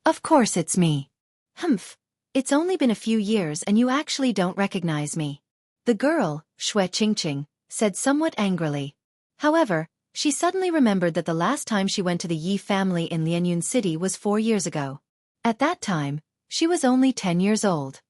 Of course it's me. Humph. It's only been a few years and you actually don't recognize me. The girl, Xue Qingqing, said somewhat angrily. However, she suddenly remembered that the last time she went to the Yi family in Lianyun City was 4 years ago. At that time, she was only 10 years old.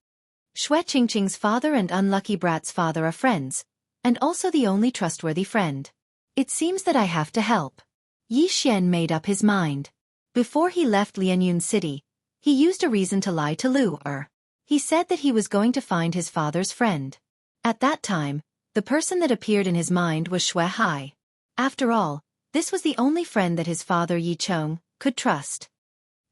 Xue Qingqing's father and Unlucky Brat's father are friends, and also the only trustworthy friend. It seems that I have to help. Yi Xian made up his mind. Before he left Lianyun City, he used a reason to lie to Lu Er. He said that he was going to find his father's friend. At that time, the person that appeared in his mind was Xue Hai. After all, this was the only friend that his father Yi Chong could trust.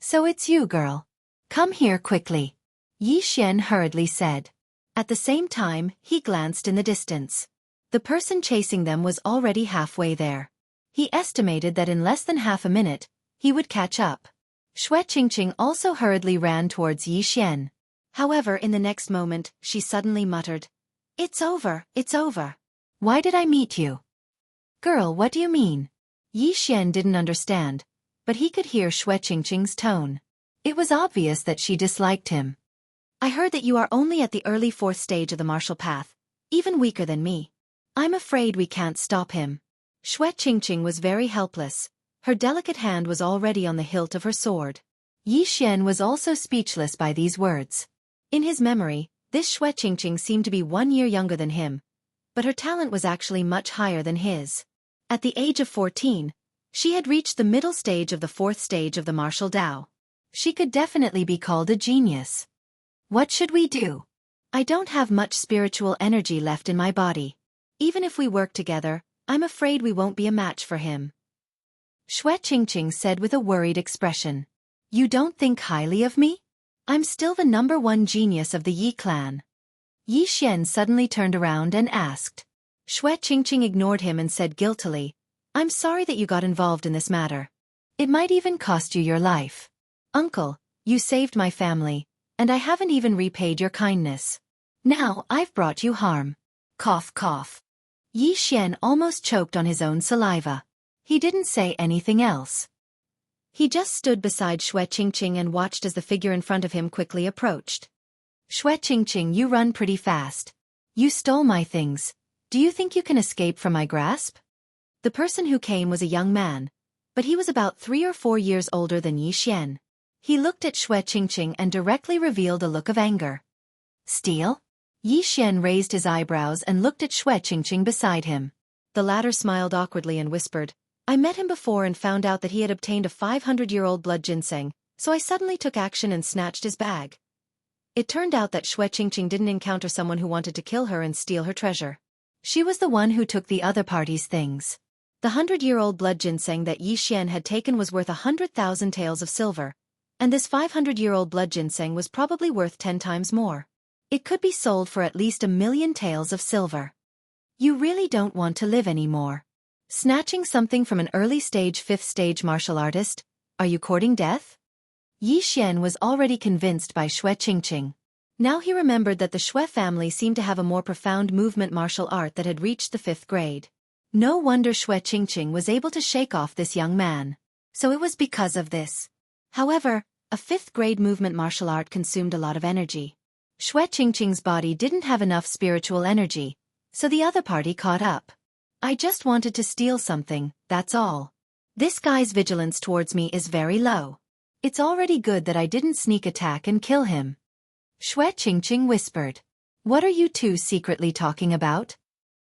So it's you, girl. Come here quickly. Yi Xian hurriedly said. At the same time, he glanced in the distance. The person chasing them was already halfway there. He estimated that in less than half a minute, he would catch up. Xue Qingqing also hurriedly ran towards Yi Xian. However, in the next moment, she suddenly muttered, "It's over, it's over. Why did I meet you?" "Girl, what do you mean?" Yi Xian didn't understand, but he could hear Xue Qingqing's tone. It was obvious that she disliked him. "I heard that you are only at the early 4th stage of the martial path, even weaker than me. I'm afraid we can't stop him." Xue Qingqing was very helpless. Her delicate hand was already on the hilt of her sword. Yi Xian was also speechless by these words. In his memory, this Xue Qingqing seemed to be 1 year younger than him, but her talent was actually much higher than his. At the age of 14, she had reached the middle stage of the 4th stage of the martial Dao. She could definitely be called a genius. What should we do? I don't have much spiritual energy left in my body. Even if we work together, I'm afraid we won't be a match for him. Xue Qingqing said with a worried expression. You don't think highly of me? I'm still the #1 genius of the Yi clan. Yi Xian suddenly turned around and asked. Xue Qingqing ignored him and said guiltily, I'm sorry that you got involved in this matter. It might even cost you your life. Uncle, you saved my family, and I haven't even repaid your kindness. Now I've brought you harm. Cough cough. Yi Xian almost choked on his own saliva. He didn't say anything else. He just stood beside Xue Qingqing and watched as the figure in front of him quickly approached. Xue Qingqing, you run pretty fast. You stole my things. Do you think you can escape from my grasp? The person who came was a young man, but he was about 3 or 4 years older than Yi Xian. He looked at Xue Qingqing and directly revealed a look of anger. Steal? Yi Xian raised his eyebrows and looked at Xue Qingqing beside him. The latter smiled awkwardly and whispered, I met him before and found out that he had obtained a 500-year-old blood ginseng, so I suddenly took action and snatched his bag. It turned out that Xue Qingqing didn't encounter someone who wanted to kill her and steal her treasure. She was the one who took the other party's things. The 100-year-old blood ginseng that Yi Xian had taken was worth 100,000 taels of silver, and this 500-year-old blood ginseng was probably worth 10 times more. It could be sold for at least 1,000,000 taels of silver. You really don't want to live anymore. Snatching something from an early-stage 5th-stage martial artist? Are you courting death? Yi Xian was already convinced by Xue Qingqing. Now he remembered that the Xue family seemed to have a more profound movement martial art that had reached the 5th grade. No wonder Xue Qingqing was able to shake off this young man. So it was because of this. However, a 5th grade movement martial art consumed a lot of energy. Xue Qingqing's body didn't have enough spiritual energy, so the other party caught up. I just wanted to steal something, that's all. This guy's vigilance towards me is very low. It's already good that I didn't sneak attack and kill him. Xue Qingqing whispered. What are you two secretly talking about?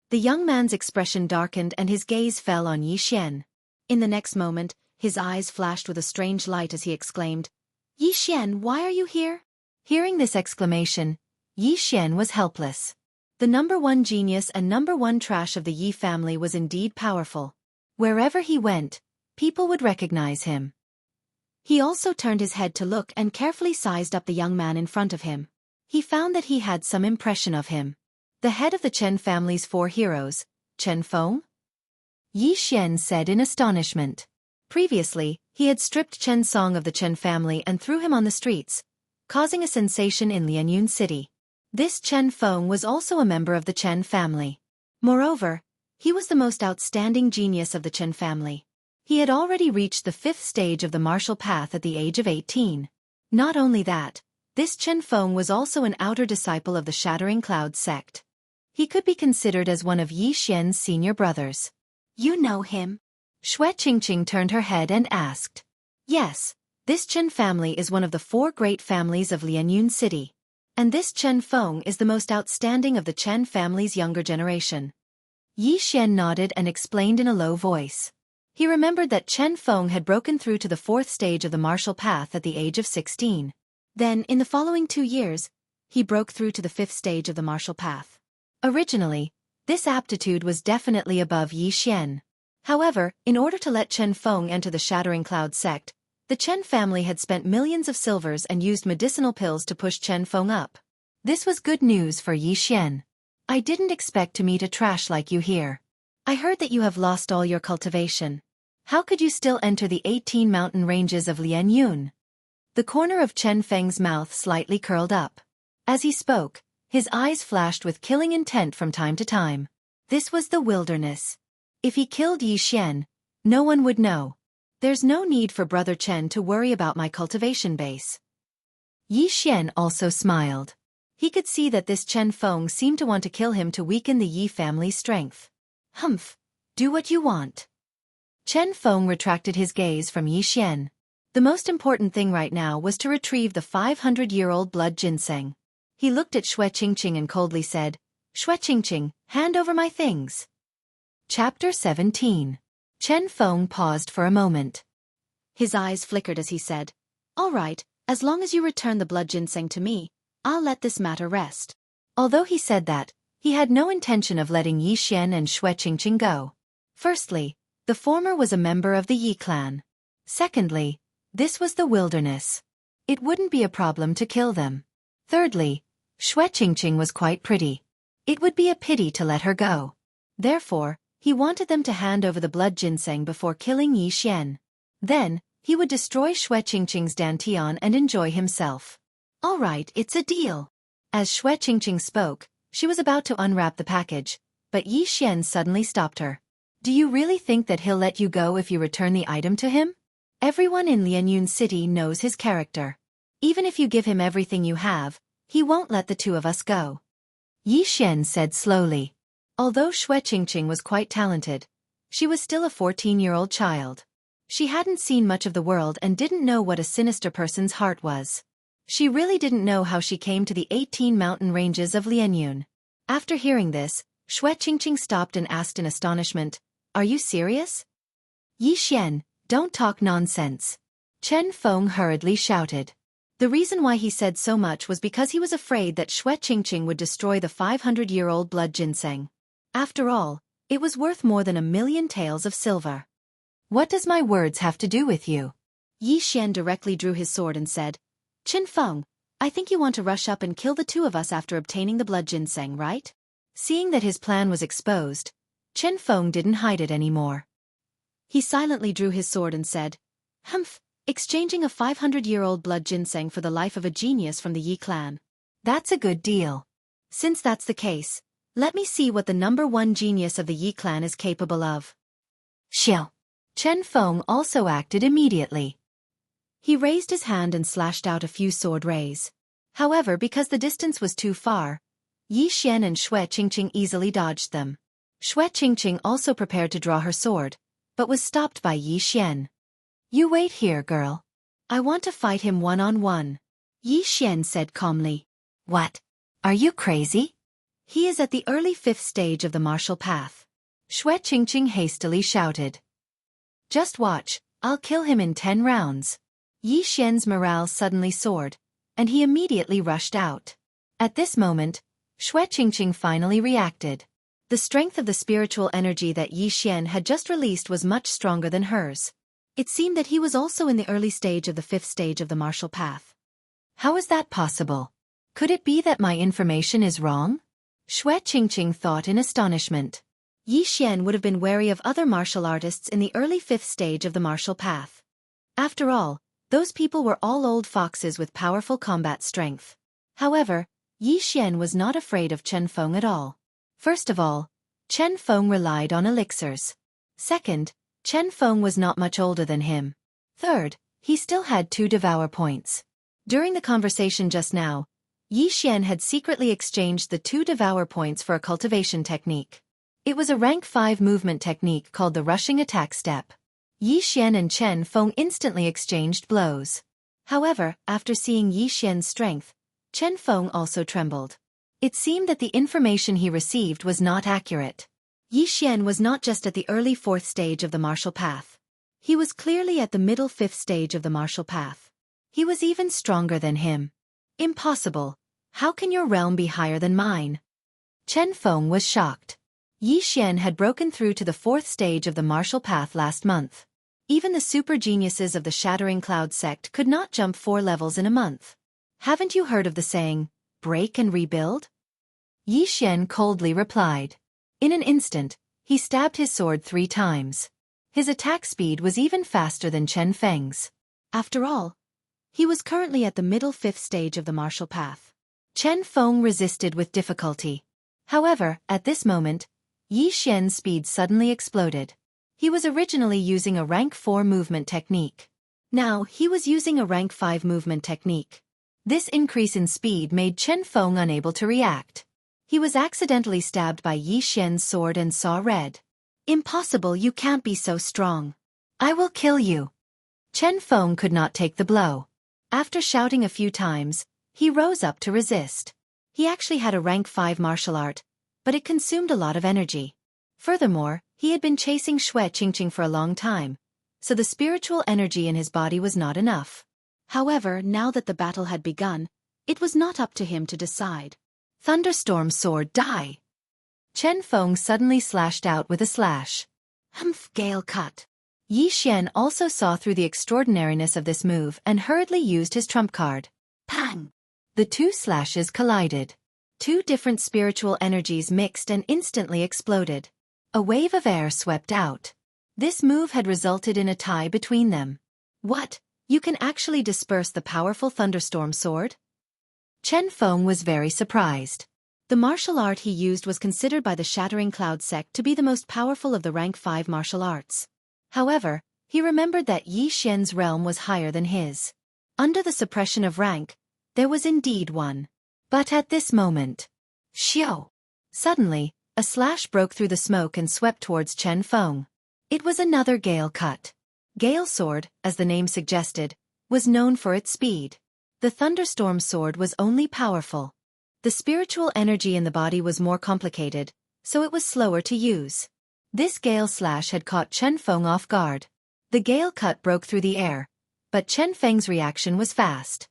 The young man's expression darkened and his gaze fell on Yi Xian. In the next moment, his eyes flashed with a strange light as he exclaimed, Yi Xian, why are you here? Hearing this exclamation, Yi Xian was helpless. The #1 genius and #1 trash of the Yi family was indeed powerful. Wherever he went, people would recognize him. He also turned his head to look and carefully sized up the young man in front of him. He found that he had some impression of him. The head of the Chen family's 4 heroes, Chen Feng? Yi Xian said in astonishment. Previously, he had stripped Chen Song of the Chen family and threw him on the streets, causing a sensation in Lianyun City. This Chen Feng was also a member of the Chen family. Moreover, he was the most outstanding genius of the Chen family. He had already reached the 5th stage of the martial path at the age of 18. Not only that, this Chen Feng was also an outer disciple of the Shattering Cloud sect. He could be considered as one of Yi Xian's senior brothers. You know him? Xue Qingqing turned her head and asked. Yes, this Chen family is one of the 4 great families of Lianyun City. And this Chen Feng is the most outstanding of the Chen family's younger generation. Yi Xian nodded and explained in a low voice. He remembered that Chen Feng had broken through to the 4th stage of the martial path at the age of 16. Then, in the following 2 years, he broke through to the 5th stage of the martial path. Originally, this aptitude was definitely above Yi Xian. However, in order to let Chen Feng enter the Shattering Cloud sect, the Chen family had spent millions of silvers and used medicinal pills to push Chen Feng up. This was good news for Yi Xian. I didn't expect to meet a trash like you here. I heard that you have lost all your cultivation. How could you still enter the 18 mountain ranges of Lianyun? The corner of Chen Feng's mouth slightly curled up. As he spoke, his eyes flashed with killing intent from time to time. This was the wilderness. If he killed Yi Xian, no one would know. There's no need for Brother Chen to worry about my cultivation base. Yi Xian also smiled. He could see that this Chen Feng seemed to want to kill him to weaken the Yi family's strength. Humph, do what you want. Chen Feng retracted his gaze from Yi Xian. The most important thing right now was to retrieve the 500-year-old blood ginseng. He looked at Xue Qingqing and coldly said, Xue Qingqing, hand over my things. Chapter 17. Chen Feng paused for a moment. His eyes flickered as he said, All right, as long as you return the blood ginseng to me, I'll let this matter rest. Although he said that, he had no intention of letting Yi Xian and Xue Qingqing go. Firstly, the former was a member of the Yi clan. Secondly, this was the wilderness. It wouldn't be a problem to kill them. Thirdly, Xue Qingqing was quite pretty. It would be a pity to let her go. Therefore, he wanted them to hand over the blood ginseng before killing Yi Xian. Then, he would destroy Xue Qingqing's dantian and enjoy himself. All right, it's a deal. As Xue Qingqing spoke, she was about to unwrap the package, but Yi Xian suddenly stopped her. Do you really think that he'll let you go if you return the item to him? Everyone in Lianyun City knows his character. Even if you give him everything you have, he won't let the 2 of us go. Yi Xian said slowly. Although Xue Qingqing was quite talented, she was still a 14-year-old child. She hadn't seen much of the world and didn't know what a sinister person's heart was. She really didn't know how she came to the 18 mountain ranges of Lianyun. After hearing this, Xue Qingqing stopped and asked in astonishment, "Are you serious?" "Yi Xian, don't talk nonsense," Chen Feng hurriedly shouted. The reason why he said so much was because he was afraid that Xue Qingqing would destroy the 500-year-old blood ginseng. After all, it was worth more than 1,000,000 taels of silver. "What does my words have to do with you?" Yi Xian directly drew his sword and said, "Chen Feng, I think you want to rush up and kill the two of us after obtaining the blood ginseng, right?" Seeing that his plan was exposed, Chen Feng didn't hide it anymore. He silently drew his sword and said, "Humph, exchanging a 500-year-old blood ginseng for the life of a genius from the Yi clan. That's a good deal. Since that's the case, let me see what the #1 genius of the Yi clan is capable of." Xiao. Chen Feng also acted immediately. He raised his hand and slashed out a few sword rays. However, because the distance was too far, Yi Xian and Xue Qingqing easily dodged them. Xue Qingqing also prepared to draw her sword, but was stopped by Yi Xian. "You wait here, girl. I want to fight him one-on-one," Yi Xian said calmly. "What? Are you crazy? He is at the early 5th stage of the martial path," Xue Qingqing hastily shouted. "Just watch, I'll kill him in 10 rounds. Yi Xian's morale suddenly soared, and he immediately rushed out. At this moment, Xue Qingqing finally reacted. The strength of the spiritual energy that Yi Xian had just released was much stronger than hers. It seemed that he was also in the early stage of the 5th stage of the martial path. How is that possible? Could it be that my information is wrong? Xue Qingqing thought in astonishment. Yi Xian would have been wary of other martial artists in the early 5th stage of the martial path. After all, those people were all old foxes with powerful combat strength. However, Yi Xian was not afraid of Chen Feng at all. First of all, Chen Feng relied on elixirs. Second, Chen Feng was not much older than him. Third, he still had 2 devour points. During the conversation just now, Yi Xian had secretly exchanged the 2 devour points for a cultivation technique. It was a rank 5 movement technique called the rushing attack step. Yi Xian and Chen Feng instantly exchanged blows. However, after seeing Yi Xian's strength, Chen Feng also trembled. It seemed that the information he received was not accurate. Yi Xian was not just at the early 4th stage of the martial path. He was clearly at the middle 5th stage of the martial path. He was even stronger than him. "Impossible. How can your realm be higher than mine?" Chen Feng was shocked. Yi Xian had broken through to the 4th stage of the martial path last month. Even the super geniuses of the Shattering Cloud sect could not jump 4 levels in a month. Haven't you heard of the saying, break and rebuild? Yi Xian coldly replied. In an instant, he stabbed his sword 3 times. His attack speed was even faster than Chen Feng's. After all, he was currently at the middle 5th stage of the martial path. Chen Feng resisted with difficulty. However, at this moment, Yi Xian's speed suddenly exploded. He was originally using a rank 4 movement technique. Now, he was using a rank 5 movement technique. This increase in speed made Chen Feng unable to react. He was accidentally stabbed by Yi Xian's sword and saw red. "Impossible, you can't be so strong. I will kill you." Chen Feng could not take the blow. After shouting a few times, he rose up to resist. He actually had a rank 5 martial art, but it consumed a lot of energy. Furthermore, he had been chasing Xue Qingqing for a long time, so the spiritual energy in his body was not enough. However, now that the battle had begun, it was not up to him to decide. Thunderstorm sword die! Chen Feng suddenly slashed out with a slash. Humph, gale cut. Yi Xian also saw through the extraordinariness of this move and hurriedly used his trump card. Pang! The 2 slashes collided. 2 different spiritual energies mixed and instantly exploded. A wave of air swept out. This move had resulted in a tie between them. What? You can actually disperse the powerful thunderstorm sword? Chen Feng was very surprised. The martial art he used was considered by the Shattering Cloud sect to be the most powerful of the rank 5 martial arts. However, he remembered that Yi Xian's realm was higher than his. Under the suppression of rank, there was indeed one. But at this moment, Xiao! Suddenly, a slash broke through the smoke and swept towards Chen Feng. It was another gale cut. Gale sword, as the name suggested, was known for its speed. The thunderstorm sword was only powerful. The spiritual energy in the body was more complicated, so it was slower to use. This gale slash had caught Chen Feng off guard. The gale cut broke through the air, but Chen Feng's reaction was fast.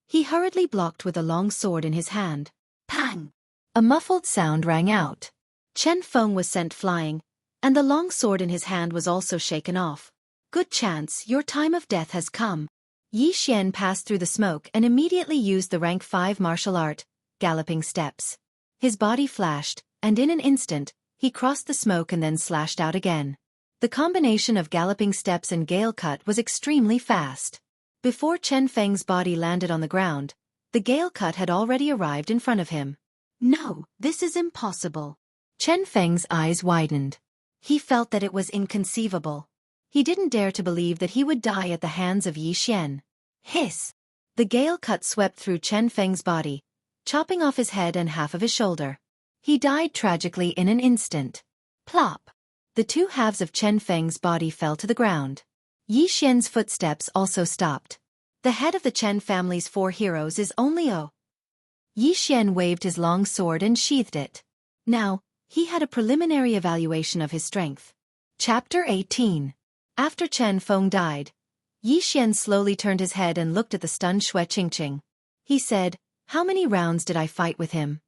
He hurriedly blocked with a long sword in his hand. Pang! A muffled sound rang out. Chen Feng was sent flying, and the long sword in his hand was also shaken off. Good chance, your time of death has come. Yi Xian passed through the smoke and immediately used the rank 5 martial art, galloping steps. His body flashed, and in an instant, he crossed the smoke and then slashed out again. The combination of galloping steps and gale cut was extremely fast. Before Chen Feng's body landed on the ground, the gale cut had already arrived in front of him. No, this is impossible. Chen Feng's eyes widened. He felt that it was inconceivable. He didn't dare to believe that he would die at the hands of Yi Xian. Hiss! The gale cut swept through Chen Feng's body, chopping off his head and half of his shoulder. He died tragically in an instant. Plop! The two halves of Chen Feng's body fell to the ground. Yi Xian's footsteps also stopped. The head of the Chen family's 4 heroes is only O. Yi Xian waved his long sword and sheathed it. Now, he had a preliminary evaluation of his strength. Chapter 18. After Chen Feng died, Yi Xian slowly turned his head and looked at the stunned Xue Qingqing. He said, "How many rounds did I fight with him?"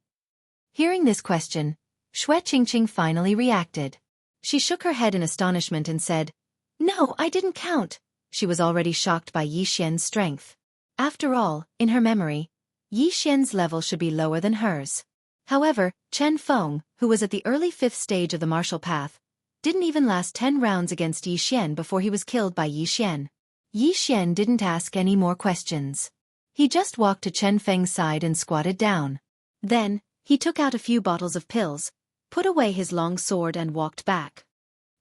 Hearing this question, Xue Qingqing finally reacted. She shook her head in astonishment and said, "No, I didn't count." She was already shocked by Yi Xian's strength. After all, in her memory, Yi Xian's level should be lower than hers. However, Chen Feng, who was at the early 5th stage of the martial path, didn't even last 10 rounds against Yi Xian before he was killed by Yi Xian. Yi Xian didn't ask any more questions. He just walked to Chen Feng's side and squatted down. Then, he took out a few bottles of pills, put away his long sword and walked back.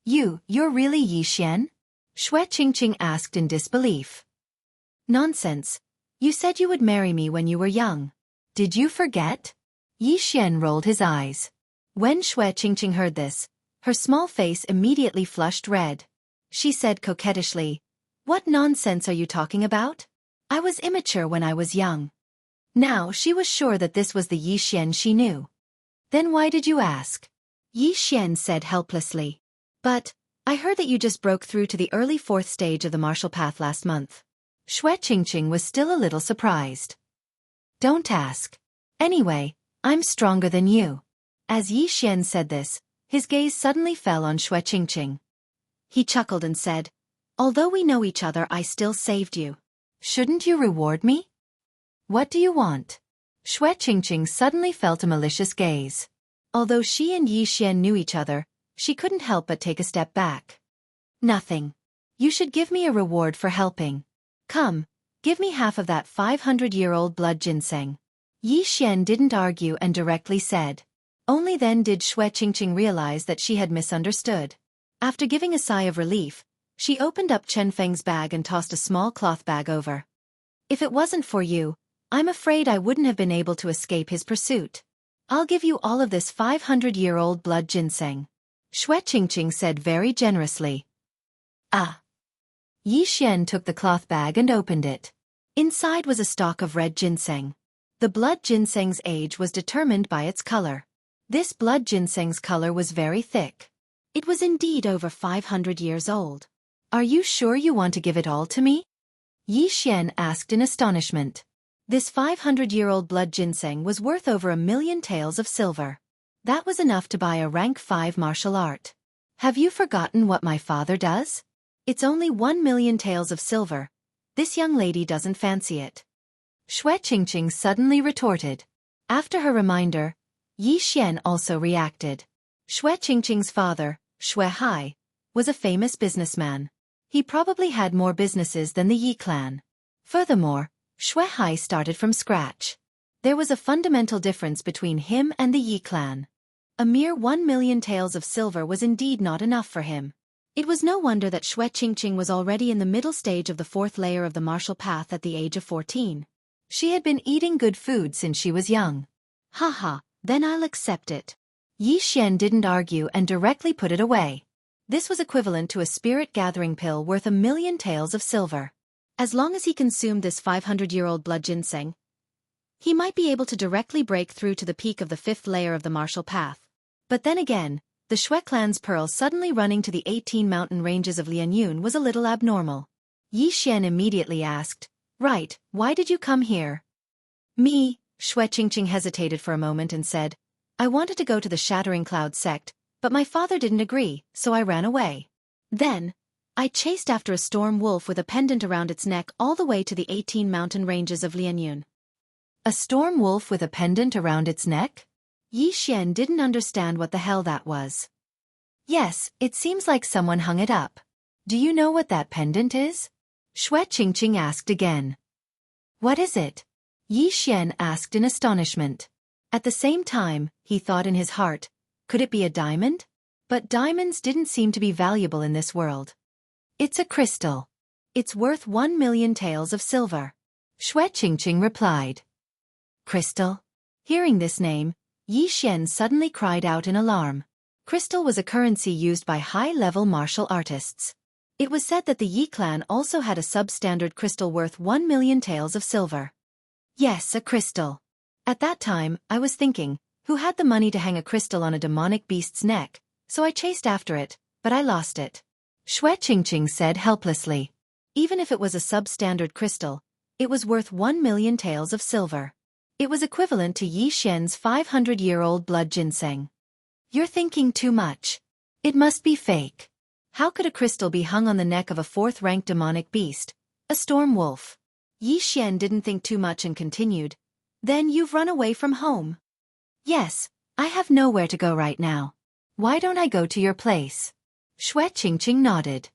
You're really Yi Xian?" Xue Qingqing asked in disbelief. "Nonsense. You said you would marry me when you were young. Did you forget?" Yi Xian rolled his eyes. When Xue Qingqing heard this, her small face immediately flushed red. She said coquettishly, "What nonsense are you talking about? I was immature when I was young." Now she was sure that this was the Yi Xian she knew. "Then why did you ask?" Yi Xian said helplessly. "But, I heard that you just broke through to the early 4th stage of the martial path last month." Xue Qingqing was still a little surprised. "Don't ask. Anyway, I'm stronger than you." As Yi Xian said this, his gaze suddenly fell on Xue Qingqing. He chuckled and said, "Although we know each other, I still saved you. Shouldn't you reward me?" "What do you want?" Xue Qingqing suddenly felt a malicious gaze. Although she and Yi Xian knew each other, she couldn't help but take a step back. "Nothing. You should give me a reward for helping. Come, give me half of that 500-year-old blood ginseng." Yi Xian didn't argue and directly said. Only then did Xue Qingqing realize that she had misunderstood. After giving a sigh of relief, she opened up Chen Feng's bag and tossed a small cloth bag over. "If it wasn't for you, I'm afraid I wouldn't have been able to escape his pursuit. I'll give you all of this 500-year-old blood ginseng." Xue Qingqing said very generously. "Ah." Yi Xian took the cloth bag and opened it. Inside was a stalk of red ginseng. The blood ginseng's age was determined by its color. This blood ginseng's color was very thick. It was indeed over 500 years old. "Are you sure you want to give it all to me?" Yi Xian asked in astonishment. This 500-year-old blood ginseng was worth over 1,000,000 taels of silver. That was enough to buy a rank 5 martial art. "Have you forgotten what my father does? It's only 1,000,000 taels of silver. This young lady doesn't fancy it." Xue Qingqing suddenly retorted. After her reminder, Yi Xian also reacted. Xue Qingqing's father, Xue Hai, was a famous businessman. He probably had more businesses than the Yi clan. Furthermore, Xue Hai started from scratch. There was a fundamental difference between him and the Yi clan. A mere 1,000,000 taels of silver was indeed not enough for him. It was no wonder that Xue Qingqing was already in the middle stage of the 4th layer of the martial path at the age of 14. She had been eating good food since she was young. "Haha, then I'll accept it." Yi Xian didn't argue and directly put it away. This was equivalent to a spirit-gathering pill worth 1,000,000 taels of silver. As long as he consumed this 500-year-old blood ginseng, he might be able to directly break through to the peak of the 5th layer of the martial path. But then again, the Shui clan's pearl suddenly running to the 18 mountain ranges of Lianyun was a little abnormal. Yi Xian immediately asked, "Right, why did you come here?" "Me," Shui Qingqing hesitated for a moment and said, "I wanted to go to the Shattering Cloud sect, but my father didn't agree, so I ran away. Then, I chased after a storm wolf with a pendant around its neck all the way to the 18 mountain ranges of Lianyun." A storm wolf with a pendant around its neck? Yi Xian didn't understand what the hell that was. "Yes, it seems like someone hung it up. Do you know what that pendant is?" Shui Qingqing asked again. "What is it?" Yi Xian asked in astonishment. At the same time, he thought in his heart, could it be a diamond? But diamonds didn't seem to be valuable in this world. "It's a crystal. It's worth 1 million taels of silver," Shui Qingqing replied. Crystal? Hearing this name, Yi Xian suddenly cried out in alarm. Crystal was a currency used by high-level martial artists. It was said that the Yi clan also had a substandard crystal worth 1 million taels of silver. Yes, a crystal. At that time, I was thinking, who had the money to hang a crystal on a demonic beast's neck, so I chased after it, but I lost it. Shui Qingqing said helplessly. Even if it was a substandard crystal, it was worth 1 million taels of silver. It was equivalent to Yi Xian's 500-year-old blood ginseng. "You're thinking too much. It must be fake. How could a crystal be hung on the neck of a 4th-ranked demonic beast, a storm wolf?" Yi Xian didn't think too much and continued, "Then you've run away from home?" "Yes, I have nowhere to go right now. Why don't I go to your place?" Shui Qingqing nodded.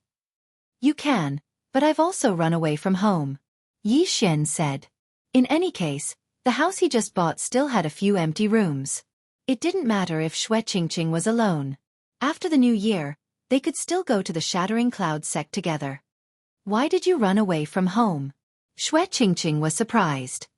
"You can, but I've also run away from home," Yi Xian said. In any case, the house he just bought still had a few empty rooms. It didn't matter if Shui Qingqing was alone. After the new year, they could still go to the Shattering Cloud sect together. "Why did you run away from home?" Shui Qingqing was surprised.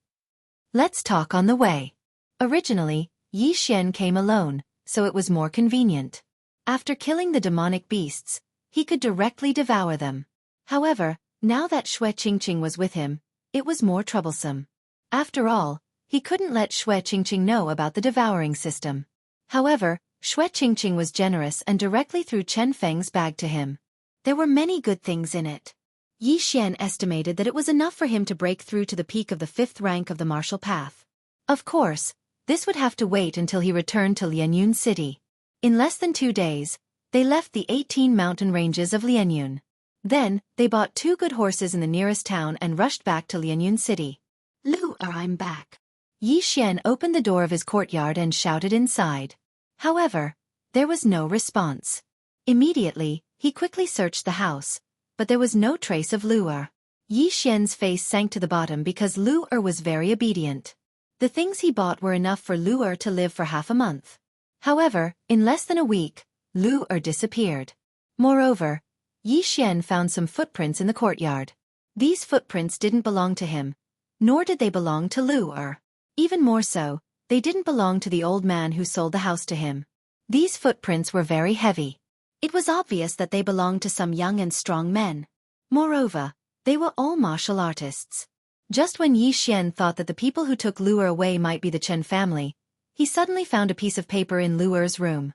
"Let's talk on the way." Originally, Yi Xian came alone, so it was more convenient. After killing the demonic beasts, he could directly devour them. However, now that Shui Qingqing was with him, it was more troublesome. After all, he couldn't let Shui Qingqing know about the devouring system. However, Shui Qingqing was generous and directly threw Chen Feng's bag to him. There were many good things in it. Yi Xian estimated that it was enough for him to break through to the peak of the 5th rank of the martial path. Of course, this would have to wait until he returned to Lianyun City. In less than 2 days, they left the 18 mountain ranges of Lianyun. Then, they bought 2 good horses in the nearest town and rushed back to Lianyun City. "Lu, I'm back." Yi Xian opened the door of his courtyard and shouted inside. However, there was no response. Immediately, he quickly searched the house, but there was no trace of Lu Er. Yi Xian's face sank to the bottom because Lu Er was very obedient. The things he bought were enough for Lu Er to live for half a month. However, in less than a week, Lu Er disappeared. Moreover, Yi Xian found some footprints in the courtyard. These footprints didn't belong to him, nor did they belong to Lu Er. Even more so, they didn't belong to the old man who sold the house to him. These footprints were very heavy. It was obvious that they belonged to some young and strong men. Moreover, they were all martial artists. Just when Yi Xian thought that the people who took Lu Er away might be the Chen family, he suddenly found a piece of paper in Lu Er's room.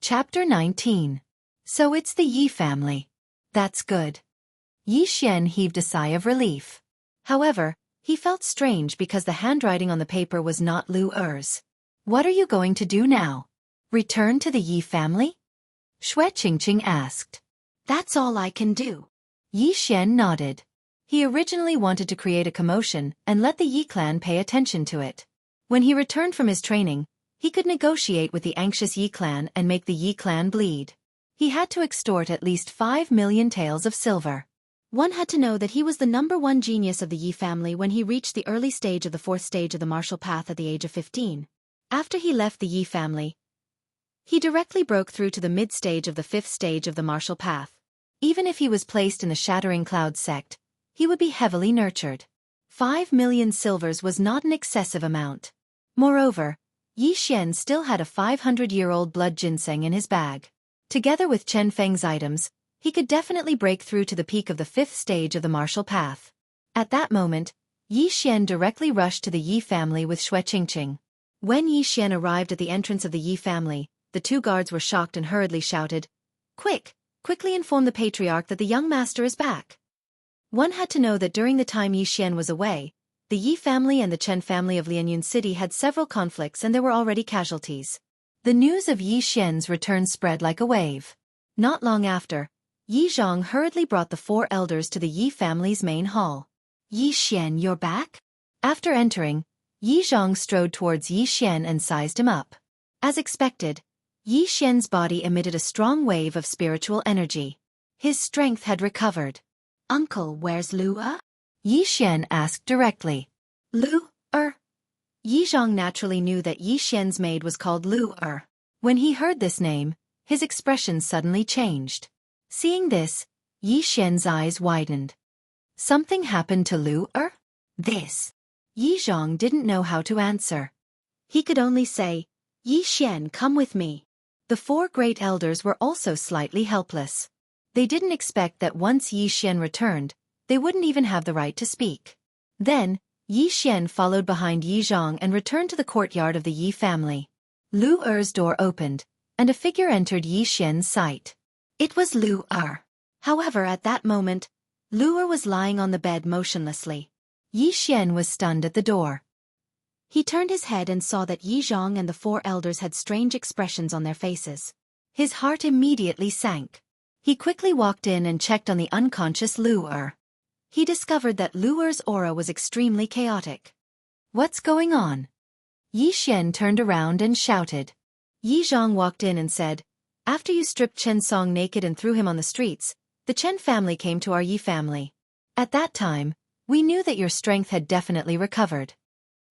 Chapter 19. So it's the Yi family. That's good. Yi Xian heaved a sigh of relief. However, he felt strange because the handwriting on the paper was not Lu Er's. What are you going to do now? Return to the Yi family? Shui Qingqing asked. That's all I can do. Yi Xian nodded. He originally wanted to create a commotion and let the Yi clan pay attention to it. When he returned from his training, he could negotiate with the anxious Yi clan and make the Yi clan bleed. He had to extort at least 5 million taels of silver. One had to know that he was the #1 genius of the Yi family when he reached the early stage of the 4th stage of the martial path at the age of 15. After he left the Yi family, he directly broke through to the mid-stage of the 5th stage of the martial path. Even if he was placed in the Shattering Cloud sect, he would be heavily nurtured. 5 million silvers was not an excessive amount. Moreover, Yi Xian still had a 500-year-old blood ginseng in his bag. Together with Chen Feng's items, he could definitely break through to the peak of the 5th stage of the martial path. At that moment, Yi Xian directly rushed to the Yi family with Xue Qingqing. When Yi Xian arrived at the entrance of the Yi family, the two guards were shocked and hurriedly shouted, Quickly inform the patriarch that the young master is back. One had to know that during the time Yi Xian was away, the Yi family and the Chen family of Lianyun City had several conflicts and there were already casualties. The news of Yi Xian's return spread like a wave. Not long after, Yi Zhang hurriedly brought the four elders to the Yi family's main hall. Yi Xian, you're back? After entering, Yi Zhang strode towards Yi Xian and sized him up. As expected, Yi Xian's body emitted a strong wave of spiritual energy. His strength had recovered. Uncle, where's Lu-er? Yi Xian asked directly. Lu-er? Yi Zhang naturally knew that Yi Xian's maid was called Lu-er. When he heard this name, his expression suddenly changed. Seeing this, Yi Xian's eyes widened. Something happened to Lu-er? This. Yi Zhang didn't know how to answer. He could only say, Yi Xian, come with me. The four great elders were also slightly helpless. They didn't expect that once Yi Xian returned, they wouldn't even have the right to speak. Then, Yi Xian followed behind Yi Zhang and returned to the courtyard of the Yi family. Lu-er's door opened, and a figure entered Yi Xian's sight. It was Lu-er. However, at that moment, Lu-er was lying on the bed motionlessly. Yi Xian was stunned at the door. He turned his head and saw that Yi Zhang and the four elders had strange expressions on their faces. His heart immediately sank. He quickly walked in and checked on the unconscious Lu-er. He discovered that Lu-er's aura was extremely chaotic. What's going on? Yi Xian turned around and shouted. Yi Zhang walked in and said, After you stripped Chen Song naked and threw him on the streets, the Chen family came to our Yi family. At that time, we knew that your strength had definitely recovered.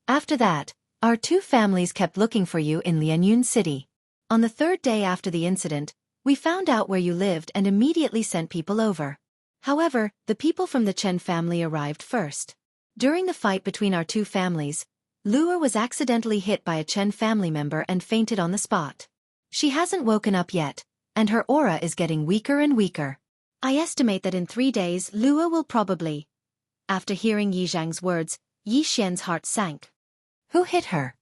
After that, our two families kept looking for you in Lianyun City. On the third day after the incident, we found out where you lived and immediately sent people over. However, the people from the Chen family arrived first. During the fight between our two families, Lu-er was accidentally hit by a Chen family member and fainted on the spot. She hasn't woken up yet, and her aura is getting weaker and weaker. I estimate that in 3 days Lu-er will probably... After hearing Yi Zhang's words, Yi Xian's heart sank. Who hit her?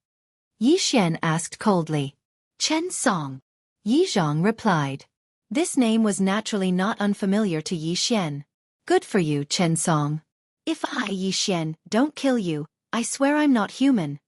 Yi Xian asked coldly. Chen Song. Yi Zhang replied. This name was naturally not unfamiliar to Yi Xian. Good for you, Chen Song. If I, Yi Xian, don't kill you, I swear I'm not human.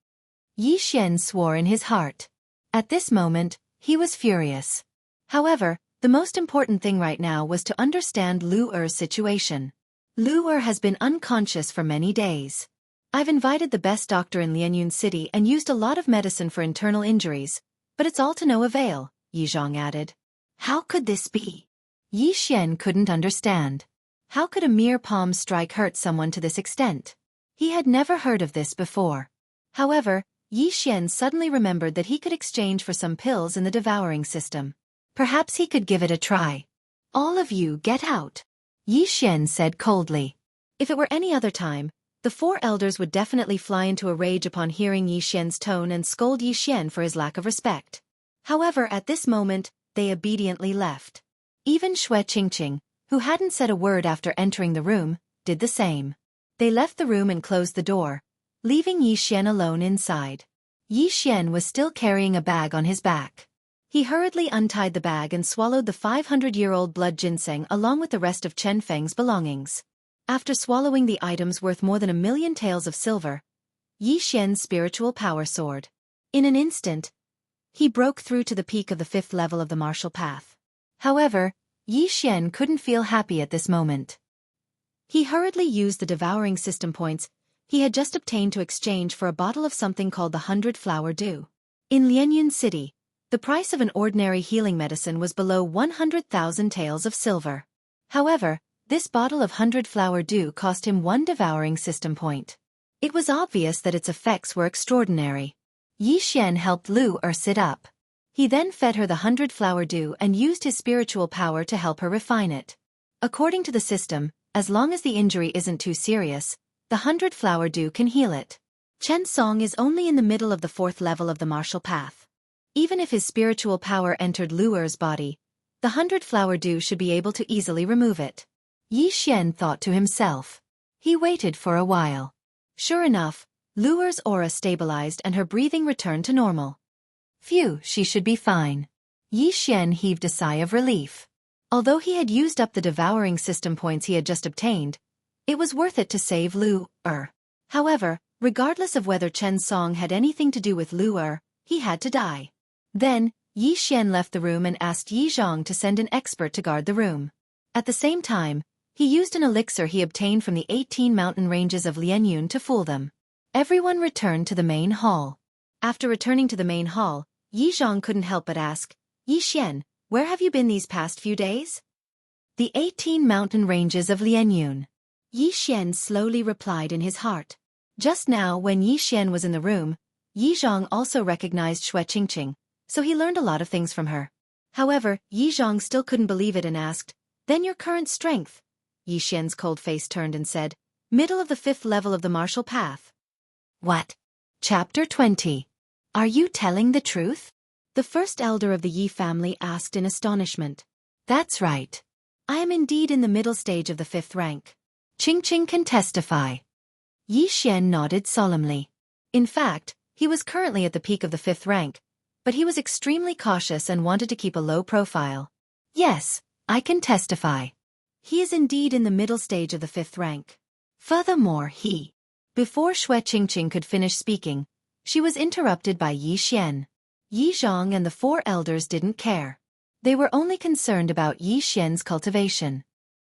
Yi Xian swore in his heart. At this moment, he was furious. However, the most important thing right now was to understand Lu-er's situation. Lu-er has been unconscious for many days. I've invited the best doctor in Lianyun City and used a lot of medicine for internal injuries, but it's all to no avail, Yi Zhang added. How could this be? Yi Xian couldn't understand. How could a mere palm strike hurt someone to this extent? He had never heard of this before. However, Yi Xian suddenly remembered that he could exchange for some pills in the devouring system. Perhaps he could give it a try. All of you get out, Yi Xian said coldly. If it were any other time, the four elders would definitely fly into a rage upon hearing Yi Xian's tone and scold Yi Xian for his lack of respect. However, at this moment, they obediently left. Even Xue Qingqing, who hadn't said a word after entering the room, did the same. They left the room and closed the door, leaving Yi Xian alone inside. Yi Xian was still carrying a bag on his back. He hurriedly untied the bag and swallowed the 500-year-old blood ginseng along with the rest of Chen Feng's belongings. After swallowing the items worth more than 1,000,000 taels of silver, Yi Xian's spiritual power soared. In an instant, he broke through to the peak of the 5th level of the martial path. However, Yi Xian couldn't feel happy at this moment. He hurriedly used the devouring system points he had just obtained to exchange for a bottle of something called the 100-flower dew. In Lianyun City, the price of an ordinary healing medicine was below 100,000 taels of silver. However, this bottle of 100-flower dew cost him 1 devouring system point. It was obvious that its effects were extraordinary. Yi Xian helped Lu-er sit up. He then fed her the 100-flower dew and used his spiritual power to help her refine it. According to the system, as long as the injury isn't too serious, the 100-flower dew can heal it. Chen Song is only in the middle of the 4th level of the martial path. Even if his spiritual power entered Lu-er's body, the 100-flower dew should be able to easily remove it. Yi Xian thought to himself. He waited for a while. Sure enough, Lure's aura stabilized and her breathing returned to normal. Phew, she should be fine. Yi Xian heaved a sigh of relief. Although he had used up the devouring system points he had just obtained, it was worth it to save Lure. However, regardless of whether Chen Song had anything to do with Lure, he had to die. Then, Yi Xian left the room and asked Yi Zhang to send an expert to guard the room. At the same time, he used an elixir he obtained from the 18 mountain ranges of Lianyun to fool them. Everyone returned to the main hall. After returning to the main hall, Yi Zhang couldn't help but ask, Yi Xian, where have you been these past few days? The 18 mountain ranges of Lianyun. Yi Xian slowly replied in his heart. Just now when Yi Xian was in the room, Yi Zhang also recognized Xue Qingqing, so he learned a lot of things from her. However, Yi Zhang still couldn't believe it and asked, then your current strength? Yi Xian's cold face turned and said, middle of the 5th level of the martial path. What? Chapter 20. Are you telling the truth? The first elder of the Yi family asked in astonishment. That's right. I am indeed in the middle stage of the 5th rank. Qingqing can testify. Yi Xian nodded solemnly. In fact, he was currently at the peak of the 5th rank, but he was extremely cautious and wanted to keep a low profile. Yes, I can testify. He is indeed in the middle stage of the 5th rank. Furthermore, Before Xue Qingqing could finish speaking, she was interrupted by Yi Xian. Yi Zhang and the 4 elders didn't care. They were only concerned about Yi Xian's cultivation.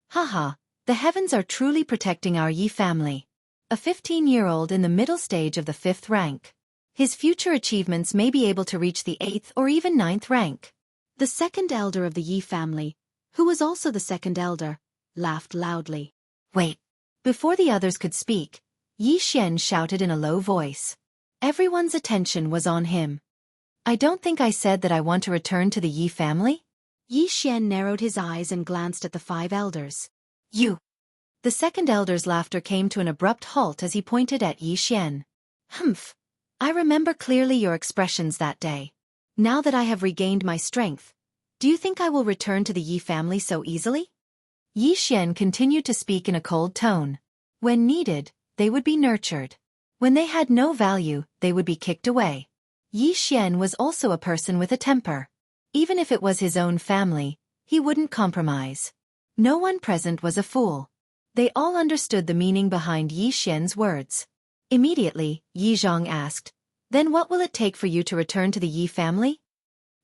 Haha, the heavens are truly protecting our Yi family. A 15-year-old in the middle stage of the 5th rank. His future achievements may be able to reach the 8th or even 9th rank. The second elder of the Yi family, who was also the second elder, laughed loudly. Wait. Before the others could speak, Yi Xian shouted in a low voice. Everyone's attention was on him. I don't think I said that I want to return to the Yi family? Yi Xian narrowed his eyes and glanced at the 5 elders. You. The second elder's laughter came to an abrupt halt as he pointed at Yi Xian. Humph. I remember clearly your expressions that day. Now that I have regained my strength, do you think I will return to the Yi family so easily? Yi Xian continued to speak in a cold tone. When needed, they would be nurtured. When they had no value, they would be kicked away. Yi Xian was also a person with a temper. Even if it was his own family, he wouldn't compromise. No one present was a fool. They all understood the meaning behind Yi Xian's words. Immediately, Yi Zhang asked, then what will it take for you to return to the Yi family?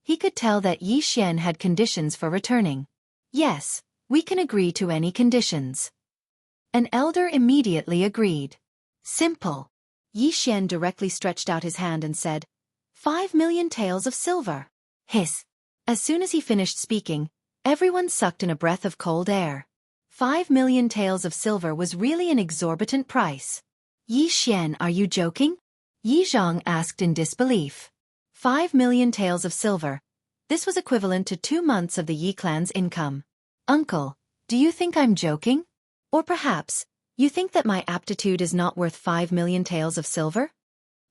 He could tell that Yi Xian had conditions for returning. Yes, we can agree to any conditions. An elder immediately agreed. Simple. Yi Xian directly stretched out his hand and said, 5 million taels of silver. Hiss. As soon as he finished speaking, everyone sucked in a breath of cold air. 5 million taels of silver was really an exorbitant price. Yi Xian, are you joking? Yi Zhang asked in disbelief. 5 million taels of silver. This was equivalent to 2 months of the Yi clan's income. Uncle, do you think I'm joking? Or perhaps, you think that my aptitude is not worth 5 million taels of silver?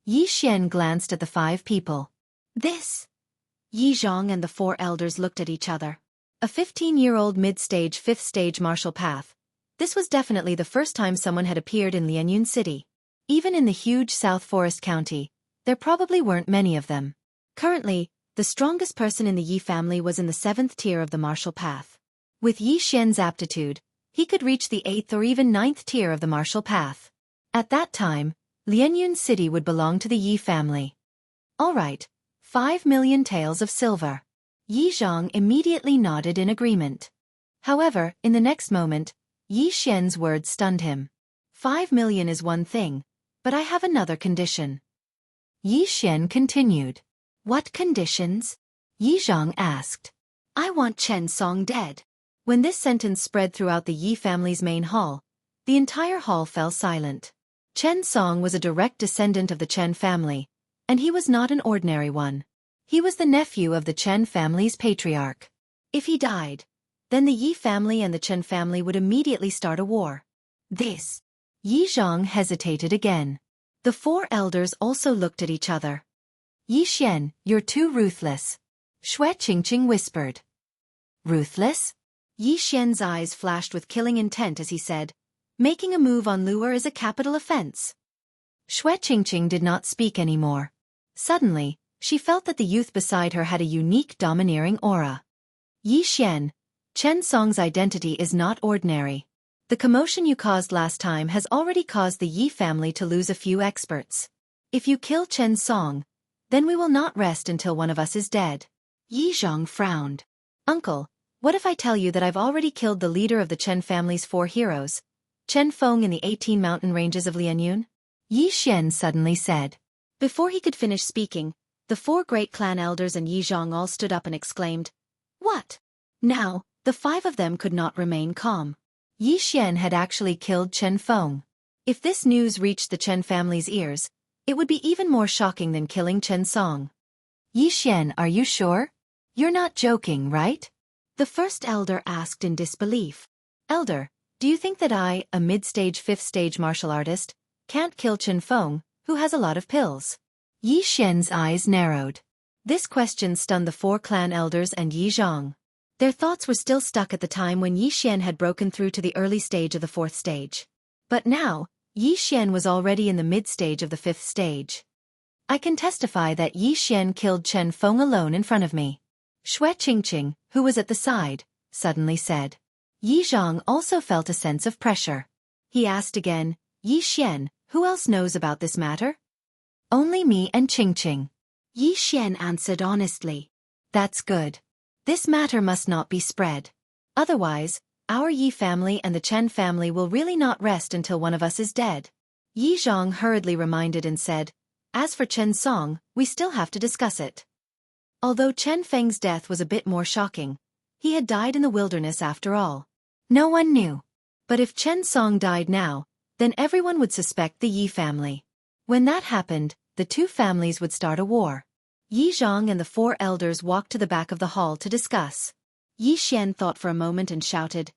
Yi Xian glanced at the 5 people. This. Yi Zhang and the 4 elders looked at each other. A 15-year-old mid-stage 5th stage martial path. This was definitely the first time someone had appeared in Lianyun City. Even in the huge South Forest County, there probably weren't many of them. Currently, the strongest person in the Yi family was in the 7th tier of the martial path. With Yi Xian's aptitude, he could reach the 8th or even 9th tier of the martial path. At that time, Lianyun City would belong to the Yi family. All right, 5 million taels of silver. Yi Zhang immediately nodded in agreement. However, in the next moment, Yi Xian's words stunned him. 5 million is one thing, but I have another condition. Yi Xian continued. What conditions? Yi Zhang asked. I want Chen Song dead. When this sentence spread throughout the Yi family's main hall, the entire hall fell silent. Chen Song was a direct descendant of the Chen family, and he was not an ordinary one. He was the nephew of the Chen family's patriarch. If he died, then the Yi family and the Chen family would immediately start a war. This. Yi Zhang hesitated again. The 4 elders also looked at each other. Yi Xian, you're too ruthless. Xue Qingqing whispered. Ruthless? Yi Xian's eyes flashed with killing intent as he said, Making a move on lure is a capital offense. Shui Qingqing did not speak anymore. Suddenly, she felt that the youth beside her had a unique domineering aura. Yi Xian, Chen Song's identity is not ordinary. The commotion you caused last time has already caused the Yi family to lose a few experts. If you kill Chen Song, then we will not rest until one of us is dead. Yi Zhang frowned. Uncle, what if I tell you that I've already killed the leader of the Chen family's 4 heroes, Chen Feng in the 18 mountain ranges of Lianyun? Yi Xian suddenly said. Before he could finish speaking, the 4 great clan elders and Yi Zhang all stood up and exclaimed, "What?" Now, the 5 of them could not remain calm. Yi Xian had actually killed Chen Feng. If this news reached the Chen family's ears, it would be even more shocking than killing Chen Song. Yi Xian, are you sure? You're not joking, right? The first elder asked in disbelief. Elder, do you think that I, a mid-stage 5th stage martial artist, can't kill Chen Feng, who has a lot of pills? Yi Xian's eyes narrowed. This question stunned the 4 clan elders and Yi Zhang. Their thoughts were still stuck at the time when Yi Xian had broken through to the early stage of the 4th stage. But now, Yi Xian was already in the mid-stage of the 5th stage. I can testify that Yi Xian killed Chen Feng alone in front of me. Shui Qingqing, who was at the side, suddenly said. Yi Zhang also felt a sense of pressure. He asked again, Yi Xian, who else knows about this matter? Only me and Qingqing. Yi Xian answered honestly. That's good. This matter must not be spread. Otherwise, our Yi family and the Chen family will really not rest until one of us is dead. Yi Zhang hurriedly reminded and said, as for Chen Song, we still have to discuss it. Although Chen Feng's death was a bit more shocking, he had died in the wilderness after all. No one knew. But if Chen Song died now, then everyone would suspect the Yi family. When that happened, the 2 families would start a war. Yi Zhang and the 4 elders walked to the back of the hall to discuss. Yi Xian thought for a moment and shouted,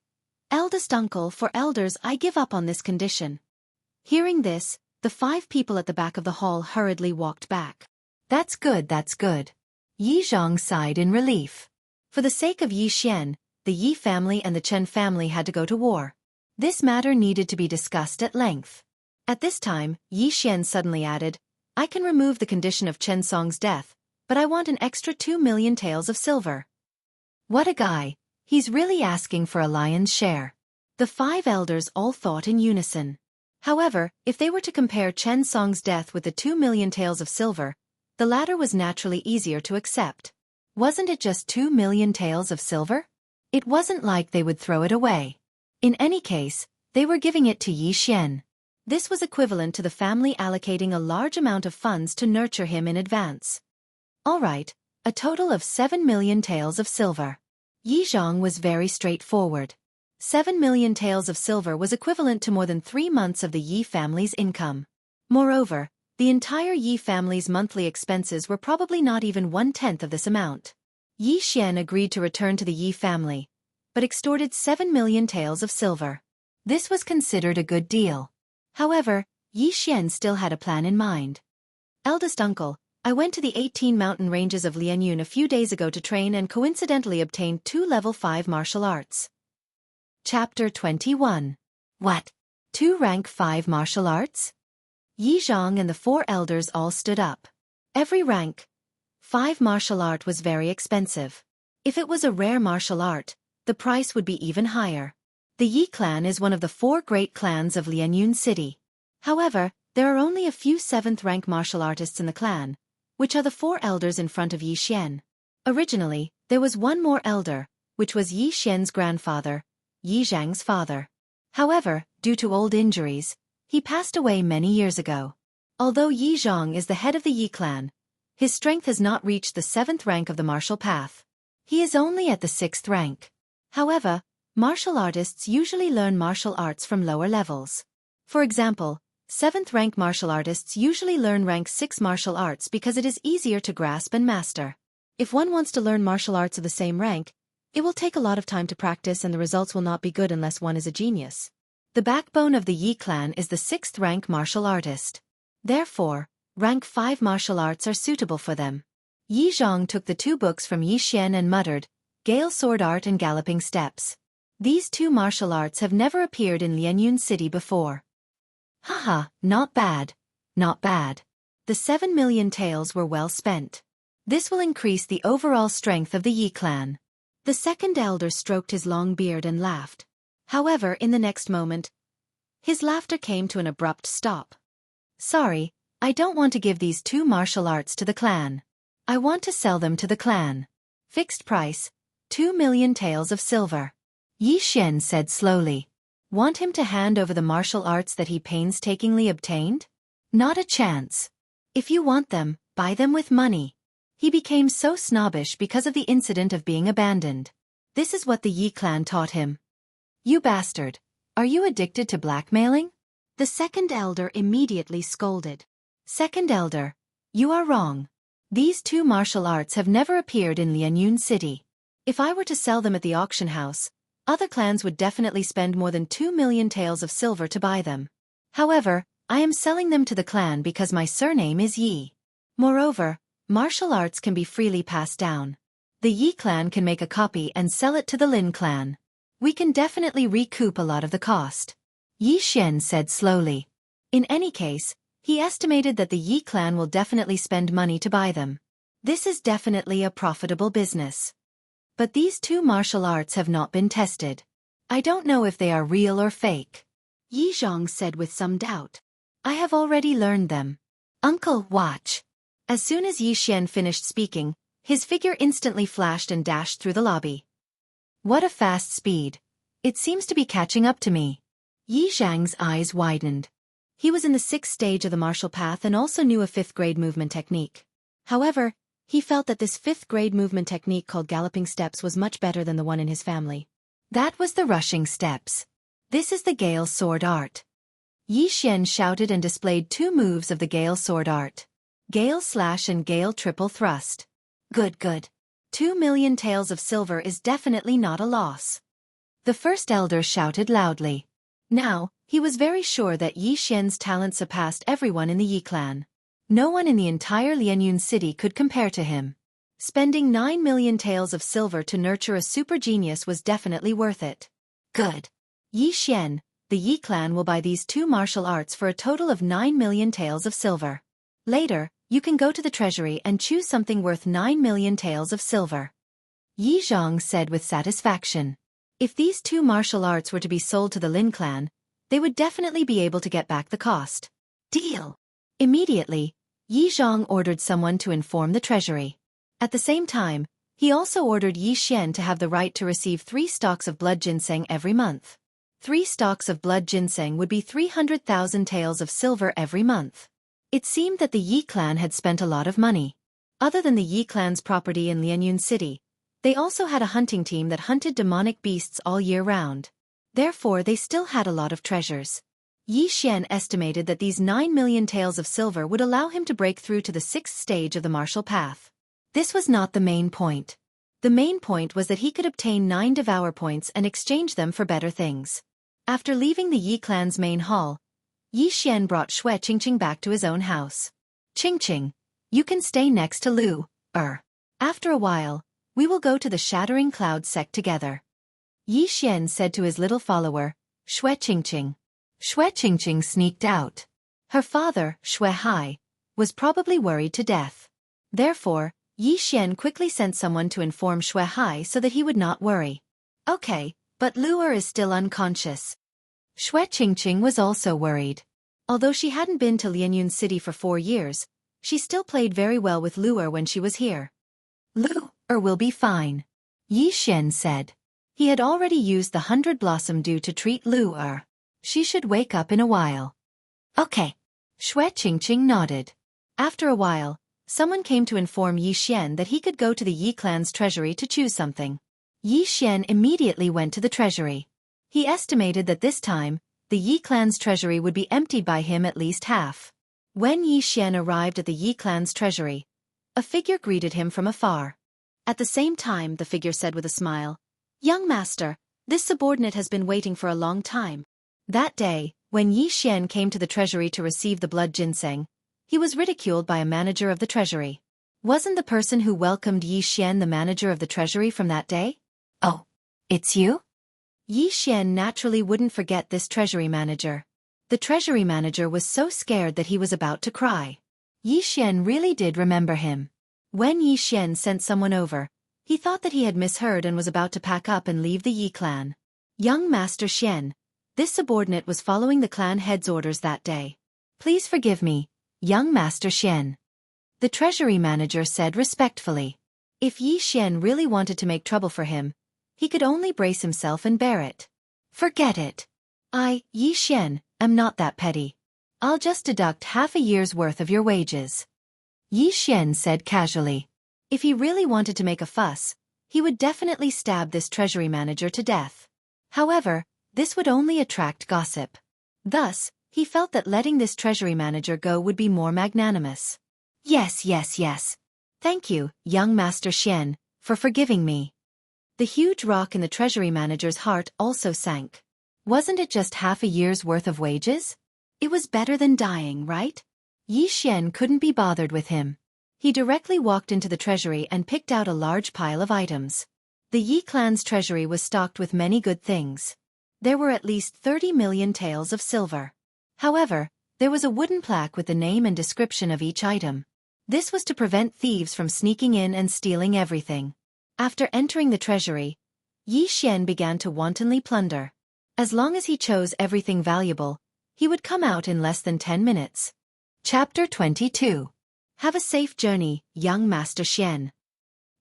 Eldest uncle, for elders I give up on this condition. Hearing this, the 5 people at the back of the hall hurriedly walked back. That's good, that's good. Yi Zhang sighed in relief. For the sake of Yi Xian, the Yi family and the Chen family had to go to war. This matter needed to be discussed at length. At this time, Yi Xian suddenly added, I can remove the condition of Chen Song's death, but I want an extra 2 million taels of silver. What a guy. He's really asking for a lion's share. The 5 elders all thought in unison. However, if they were to compare Chen Song's death with the 2 million taels of silver, the latter was naturally easier to accept. Wasn't it just 2 million taels of silver? It wasn't like they would throw it away. In any case, they were giving it to Yi Xian. This was equivalent to the family allocating a large amount of funds to nurture him in advance. All right, a total of 7 million taels of silver. Yi Zhang was very straightforward. 7 million taels of silver was equivalent to more than 3 months of the Yi family's income. Moreover, the entire Yi family's monthly expenses were probably not even 1/10 of this amount. Yi Xian agreed to return to the Yi family, but extorted 7 million taels of silver. This was considered a good deal. However, Yi Xian still had a plan in mind. Eldest uncle, I went to the 18 mountain ranges of Lianyun a few days ago to train and coincidentally obtained 2 level 5 martial arts. Chapter 21. What? 2 rank 5 martial arts? Yi Zhang and the 4 elders all stood up. Every rank 5 martial art was very expensive. If it was a rare martial art, the price would be even higher. The Yi clan is one of the 4 great clans of Lianyun City. However, there are only a few 7th rank martial artists in the clan, which are the 4 elders in front of Yi Xian. Originally, there was one more elder, which was Yi Xian's grandfather, Yi Zhang's father. However, due to old injuries, he passed away many years ago. Although Yi Zhang is the head of the Yi clan, his strength has not reached the 7th rank of the martial path. He is only at the 6th rank. However, martial artists usually learn martial arts from lower levels. For example, 7th rank martial artists usually learn rank 6 martial arts because it is easier to grasp and master. If one wants to learn martial arts of the same rank, it will take a lot of time to practice and the results will not be good unless one is a genius. The backbone of the Yi clan is the 6th rank martial artist. Therefore, rank 5 martial arts are suitable for them. Yi Zhang took the 2 books from Yi Xian and muttered, Gale Sword Art and Galloping Steps. These two martial arts have never appeared in Lianyun City before. Haha, not bad. Not bad. The 7 million taels were well spent. This will increase the overall strength of the Yi clan. The second elder stroked his long beard and laughed. However, in the next moment, his laughter came to an abrupt stop. Sorry, I don't want to give these two martial arts to the clan. I want to sell them to the clan. Fixed price, 2 million taels of silver. Yi Xian said slowly. Want him to hand over the martial arts that he painstakingly obtained? Not a chance. If you want them, buy them with money. He became so snobbish because of the incident of being abandoned. This is what the Yi clan taught him. You bastard. Are you addicted to blackmailing? The second elder immediately scolded. Second elder, you are wrong. These two martial arts have never appeared in Lianyun City. If I were to sell them at the auction house, other clans would definitely spend more than 2 million taels of silver to buy them. However, I am selling them to the clan because my surname is Yi. Moreover, martial arts can be freely passed down. The Yi clan can make a copy and sell it to the Lin clan. We can definitely recoup a lot of the cost. Yi Xian said slowly. In any case, he estimated that the Yi clan will definitely spend money to buy them. This is definitely a profitable business. But these two martial arts have not been tested. I don't know if they are real or fake. Yi Zhong said with some doubt. I have already learned them. Uncle, watch. As soon as Yi Xian finished speaking, his figure instantly flashed and dashed through the lobby. What a fast speed. It seems to be catching up to me. Yi Zhang's eyes widened. He was in the 6th stage of the martial path and also knew a 5th grade movement technique. However, he felt that this 5th grade movement technique called galloping steps was much better than the one in his family. That was the rushing steps. This is the Gale sword art. Yi Xian shouted and displayed 2 moves of the Gale sword art. Gale slash and Gale triple thrust. Good. 2 million taels of silver is definitely not a loss. The first elder shouted loudly. Now, he was very sure that Yi Xian's talent surpassed everyone in the Yi clan. No one in the entire Lianyun city could compare to him. Spending 9 million taels of silver to nurture a super genius was definitely worth it. Good. Yi Xian, the Yi clan will buy these two martial arts for a total of 9 million taels of silver. Later, you can go to the treasury and choose something worth 9 million taels of silver. Yi Zhong said with satisfaction. If these two martial arts were to be sold to the Lin clan, they would definitely be able to get back the cost. Deal. Immediately, Yi Zhong ordered someone to inform the treasury. At the same time, he also ordered Yi Xian to have the right to receive 3 stalks of blood ginseng every month. 3 stalks of blood ginseng would be 300,000 taels of silver every month. It seemed that the Yi clan had spent a lot of money. Other than the Yi clan's property in Lianyun City, they also had a hunting team that hunted demonic beasts all year round. Therefore, they still had a lot of treasures. Yi Xian estimated that these 9 million taels of silver would allow him to break through to the 6th stage of the martial path. This was not the main point. The main point was that he could obtain 9 devour points and exchange them for better things. After leaving the Yi clan's main hall, Yi Xian brought Xue Qingqing back to his own house. Qingqing, you can stay next to Lu. After a while, we will go to the Shattering Cloud sect together. Yi Xian said to his little follower, Xue Qingqing. Xue Qingqing sneaked out. Her father, Xue Hai, was probably worried to death. Therefore, Yi Xian quickly sent someone to inform Xue Hai so that he would not worry. Okay, but Lu is still unconscious. Xue Qingqing was also worried. Although she hadn't been to Lianyun City for 4 years, she still played very well with Lu when she was here. Lu will be fine, Yi Xian said. He had already used the 100 Blossom Dew to treat Lu. She should wake up in a while. Okay. Xue Qingqing nodded. After a while, someone came to inform Yi Xian that he could go to the Yi clan's treasury to choose something. Yi Xian immediately went to the treasury. He estimated that this time, the Yi clan's treasury would be emptied by him at least half. When Yi Xian arrived at the Yi clan's treasury, a figure greeted him from afar. At the same time, the figure said with a smile, Young master, this subordinate has been waiting for a long time. That day, when Yi Xian came to the treasury to receive the blood ginseng, he was ridiculed by a manager of the treasury. Wasn't the person who welcomed Yi Xian the manager of the treasury from that day? Oh, it's you? Yi Xian naturally wouldn't forget this treasury manager. The treasury manager was so scared that he was about to cry. Yi Xian really did remember him. When Yi Xian sent someone over, he thought that he had misheard and was about to pack up and leave the Yi clan. Young Master Xian. This subordinate was following the clan head's orders that day. Please forgive me, young Master Xian. The treasury manager said respectfully. If Yi Xian really wanted to make trouble for him, he could only brace himself and bear it. Forget it. I, Yi Xian, am not that petty. I'll just deduct half a year's worth of your wages. Yi Xian said casually. If he really wanted to make a fuss, he would definitely stab this treasury manager to death. However, this would only attract gossip. Thus, he felt that letting this treasury manager go would be more magnanimous. Yes. Thank you, young Master Xian, for forgiving me. The huge rock in the treasury manager's heart also sank. Wasn't it just half a year's worth of wages? It was better than dying, right? Yi Xian couldn't be bothered with him. He directly walked into the treasury and picked out a large pile of items. The Yi clan's treasury was stocked with many good things. There were at least 30 million taels of silver. However, there was a wooden plaque with the name and description of each item. This was to prevent thieves from sneaking in and stealing everything. After entering the treasury, Yi Xian began to wantonly plunder. As long as he chose everything valuable, he would come out in less than 10 minutes. Chapter 22. Have a safe journey, young Master Xian.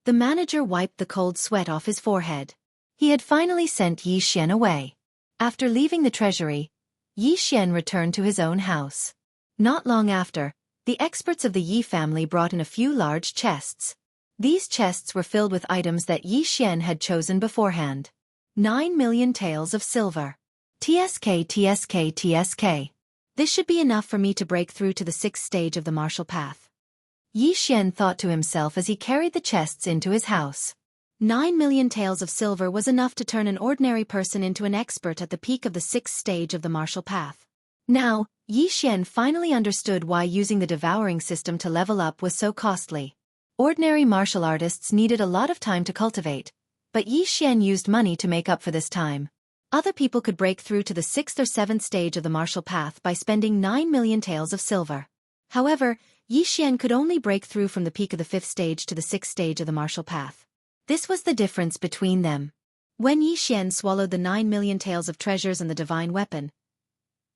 The manager wiped the cold sweat off his forehead. He had finally sent Yi Xian away. After leaving the treasury, Yi Xian returned to his own house. Not long after, the experts of the Yi family brought in a few large chests. These chests were filled with items that Yi Xian had chosen beforehand. 9 million taels of silver. TSK. This should be enough for me to break through to the 6th stage of the martial path. Yi Xian thought to himself as he carried the chests into his house. 9 million taels of silver was enough to turn an ordinary person into an expert at the peak of the 6th stage of the martial path. Now, Yi Xian finally understood why using the devouring system to level up was so costly. Ordinary martial artists needed a lot of time to cultivate, but Yi Xian used money to make up for this time. Other people could break through to the 6th or 7th stage of the martial path by spending 9 million taels of silver. However, Yi Xian could only break through from the peak of the 5th stage to the 6th stage of the martial path. This was the difference between them. When Yi Xian swallowed the 9 million taels of treasures and the divine weapon,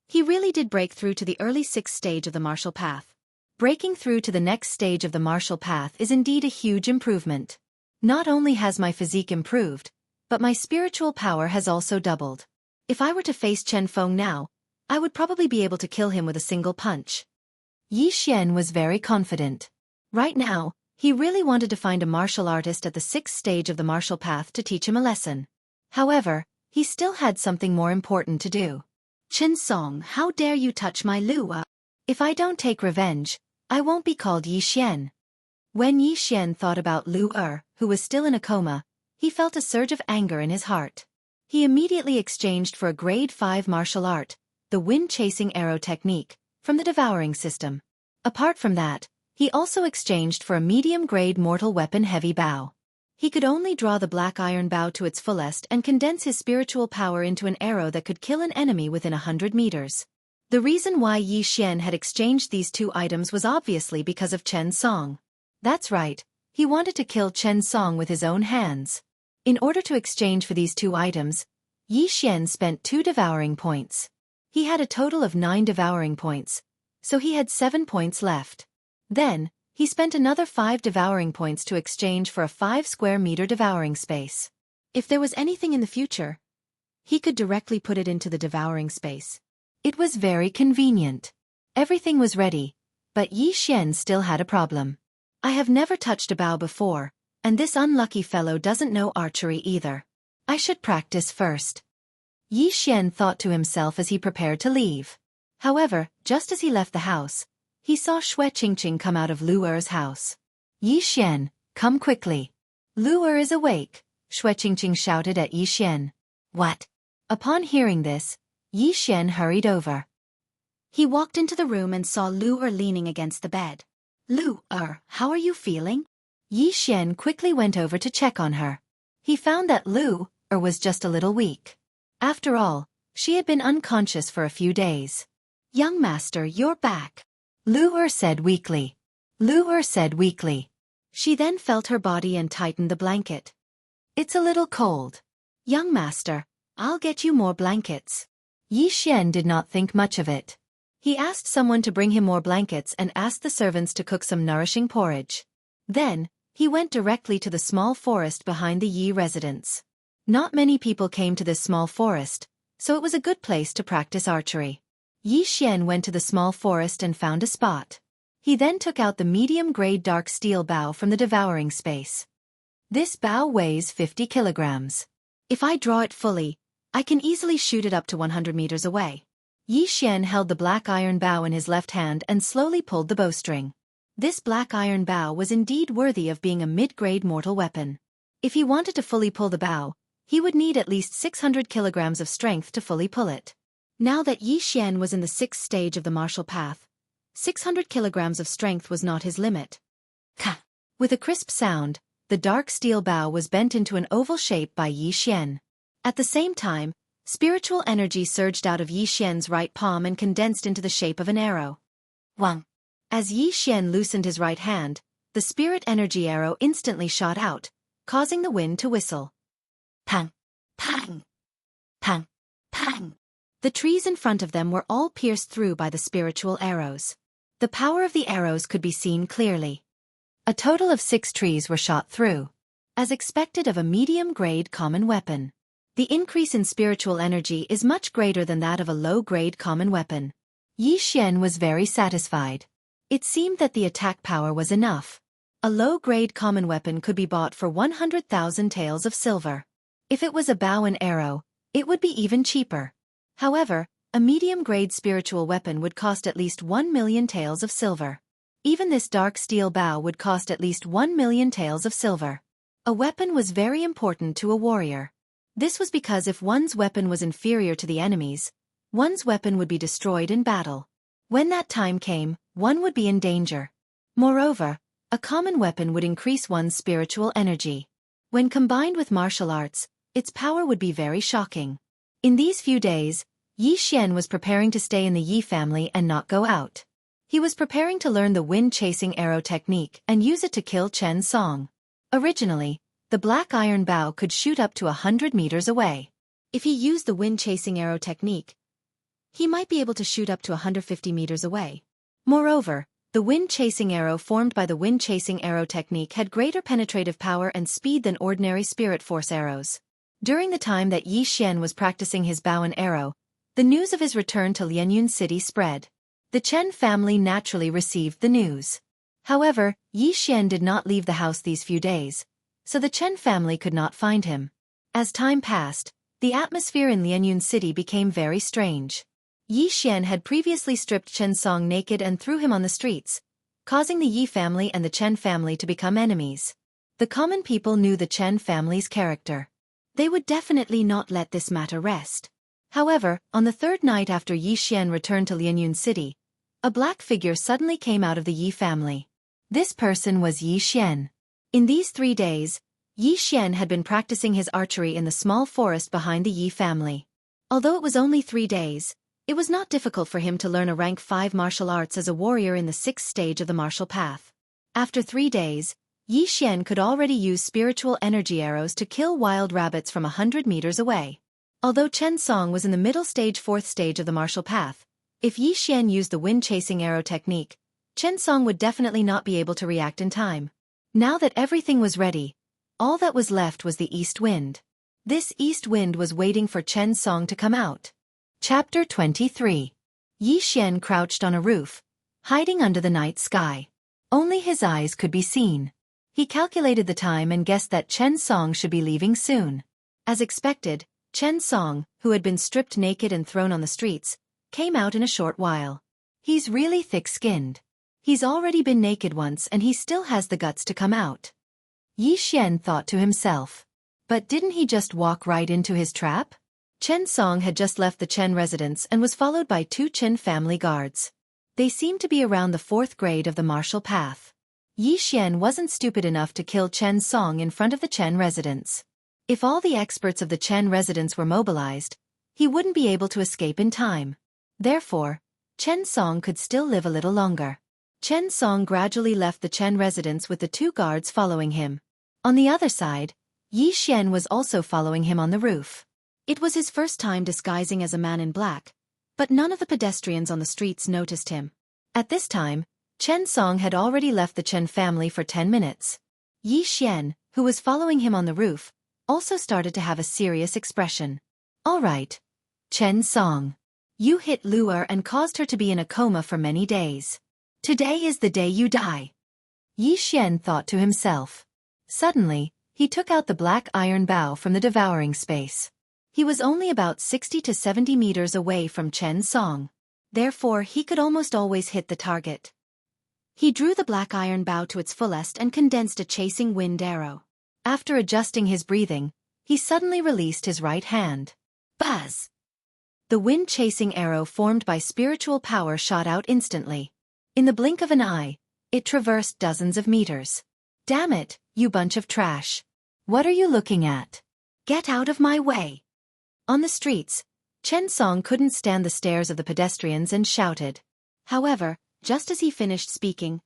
he really did break through to the early 6th stage of the martial path. Breaking through to the next stage of the martial path is indeed a huge improvement. Not only has my physique improved, but my spiritual power has also doubled. If I were to face Chen Feng now, I would probably be able to kill him with a single punch. Yi Xian was very confident. Right now, he really wanted to find a martial artist at the 6th stage of the martial path to teach him a lesson. However, he still had something more important to do. Chen Song, how dare you touch my Lua? If I don't take revenge, I won't be called Yi Xian. When Yi Xian thought about Lu who was still in a coma, he felt a surge of anger in his heart. He immediately exchanged for a grade 5 martial art, the wind-chasing arrow technique, from the devouring system. Apart from that, he also exchanged for a medium-grade mortal weapon heavy bow. He could only draw the black iron bow to its fullest and condense his spiritual power into an arrow that could kill an enemy within 100 meters. The reason why Yi Xian had exchanged these two items was obviously because of Chen Song. That's right, he wanted to kill Chen Song with his own hands. In order to exchange for these two items, Yi Xian spent 2 devouring points. He had a total of 9 devouring points, so he had 7 points left. Then, he spent another 5 devouring points to exchange for a 5 square meter devouring space. If there was anything in the future, he could directly put it into the devouring space. It was very convenient. Everything was ready, but Yi Xian still had a problem. I have never touched a bow before, and this unlucky fellow doesn't know archery either. I should practice first. Yi Xian thought to himself as he prepared to leave. However, just as he left the house, he saw Xue Qingqing come out of Lu Er's house. Yi Xian, come quickly. Lu Er is awake, Xue Qingqing shouted at Yi Xian. What? Upon hearing this, Yi Xian hurried over. He walked into the room and saw Lu Er leaning against the bed. Lu Er, how are you feeling? Yi Xian quickly went over to check on her. He found that Lu Er was just a little weak. After all, she had been unconscious for a few days. "Young master, you're back," LoveLore said weakly. LoveLore said weakly. She then felt her body and tightened the blanket. "It's a little cold. Young master, I'll get you more blankets." Yi Xian did not think much of it. He asked someone to bring him more blankets and asked the servants to cook some nourishing porridge. Then, he went directly to the small forest behind the Yi residence. Not many people came to this small forest, so it was a good place to practice archery. Yi Xian went to the small forest and found a spot. He then took out the medium-grade dark steel bow from the devouring space. This bow weighs 50 kilograms. If I draw it fully, I can easily shoot it up to 100 meters away. Yi Xian held the black iron bow in his left hand and slowly pulled the bowstring. This black iron bow was indeed worthy of being a mid-grade mortal weapon. If he wanted to fully pull the bow, he would need at least 600 kilograms of strength to fully pull it. Now that Yi Xian was in the 6th stage of the martial path, 600 kilograms of strength was not his limit. Ka! With a crisp sound, the dark steel bow was bent into an oval shape by Yi Xian. At the same time, spiritual energy surged out of Yi Xian's right palm and condensed into the shape of an arrow. Wang! As Yi Xian loosened his right hand, the spirit energy arrow instantly shot out, causing the wind to whistle. Pang! Pang! Pang! Pang! The trees in front of them were all pierced through by the spiritual arrows. The power of the arrows could be seen clearly. A total of 6 trees were shot through. As expected of a medium-grade common weapon. The increase in spiritual energy is much greater than that of a low-grade common weapon. Yi Xian was very satisfied. It seemed that the attack power was enough. A low-grade common weapon could be bought for 100,000 taels of silver. If it was a bow and arrow, it would be even cheaper. However, a medium-grade spiritual weapon would cost at least 1 million taels of silver. Even this dark steel bow would cost at least 1 million taels of silver. A weapon was very important to a warrior. This was because if one's weapon was inferior to the enemy's, one's weapon would be destroyed in battle. When that time came, one would be in danger. Moreover, a common weapon would increase one's spiritual energy. When combined with martial arts, its power would be very shocking. In these few days, Yi Xian was preparing to stay in the Yi family and not go out. He was preparing to learn the wind-chasing arrow technique and use it to kill Chen Song. Originally, the black iron bow could shoot up to 100 meters away. If he used the wind-chasing arrow technique, he might be able to shoot up to 150 meters away. Moreover, the wind-chasing arrow formed by the wind-chasing arrow technique had greater penetrative power and speed than ordinary spirit force arrows. During the time that Yi Xian was practicing his bow and arrow, the news of his return to Lianyun City spread. The Chen family naturally received the news. However, Yi Xian did not leave the house these few days, so the Chen family could not find him. As time passed, the atmosphere in Lianyun City became very strange. Yi Xian had previously stripped Chen Song naked and threw him on the streets, causing the Yi family and the Chen family to become enemies. The common people knew the Chen family's character. They would definitely not let this matter rest. However, on the 3rd night after Yi Xian returned to Lianyun City, a black figure suddenly came out of the Yi family. This person was Yi Xian. In these 3 days, Yi Xian had been practicing his archery in the small forest behind the Yi family. Although it was only 3 days, it was not difficult for him to learn a rank 5 martial arts as a warrior in the 6th stage of the martial path. After 3 days, Yi Xian could already use spiritual energy arrows to kill wild rabbits from 100 meters away. Although Chen Song was in the middle stage 4th stage of the martial path, if Yi Xian used the wind-chasing arrow technique, Chen Song would definitely not be able to react in time. Now that everything was ready, all that was left was the east wind. This east wind was waiting for Chen Song to come out. Chapter 23. Yi Xian crouched on a roof, hiding under the night sky. Only his eyes could be seen. He calculated the time and guessed that Chen Song should be leaving soon. As expected, Chen Song, who had been stripped naked and thrown on the streets, came out in a short while. He's really thick-skinned. He's already been naked once and he still has the guts to come out. Yi Xian thought to himself. But didn't he just walk right into his trap? Chen Song had just left the Chen residence and was followed by 2 Chen family guards. They seemed to be around the 4th grade of the martial path. Yi Xian wasn't stupid enough to kill Chen Song in front of the Chen residence. If all the experts of the Chen residence were mobilized, he wouldn't be able to escape in time. Therefore, Chen Song could still live a little longer. Chen Song gradually left the Chen residence with the 2 guards following him. On the other side, Yi Xian was also following him on the roof. It was his first time disguising as a man in black, but none of the pedestrians on the streets noticed him. At this time, Chen Song had already left the Chen family for 10 minutes. Yi Xian, who was following him on the roof, also started to have a serious expression. All right, Chen Song. You hit Lu'er and caused her to be in a coma for many days. Today is the day you die. Yi Xian thought to himself. Suddenly, he took out the black iron bow from the devouring space. He was only about 60 to 70 meters away from Chen Song. Therefore, he could almost always hit the target. He drew the black iron bow to its fullest and condensed a chasing wind arrow. After adjusting his breathing, he suddenly released his right hand. Buzz! The wind-chasing arrow formed by spiritual power shot out instantly. In the blink of an eye, it traversed dozens of meters. Damn it, you bunch of trash. What are you looking at? Get out of my way. On the streets, Chen Song couldn't stand the stares of the pedestrians and shouted. However, just as he finished speaking,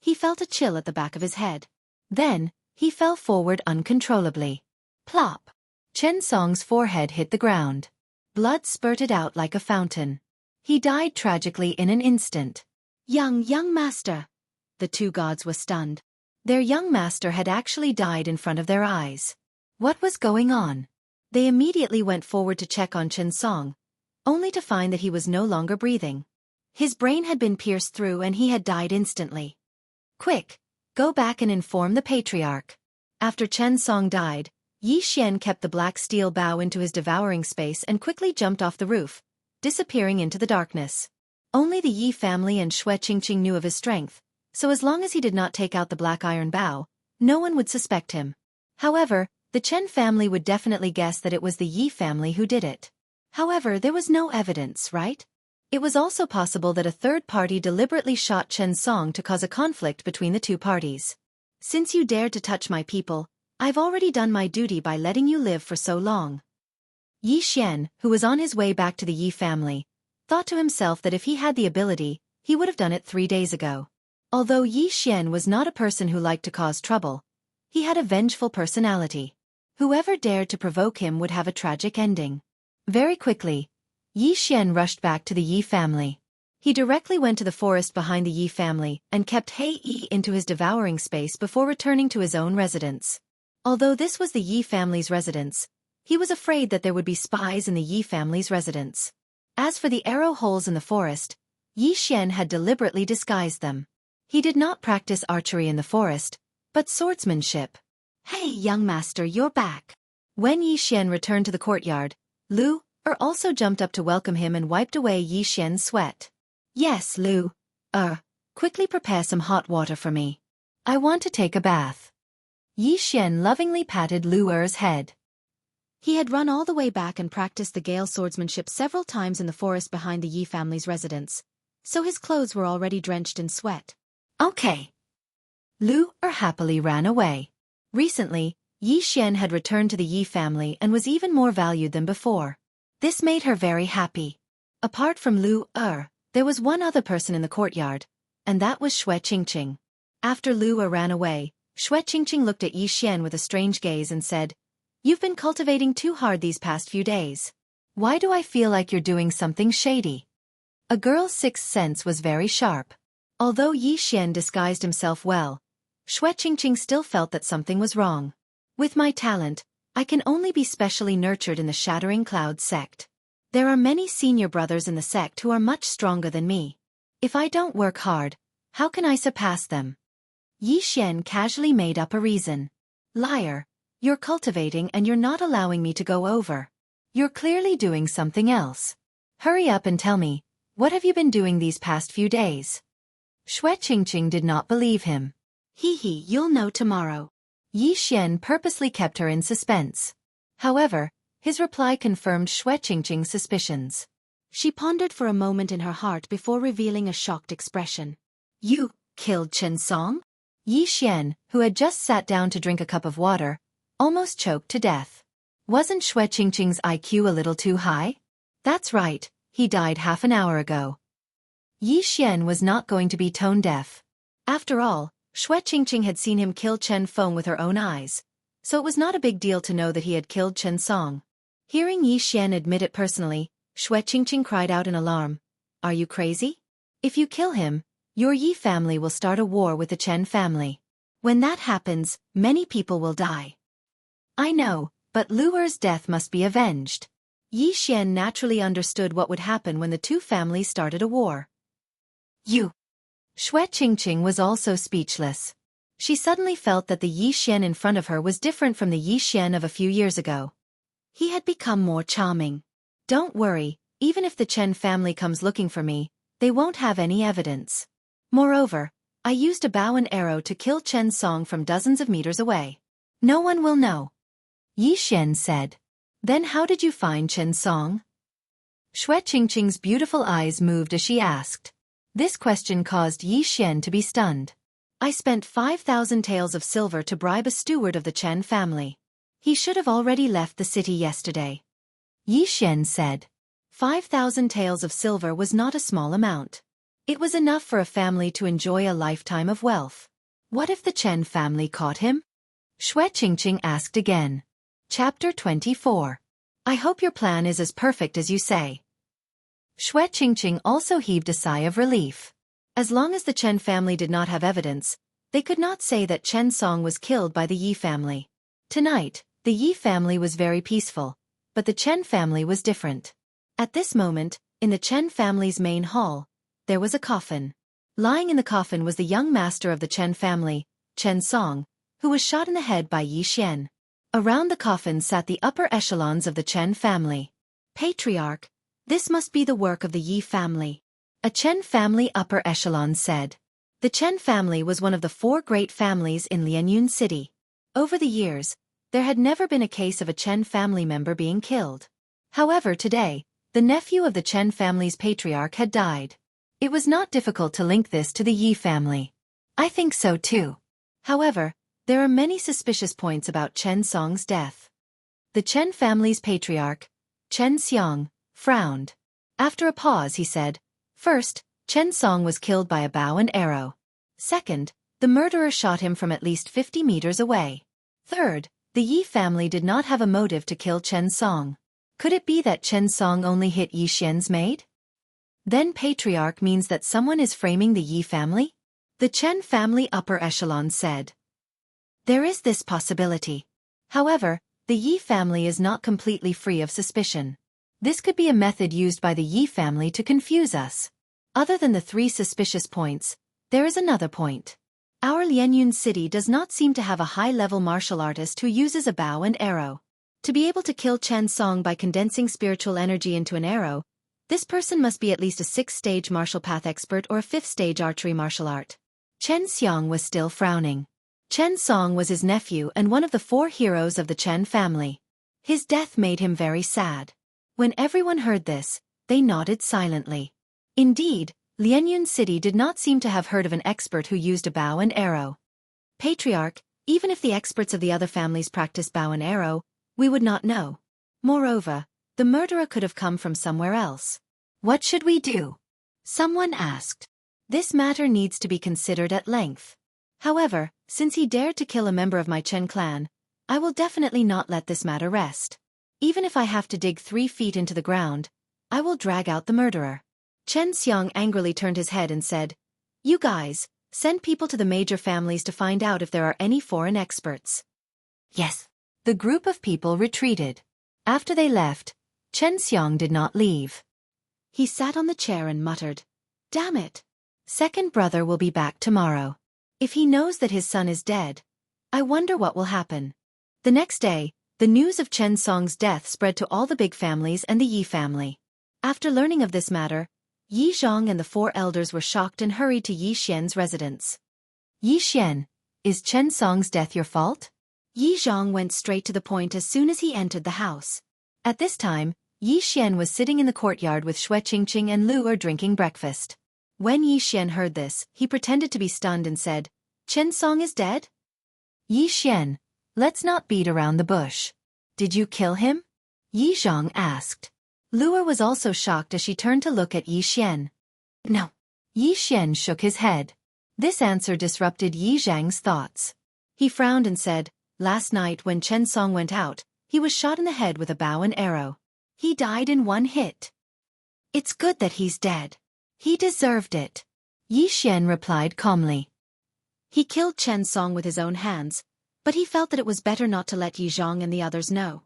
he felt a chill at the back of his head. Then, he fell forward uncontrollably. Plop! Chen Song's forehead hit the ground. Blood spurted out like a fountain. He died tragically in an instant. Young master. The 2 gods were stunned. Their young master had actually died in front of their eyes. What was going on? They immediately went forward to check on Chen Song, only to find that he was no longer breathing. His brain had been pierced through and he had died instantly. Quick, go back and inform the patriarch. After Chen Song died, Yi Xian kept the black steel bow into his devouring space and quickly jumped off the roof, disappearing into the darkness. Only the Yi family and Xue Qingqing knew of his strength, so as long as he did not take out the black iron bow, no one would suspect him. However, the Chen family would definitely guess that it was the Yi family who did it. However, there was no evidence, right? It was also possible that a third party deliberately shot Chen Song to cause a conflict between the 2 parties. Since you dared to touch my people, I've already done my duty by letting you live for so long. Yi Xian, who was on his way back to the Yi family, thought to himself that if he had the ability, he would have done it 3 days ago. Although Yi Xian was not a person who liked to cause trouble, he had a vengeful personality. Whoever dared to provoke him would have a tragic ending. Very quickly, Yi Xian rushed back to the Yi family. He directly went to the forest behind the Yi family and kept Hei Yi into his devouring space before returning to his own residence. Although this was the Yi family's residence, he was afraid that there would be spies in the Yi family's residence. As for the arrow holes in the forest, Yi Xian had deliberately disguised them. He did not practice archery in the forest, but swordsmanship. Hey, young master, you're back. When Yi Xian returned to the courtyard, Lu'er also jumped up to welcome him and wiped away Yi Xian's sweat. Yes, Lu'er, quickly prepare some hot water for me. I want to take a bath. Yi Xian lovingly patted Lu'er's head. He had run all the way back and practiced the Gale swordsmanship several times in the forest behind the Yi family's residence, so his clothes were already drenched in sweat. Okay. Lu'er happily ran away. Recently, Yi Xian had returned to the Yi family and was even more valued than before. This made her very happy. Apart from Lu'er, there was one other person in the courtyard, and that was Xue Qingqing. After Lu'er ran away, Xue Qingqing looked at Yi Xian with a strange gaze and said, "You've been cultivating too hard these past few days. Why do I feel like you're doing something shady?" A girl's sixth sense was very sharp. Although Yi Xian disguised himself well, Xue Qingqing still felt that something was wrong. With my talent, I can only be specially nurtured in the Shattering Cloud sect. There are many senior brothers in the sect who are much stronger than me. If I don't work hard, how can I surpass them? Yi Xian casually made up a reason. Liar, you're cultivating and you're not allowing me to go over. You're clearly doing something else. Hurry up and tell me, what have you been doing these past few days? Xue Qingqing did not believe him. Hee, you'll know tomorrow. Yi Xian purposely kept her in suspense. However, his reply confirmed Xue Qingqing's suspicions. She pondered for a moment in her heart before revealing a shocked expression. You killed Chen Song? Yi Xian, who had just sat down to drink a cup of water, almost choked to death. Wasn't Xue Qingqing's IQ a little too high? That's right, he died half an hour ago. Yi Xian was not going to be tone deaf. After all, Xue Qingqing had seen him kill Chen Feng with her own eyes, so it was not a big deal to know that he had killed Chen Song. Hearing Yi Xian admit it personally, Xue Qingqing cried out in alarm. Are you crazy? If you kill him, your Yi family will start a war with the Chen family. When that happens, many people will die. I know, but Luer's death must be avenged. Yi Xian naturally understood what would happen when the two families started a war. You! Xue Qingqing was also speechless. She suddenly felt that the Yi Xian in front of her was different from the Yi Xian of a few years ago. He had become more charming. Don't worry, even if the Chen family comes looking for me, they won't have any evidence. Moreover, I used a bow and arrow to kill Chen Song from dozens of meters away. No one will know. Yi Xian said. Then how did you find Chen Song? Xue Qingqing's beautiful eyes moved as she asked. This question caused Yi Xian to be stunned. I spent 5,000 taels of silver to bribe a steward of the Chen family. He should have already left the city yesterday. Yi Xian said. 5,000 taels of silver was not a small amount. It was enough for a family to enjoy a lifetime of wealth. What if the Chen family caught him? Xue Qingqing asked again. Chapter 24. I hope your plan is as perfect as you say. Xue Qingqing also heaved a sigh of relief. As long as the Chen family did not have evidence, they could not say that Chen Song was killed by the Yi family. Tonight, the Yi family was very peaceful, but the Chen family was different. At this moment, in the Chen family's main hall, there was a coffin. Lying in the coffin was the young master of the Chen family, Chen Song, who was shot in the head by Yi Xian. Around the coffin sat the upper echelons of the Chen family. Patriarch, this must be the work of the Yi family. A Chen family upper echelon said. The Chen family was one of the 4 great families in Lianyun City. Over the years, there had never been a case of a Chen family member being killed. However, today, the nephew of the Chen family's patriarch had died. It was not difficult to link this to the Yi family. I think so too. However, there are many suspicious points about Chen Song's death. The Chen family's patriarch, Chen Xiang, frowned. After a pause he said, First, Chen Song was killed by a bow and arrow. Second, the murderer shot him from at least 50 meters away. Third, the Yi family did not have a motive to kill Chen Song. Could it be that Chen Song only hit Yi Xian's maid? Then patriarch means that someone is framing the Yi family? The Chen family upper echelon said. There is this possibility. However, the Yi family is not completely free of suspicion. This could be a method used by the Yi family to confuse us. Other than the 3 suspicious points, there is another point. Our Lianyun city does not seem to have a high-level martial artist who uses a bow and arrow. To be able to kill Chen Song by condensing spiritual energy into an arrow, this person must be at least a 6th-stage martial path expert or a 5th-stage archery martial art. Chen Xiang was still frowning. Chen Song was his nephew and one of the 4 heroes of the Chen family. His death made him very sad. When everyone heard this, they nodded silently. Indeed, Lianyun City did not seem to have heard of an expert who used a bow and arrow. Patriarch, even if the experts of the other families practiced bow and arrow, we would not know. Moreover, the murderer could have come from somewhere else. What should we do? Someone asked. This matter needs to be considered at length. However, since he dared to kill a member of my Chen clan, I will definitely not let this matter rest. Even if I have to dig 3 feet into the ground, I will drag out the murderer. Chen Xiang angrily turned his head and said, You guys, send people to the major families to find out if there are any foreign experts. Yes. The group of people retreated. After they left, Chen Xiang did not leave. He sat on the chair and muttered, Damn it. Second brother will be back tomorrow. If he knows that his son is dead, I wonder what will happen. The next day, the news of Chen Song's death spread to all the big families and the Yi family. After learning of this matter, Yi Zhong and the 4 elders were shocked and hurried to Yi Xian's residence. Yi Xian, is Chen Song's death your fault? Yi Zhong went straight to the point as soon as he entered the house. At this time, Yi Xian was sitting in the courtyard with Xue Qingqing and Lu Er drinking breakfast. When Yi Xian heard this, he pretended to be stunned and said, Chen Song is dead? Yi Xian, let's not beat around the bush. Did you kill him? Yi Zhong asked. Luer was also shocked as she turned to look at Yi Xian. No. Yi Xian shook his head. This answer disrupted Yi Zhang's thoughts. He frowned and said, "Last night when Chen Song went out, he was shot in the head with a bow and arrow. He died in one hit. It's good that he's dead. He deserved it." Yi Xian replied calmly. He killed Chen Song with his own hands, but he felt that it was better not to let Yi Zhang and the others know.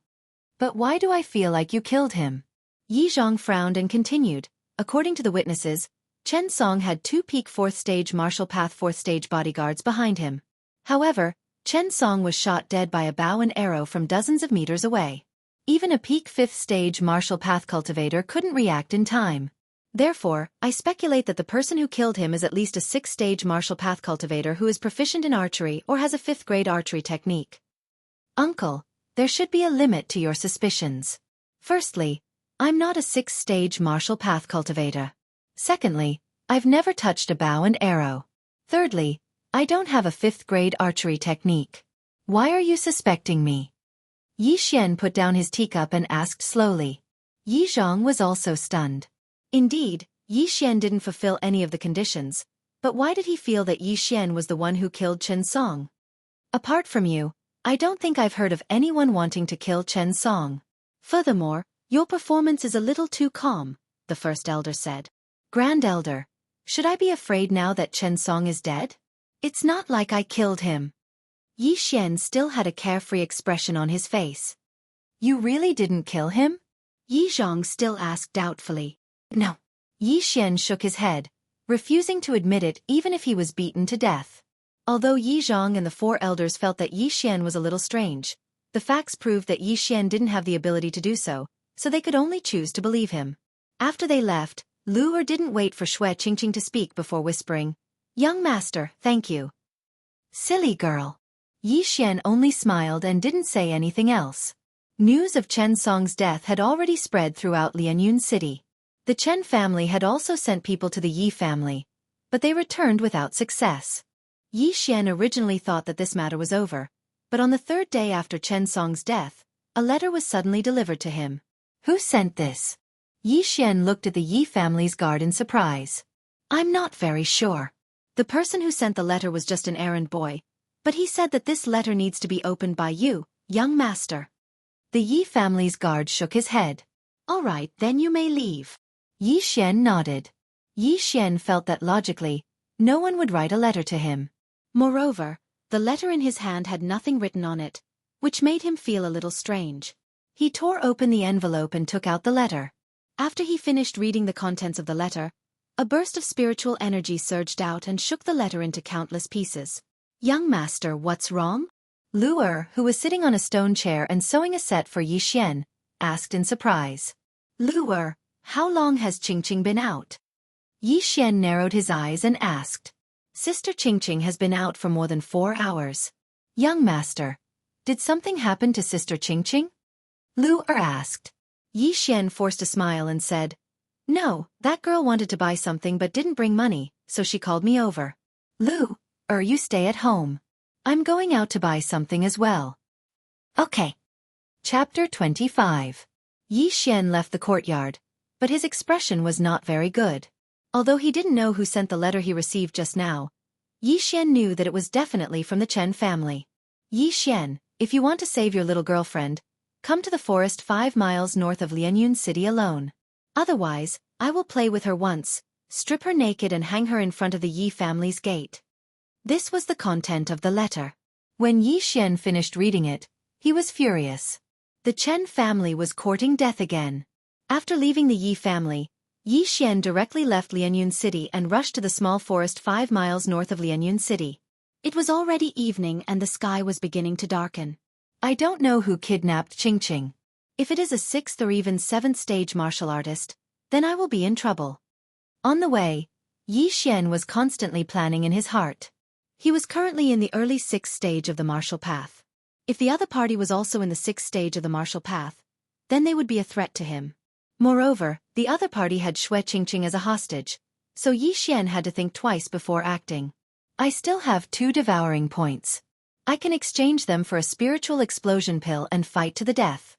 "But why do I feel like you killed him?" Yi Zhang frowned and continued, "According to the witnesses, Chen Song had 2 peak 4th stage martial path 4th stage bodyguards behind him. However, Chen Song was shot dead by a bow and arrow from dozens of meters away. Even a peak 5th stage martial path cultivator couldn't react in time. Therefore, I speculate that the person who killed him is at least a 6th stage martial path cultivator who is proficient in archery or has a 5th grade archery technique." "Uncle, there should be a limit to your suspicions. Firstly, I'm not a 6th stage martial path cultivator. Secondly, I've never touched a bow and arrow. Thirdly, I don't have a 5th grade archery technique. Why are you suspecting me?" Yi Xian put down his teacup and asked slowly. Yi Zhang was also stunned. Indeed, Yi Xian didn't fulfill any of the conditions, but why did he feel that Yi Xian was the one who killed Chen Song? "Apart from you, I don't think I've heard of anyone wanting to kill Chen Song. Furthermore, your performance is a little too calm," the first elder said. "Grand Elder, should I be afraid now that Chen Song is dead? It's not like I killed him." Yi Xian still had a carefree expression on his face. "You really didn't kill him?" Yi Zhang still asked doubtfully. "No." Yi Xian shook his head, refusing to admit it even if he was beaten to death. Although Yi Zhang and the 4 elders felt that Yi Xian was a little strange, the facts proved that Yi Xian didn't have the ability to do so, so they could only choose to believe him. After they left, Luer didn't wait for Xue Qingqing to speak before whispering, "Young master, thank you." "Silly girl." Yi Xian only smiled and didn't say anything else. News of Chen Song's death had already spread throughout Lianyun City. The Chen family had also sent people to the Yi family, but they returned without success. Yi Xian originally thought that this matter was over, but on the 3rd day after Chen Song's death, a letter was suddenly delivered to him. "Who sent this?" Yi Xian looked at the Yi family's guard in surprise. "I'm not very sure. The person who sent the letter was just an errand boy, but he said that this letter needs to be opened by you, young master." The Yi family's guard shook his head. "All right, then you may leave." Yi Xian nodded. Yi Xian felt that logically, no one would write a letter to him. Moreover, the letter in his hand had nothing written on it, which made him feel a little strange. He tore open the envelope and took out the letter. After he finished reading the contents of the letter, a burst of spiritual energy surged out and shook the letter into countless pieces. "Young master, what's wrong?" Luer, who was sitting on a stone chair and sewing a set for Yi Xian, asked in surprise. "Luer, how long has Qingqing been out?" Yi Xian narrowed his eyes and asked. "Sister Qingqing has been out for more than 4 hours." "Young master, did something happen to Sister Qingqing?" Luer asked. Yi Xian forced a smile and said, "No, that girl wanted to buy something but didn't bring money, so she called me over. Luer, you stay at home. I'm going out to buy something as well." "Okay." Chapter 25. Yi Xian left the courtyard, but his expression was not very good. Although he didn't know who sent the letter he received just now, Yi Xian knew that it was definitely from the Chen family. "Yi Xian, if you want to save your little girlfriend, come to the forest 5 miles north of Lianyun City alone. Otherwise, I will play with her once, strip her naked and hang her in front of the Yi family's gate." This was the content of the letter. When Yi Xian finished reading it, he was furious. The Chen family was courting death again. After leaving the Yi family, Yi Xian directly left Lianyun City and rushed to the small forest 5 miles north of Lianyun City. It was already evening and the sky was beginning to darken. "I don't know who kidnapped Qingqing. If it is a 6th or even 7th stage martial artist, then I will be in trouble." On the way, Yi Xian was constantly planning in his heart. He was currently in the early 6th stage of the martial path. If the other party was also in the 6th stage of the martial path, then they would be a threat to him. Moreover, the other party had Xue Qingqing as a hostage, so Yi Xian had to think twice before acting. "I still have 2 devouring points. I can exchange them for a spiritual explosion pill and fight to the death."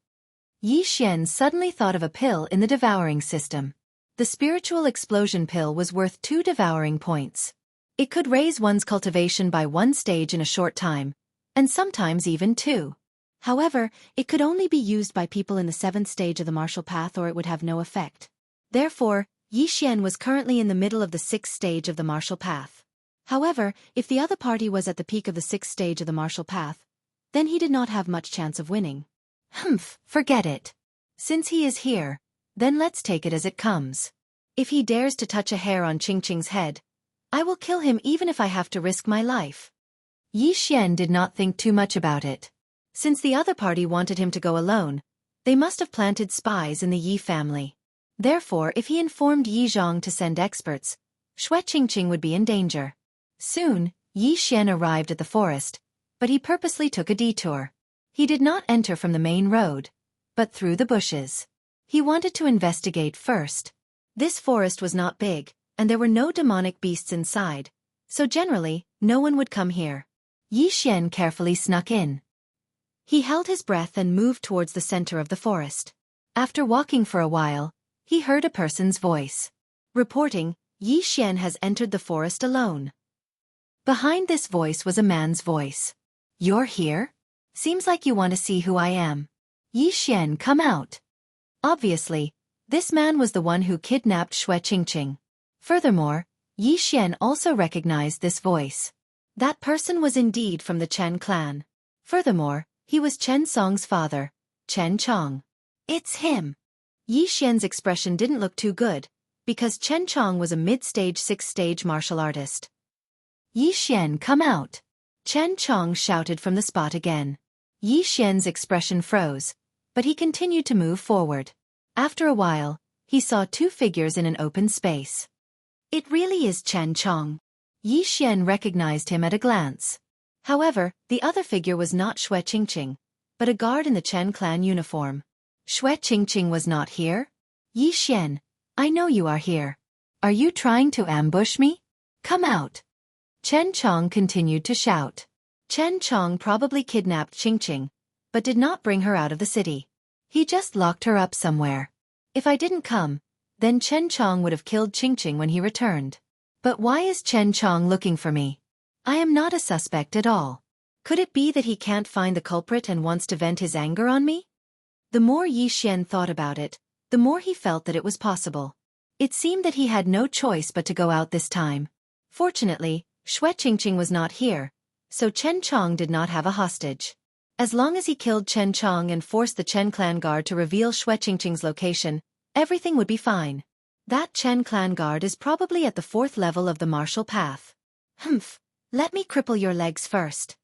Yi Xian suddenly thought of a pill in the devouring system. The spiritual explosion pill was worth 2 devouring points. It could raise one's cultivation by 1 stage in a short time, and sometimes even 2. However, it could only be used by people in the 7th stage of the martial path or it would have no effect. Therefore, Yi Xian was currently in the middle of the 6th stage of the martial path. However, if the other party was at the peak of the 6th stage of the martial path, then he did not have much chance of winning. Forget it. Since he is here, then let's take it as it comes. If he dares to touch a hair on Qingqing's head, I will kill him even if I have to risk my life. Yi Xian did not think too much about it. Since the other party wanted him to go alone, they must have planted spies in the Yi family. Therefore, if he informed Yi Zhang to send experts, Xue Qingqing would be in danger. Soon, Yi Xian arrived at the forest, but he purposely took a detour. He did not enter from the main road, but through the bushes. He wanted to investigate first. This forest was not big, and there were no demonic beasts inside, so generally, no one would come here. Yi Xian carefully snuck in. He held his breath and moved towards the center of the forest. After walking for a while, he heard a person's voice. Reporting, Yi Xian has entered the forest alone. Behind this voice was a man's voice. You're here? Seems like you want to see who I am. Yi Xian, come out. Obviously, this man was the one who kidnapped Xue Qingqing. Furthermore, Yi Xian also recognized this voice. That person was indeed from the Chen clan. Furthermore, he was Chen Song's father, Chen Chong. It's him. Yi Xian's expression didn't look too good, because Chen Chong was a mid-stage 6th-stage martial artist. Yi Xian, come out. Chen Chong shouted from the spot again. Yi Xian's expression froze, but he continued to move forward. After a while, he saw 2 figures in an open space. It really is Chen Chong. Yi Xian recognized him at a glance. However, the other figure was not Xue Qingqing, but a guard in the Chen clan uniform. Xue Qingqing was not here? Yi Xian, I know you are here. Are you trying to ambush me? Come out. Chen Chong continued to shout. Chen Chong probably kidnapped Qingqing, but did not bring her out of the city. He just locked her up somewhere. If I didn't come, then Chen Chong would have killed Qingqing when he returned. But why is Chen Chong looking for me? I am not a suspect at all. Could it be that he can't find the culprit and wants to vent his anger on me? The more Yi Xian thought about it, the more he felt that it was possible. It seemed that he had no choice but to go out this time. Fortunately, Xue Qingqing was not here, so Chen Chong did not have a hostage. As long as he killed Chen Chong and forced the Chen clan guard to reveal Xue Qingqing's location, everything would be fine. That Chen clan guard is probably at the 4th level of the martial path. Let me cripple your legs first.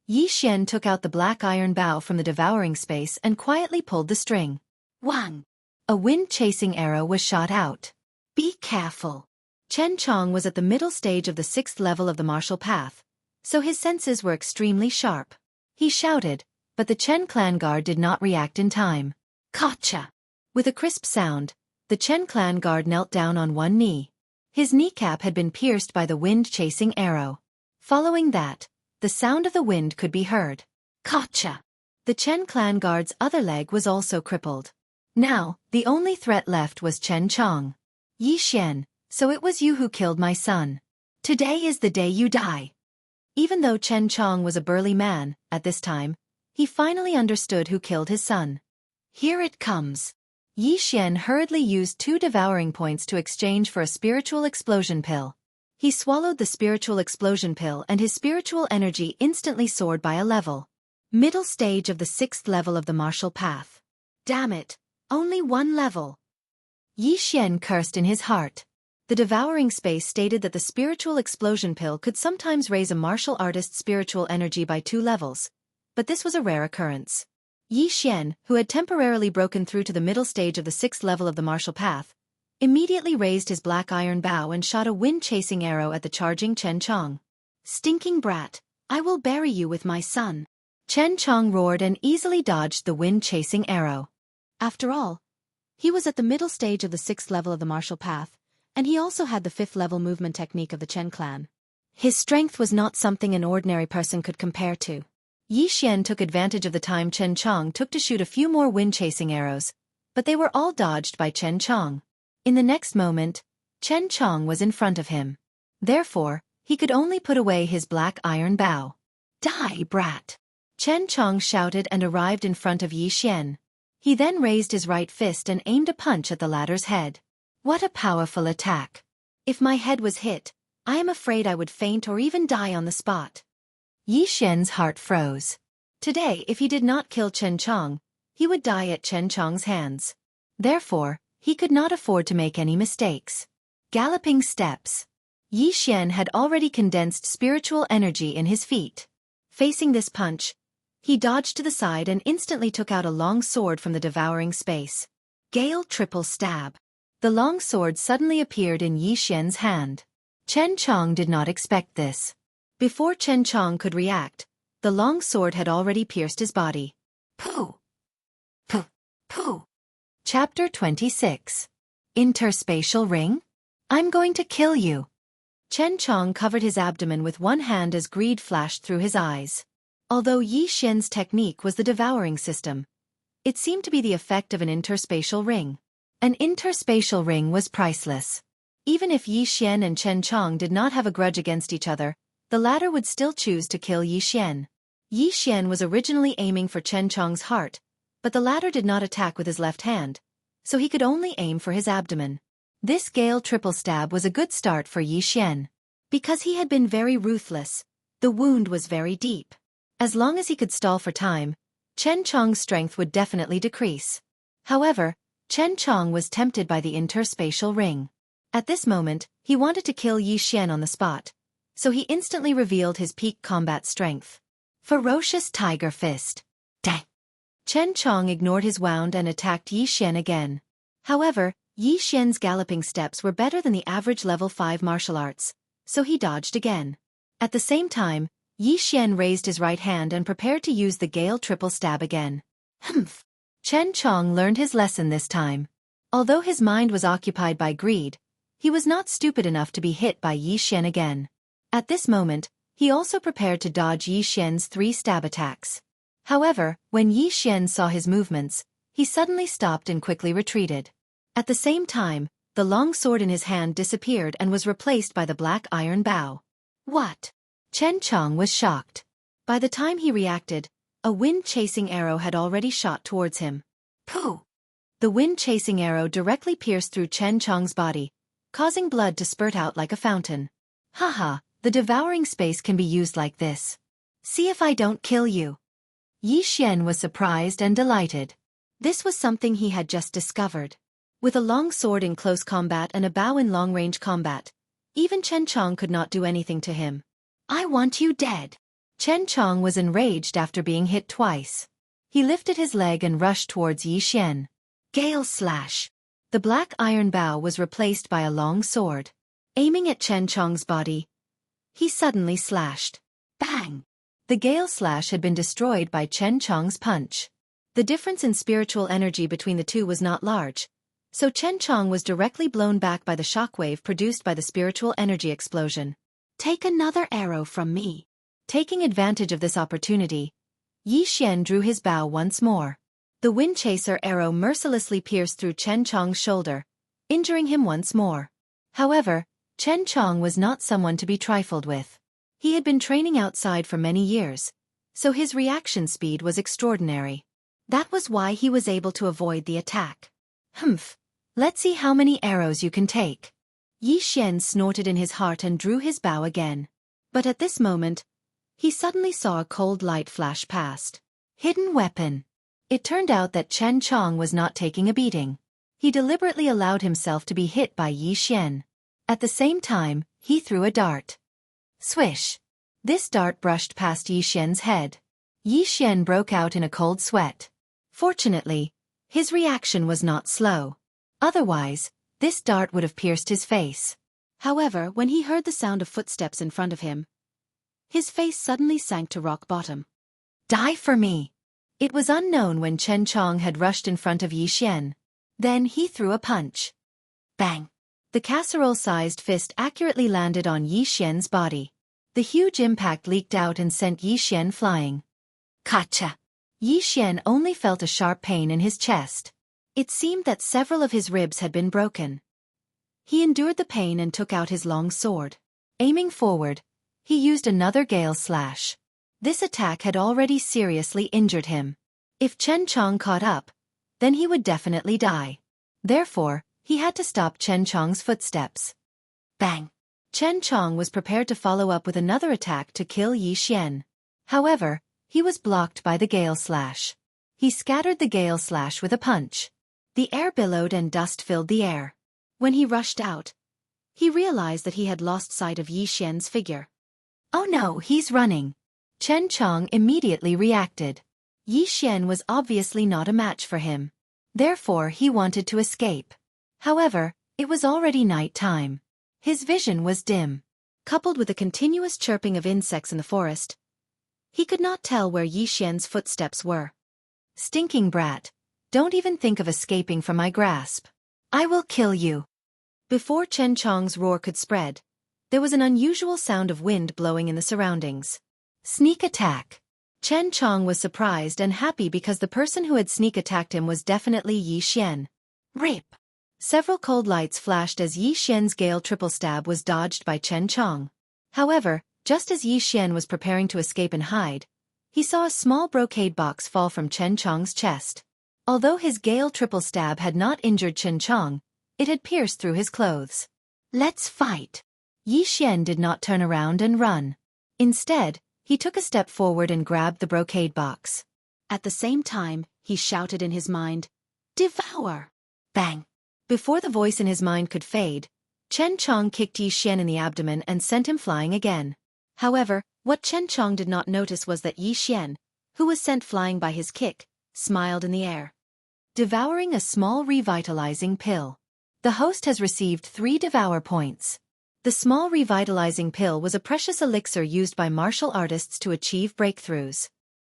Yi Xian took out the black iron bow from the devouring space and quietly pulled the string. Wang! A wind-chasing arrow was shot out. Be careful. Chen Chong was at the middle stage of the 6th level of the martial path, so his senses were extremely sharp. He shouted, but the Chen clan guard did not react in time. Gotcha! With a crisp sound, the Chen clan guard knelt down on one knee. His kneecap had been pierced by the wind-chasing arrow. Following that, the sound of the wind could be heard. Gotcha! The Chen clan guard's other leg was also crippled. Now, the only threat left was Chen Chong. Yi Xian, so it was you who killed my son. Today is the day you die. Even though Chen Chong was a burly man, at this time, he finally understood who killed his son. Here it comes. Yi Xian hurriedly used 2 devouring points to exchange for a spiritual explosion pill. He swallowed the spiritual explosion pill and his spiritual energy instantly soared by a level. Middle stage of the 6th level of the martial path. Damn it, only 1 level. Yi Xian cursed in his heart. The devouring space stated that the spiritual explosion pill could sometimes raise a martial artist's spiritual energy by 2 levels, but this was a rare occurrence. Yi Xian, who had temporarily broken through to the middle stage of the 6th level of the martial path, immediately raised his black iron bow and shot a wind-chasing arrow at the charging Chen Chong. Stinking brat, I will bury you with my son. Chen Chong roared and easily dodged the wind-chasing arrow. After all, he was at the middle stage of the 6th level of the martial path, and he also had the 5th level movement technique of the Chen clan. His strength was not something an ordinary person could compare to. Yi Xian took advantage of the time Chen Chong took to shoot a few more wind-chasing arrows, but they were all dodged by Chen Chong. In the next moment, Chen Chong was in front of him. Therefore, he could only put away his black iron bow. "Die, brat!" Chen Chong shouted and arrived in front of Yi Xian. He then raised his right fist and aimed a punch at the latter's head. What a powerful attack! If my head was hit, I am afraid I would faint or even die on the spot. Yi Xian's heart froze. Today, if he did not kill Chen Chong, he would die at Chen Chong's hands. Therefore, he could not afford to make any mistakes. Galloping steps. Yi Xian had already condensed spiritual energy in his feet. Facing this punch, he dodged to the side and instantly took out a long sword from the devouring space. Gale triple stab. The long sword suddenly appeared in Yi Xian's hand. Chen Chong did not expect this. Before Chen Chong could react, the long sword had already pierced his body. Pooh! Pooh! Pooh! Chapter 26. Interspatial Ring? I'm going to kill you. Chen Chong covered his abdomen with one hand as greed flashed through his eyes. Although Yi Xian's technique was the devouring system, it seemed to be the effect of an interspatial ring. An interspatial ring was priceless. Even if Yi Xian and Chen Chong did not have a grudge against each other, the latter would still choose to kill Yi Xian. Yi Xian was originally aiming for Chen Chong's heart, but the latter did not attack with his left hand, so he could only aim for his abdomen. This Gale triple stab was a good start for Yi Xian. Because he had been very ruthless, the wound was very deep. As long as he could stall for time, Chen Chong's strength would definitely decrease. However, Chen Chong was tempted by the interspatial ring. At this moment, he wanted to kill Yi Xian on the spot, so he instantly revealed his peak combat strength. Ferocious Tiger Fist. Dang! Chen Chong ignored his wound and attacked Yi Xian again. However, Yi Xian's galloping steps were better than the average level 5 martial arts, so he dodged again. At the same time, Yi Xian raised his right hand and prepared to use the Gale triple stab again. Humph! Chen Chong learned his lesson this time. Although his mind was occupied by greed, he was not stupid enough to be hit by Yi Xian again. At this moment, he also prepared to dodge Yi Xian's 3 stab attacks. However, when Yi Xian saw his movements, he suddenly stopped and quickly retreated. At the same time, the long sword in his hand disappeared and was replaced by the black iron bow. What? Chen Chong was shocked. By the time he reacted, a wind-chasing arrow had already shot towards him. Pooh! The wind-chasing arrow directly pierced through Chen Chong's body, causing blood to spurt out like a fountain. Haha, the devouring space can be used like this. See if I don't kill you. Yi Xian was surprised and delighted. This was something he had just discovered. With a long sword in close combat and a bow in long-range combat, even Chen Chong could not do anything to him. I want you dead. Chen Chong was enraged after being hit twice. He lifted his leg and rushed towards Yi Xian. Gale slash. The black iron bow was replaced by a long sword. Aiming at Chen Chong's body, he suddenly slashed. Bang! The Gale slash had been destroyed by Chen Chong's punch. The difference in spiritual energy between the two was not large, so Chen Chong was directly blown back by the shockwave produced by the spiritual energy explosion. Take another arrow from me. Taking advantage of this opportunity, Yi Xian drew his bow once more. The wind chaser arrow mercilessly pierced through Chen Chong's shoulder, injuring him once more. However, Chen Chong was not someone to be trifled with. He had been training outside for many years, so his reaction speed was extraordinary. That was why he was able to avoid the attack. Humph! Let's see how many arrows you can take. Yi Xian snorted in his heart and drew his bow again. But at this moment, he suddenly saw a cold light flash past. Hidden weapon. It turned out that Chen Chong was not taking a beating. He deliberately allowed himself to be hit by Yi Xian. At the same time, he threw a dart. Swish! This dart brushed past Yi Xian's head. Yi Xian broke out in a cold sweat. Fortunately, his reaction was not slow. Otherwise, this dart would have pierced his face. However, when he heard the sound of footsteps in front of him, his face suddenly sank to rock bottom. Die for me! It was unknown when Chen Chong had rushed in front of Yi Xian. Then he threw a punch. Bang! The casserole-sized fist accurately landed on Yi Xian's body. The huge impact leaked out and sent Yi Xian flying. Gotcha! Yi Xian only felt a sharp pain in his chest. It seemed that several of his ribs had been broken. He endured the pain and took out his long sword. Aiming forward, he used another gale slash. This attack had already seriously injured him. If Chen Chong caught up, then he would definitely die. Therefore, he had to stop Chen Chong's footsteps. Bang! Chen Chong was prepared to follow up with another attack to kill Yi Xian. However, he was blocked by the gale slash. He scattered the gale slash with a punch. The air billowed and dust filled the air. When he rushed out, he realized that he had lost sight of Yi Xian's figure. Oh no, he's running! Chen Chong immediately reacted. Yi Xian was obviously not a match for him. Therefore he wanted to escape. However, it was already night time. His vision was dim. Coupled with the continuous chirping of insects in the forest, he could not tell where Yi Xian's footsteps were. Stinking brat! Don't even think of escaping from my grasp. I will kill you! Before Chen Chong's roar could spread, there was an unusual sound of wind blowing in the surroundings. Sneak attack! Chen Chong was surprised and happy because the person who had sneak attacked him was definitely Yi Xian. Rip! Several cold lights flashed as Yi Xian's gale triple stab was dodged by Chen Chong. However, just as Yi Xian was preparing to escape and hide, he saw a small brocade box fall from Chen Chong's chest. Although his gale triple stab had not injured Chen Chong, it had pierced through his clothes. Let's fight! Yi Xian did not turn around and run. Instead, he took a step forward and grabbed the brocade box. At the same time, he shouted in his mind, "Devour!" Bang! Before the voice in his mind could fade, Chen Chong kicked Yi Xian in the abdomen and sent him flying again. However, what Chen Chong did not notice was that Yi Xian, who was sent flying by his kick, smiled in the air. Devouring a small revitalizing pill. The host has received 3 devour points. The small revitalizing pill was a precious elixir used by martial artists to achieve breakthroughs.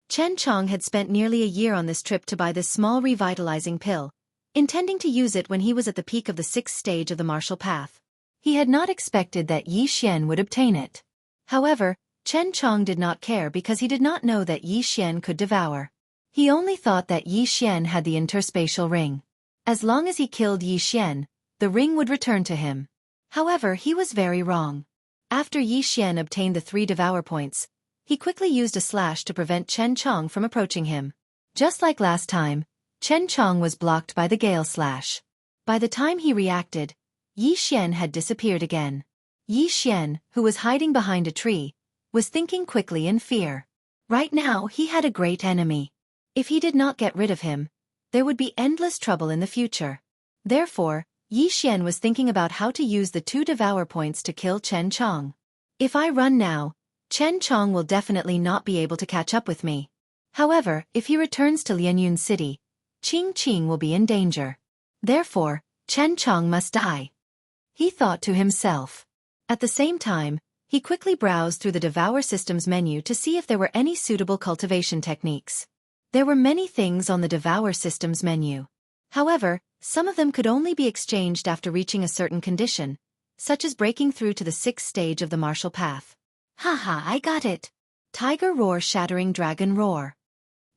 Chen Chong had spent nearly a year on this trip to buy this small revitalizing pill, intending to use it when he was at the peak of the 6th stage of the martial path. He had not expected that Yi Xian would obtain it. However, Chen Chong did not care because he did not know that Yi Xian could devour. He only thought that Yi Xian had the interspatial ring. As long as he killed Yi Xian, the ring would return to him. However, he was very wrong. After Yi Xian obtained the 3 devour points, he quickly used a slash to prevent Chen Chong from approaching him. Just like last time, Chen Chong was blocked by the gale slash. By the time he reacted, Yi Xian had disappeared again. Yi Xian, who was hiding behind a tree, was thinking quickly in fear. Right now he had a great enemy. If he did not get rid of him, there would be endless trouble in the future. Therefore, Yi Xian was thinking about how to use the 2 devour points to kill Chen Chong. If I run now, Chen Chong will definitely not be able to catch up with me. However, if he returns to Lianyun City, Qing Qing will be in danger. Therefore, Chen Chong must die. He thought to himself. At the same time, he quickly browsed through the Devour Systems menu to see if there were any suitable cultivation techniques. There were many things on the Devour Systems menu. However, some of them could only be exchanged after reaching a certain condition, such as breaking through to the 6th stage of the martial path. Haha, I got it! Tiger Roar Shattering Dragon Roar.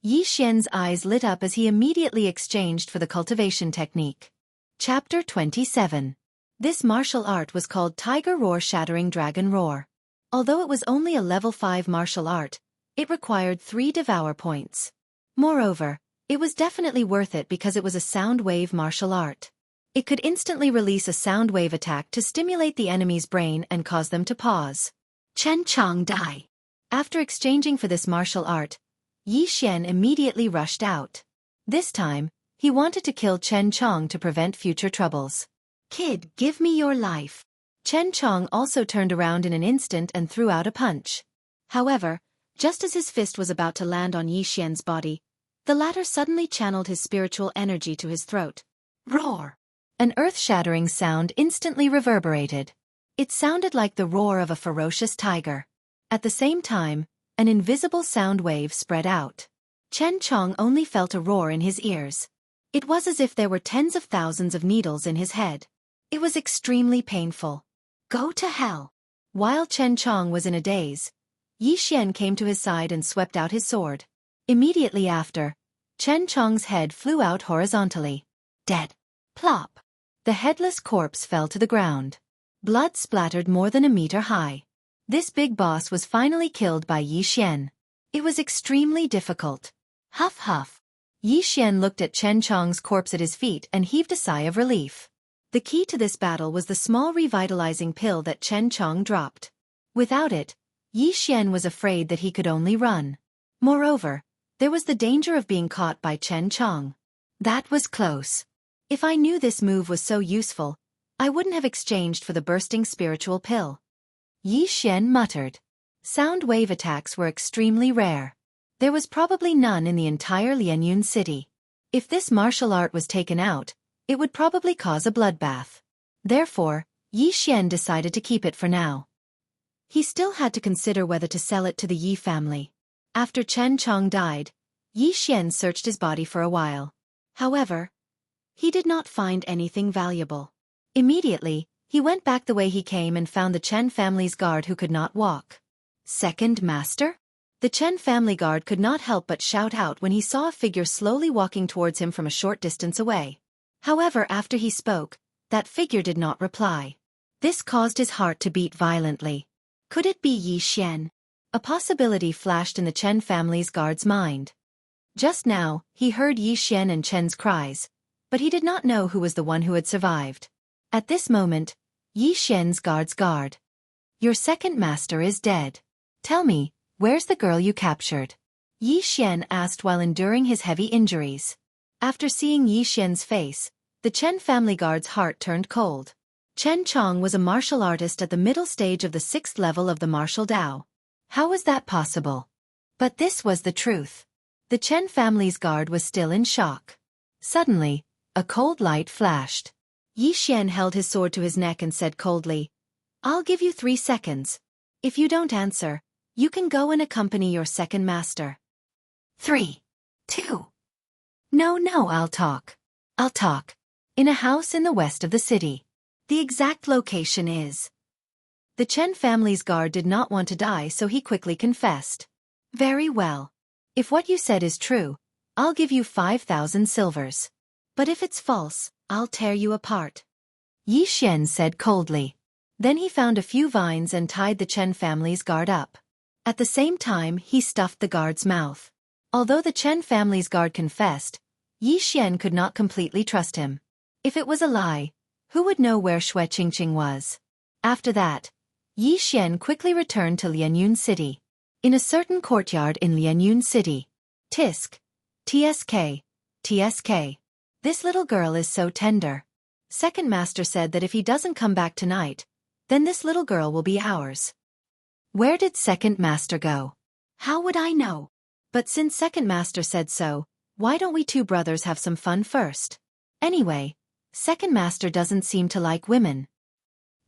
Yi Xian's eyes lit up as he immediately exchanged for the cultivation technique. Chapter 27. This martial art was called Tiger Roar Shattering Dragon Roar. Although it was only a level 5 martial art, it required 3 devour points. Moreover, it was definitely worth it because it was a sound wave martial art. It could instantly release a sound wave attack to stimulate the enemy's brain and cause them to pause. Chen Chong die. After exchanging for this martial art, Yi Xian immediately rushed out. This time, he wanted to kill Chen Chong to prevent future troubles. Kid, give me your life. Chen Chong also turned around in an instant and threw out a punch. However, just as his fist was about to land on Yi Xian's body, the latter suddenly channeled his spiritual energy to his throat. Roar! An earth-shattering sound instantly reverberated. It sounded like the roar of a ferocious tiger. At the same time, an invisible sound wave spread out. Chen Chong only felt a roar in his ears. It was as if there were tens of thousands of needles in his head. It was extremely painful. Go to hell! While Chen Chong was in a daze, Yi Xian came to his side and swept out his sword. Immediately after, Chen Chong's head flew out horizontally. Dead. Plop. The headless corpse fell to the ground. Blood splattered more than a meter high. This big boss was finally killed by Yi Xian. It was extremely difficult. Huff huff. Yi Xian looked at Chen Chong's corpse at his feet and heaved a sigh of relief. The key to this battle was the small revitalizing pill that Chen Chong dropped. Without it, Yi Xian was afraid that he could only run. Moreover, there was the danger of being caught by Chen Chong. That was close. If I knew this move was so useful, I wouldn't have exchanged for the bursting spiritual pill. Yi Xian muttered. Sound wave attacks were extremely rare. There was probably none in the entire Lianyun city. If this martial art was taken out, it would probably cause a bloodbath. Therefore, Yi Xian decided to keep it for now. He still had to consider whether to sell it to the Yi family. After Chen Chong died, Yi Xian searched his body for a while. However, he did not find anything valuable. Immediately, he went back the way he came and found the Chen family's guard who could not walk. Second master? The Chen family guard could not help but shout out when he saw a figure slowly walking towards him from a short distance away. However, after he spoke, that figure did not reply. This caused his heart to beat violently. Could it be Yi Xian? A possibility flashed in the Chen family's guard's mind. Just now, he heard Yi Xian and Chen's cries, but he did not know who was the one who had survived. At this moment, Yi Xian's guard's guard. Your second master is dead. Tell me, where's the girl you captured? Yi Xian asked while enduring his heavy injuries. After seeing Yi Xian's face, the Chen family guard's heart turned cold. Chen Chong was a martial artist at the middle stage of the 6th level of the martial Dao. How was that possible? But this was the truth. The Chen family's guard was still in shock. Suddenly, a cold light flashed. Yi Xian held his sword to his neck and said coldly, I'll give you 3 seconds. If you don't answer, you can go and accompany your second master. 3, 2. No, I'll talk. In a house in the west of the city. The exact location is. The Chen family's guard did not want to die, so he quickly confessed. Very well. If what you said is true, I'll give you 5,000 silvers. But if it's false, I'll tear you apart. Yi Xian said coldly. Then he found a few vines and tied the Chen family's guard up. At the same time, he stuffed the guard's mouth. Although the Chen family's guard confessed, Yi Xian could not completely trust him. If it was a lie, who would know where Xue Qingqing was? After that, Yi Xian quickly returned to Lianyun City. In a certain courtyard in Lianyun City. Tisk. TSK. This little girl is so tender. Second master said that if he doesn't come back tonight, then this little girl will be ours. Where did second master go? How would I know? But since second master said so, why don't we two brothers have some fun first? Anyway, second master doesn't seem to like women.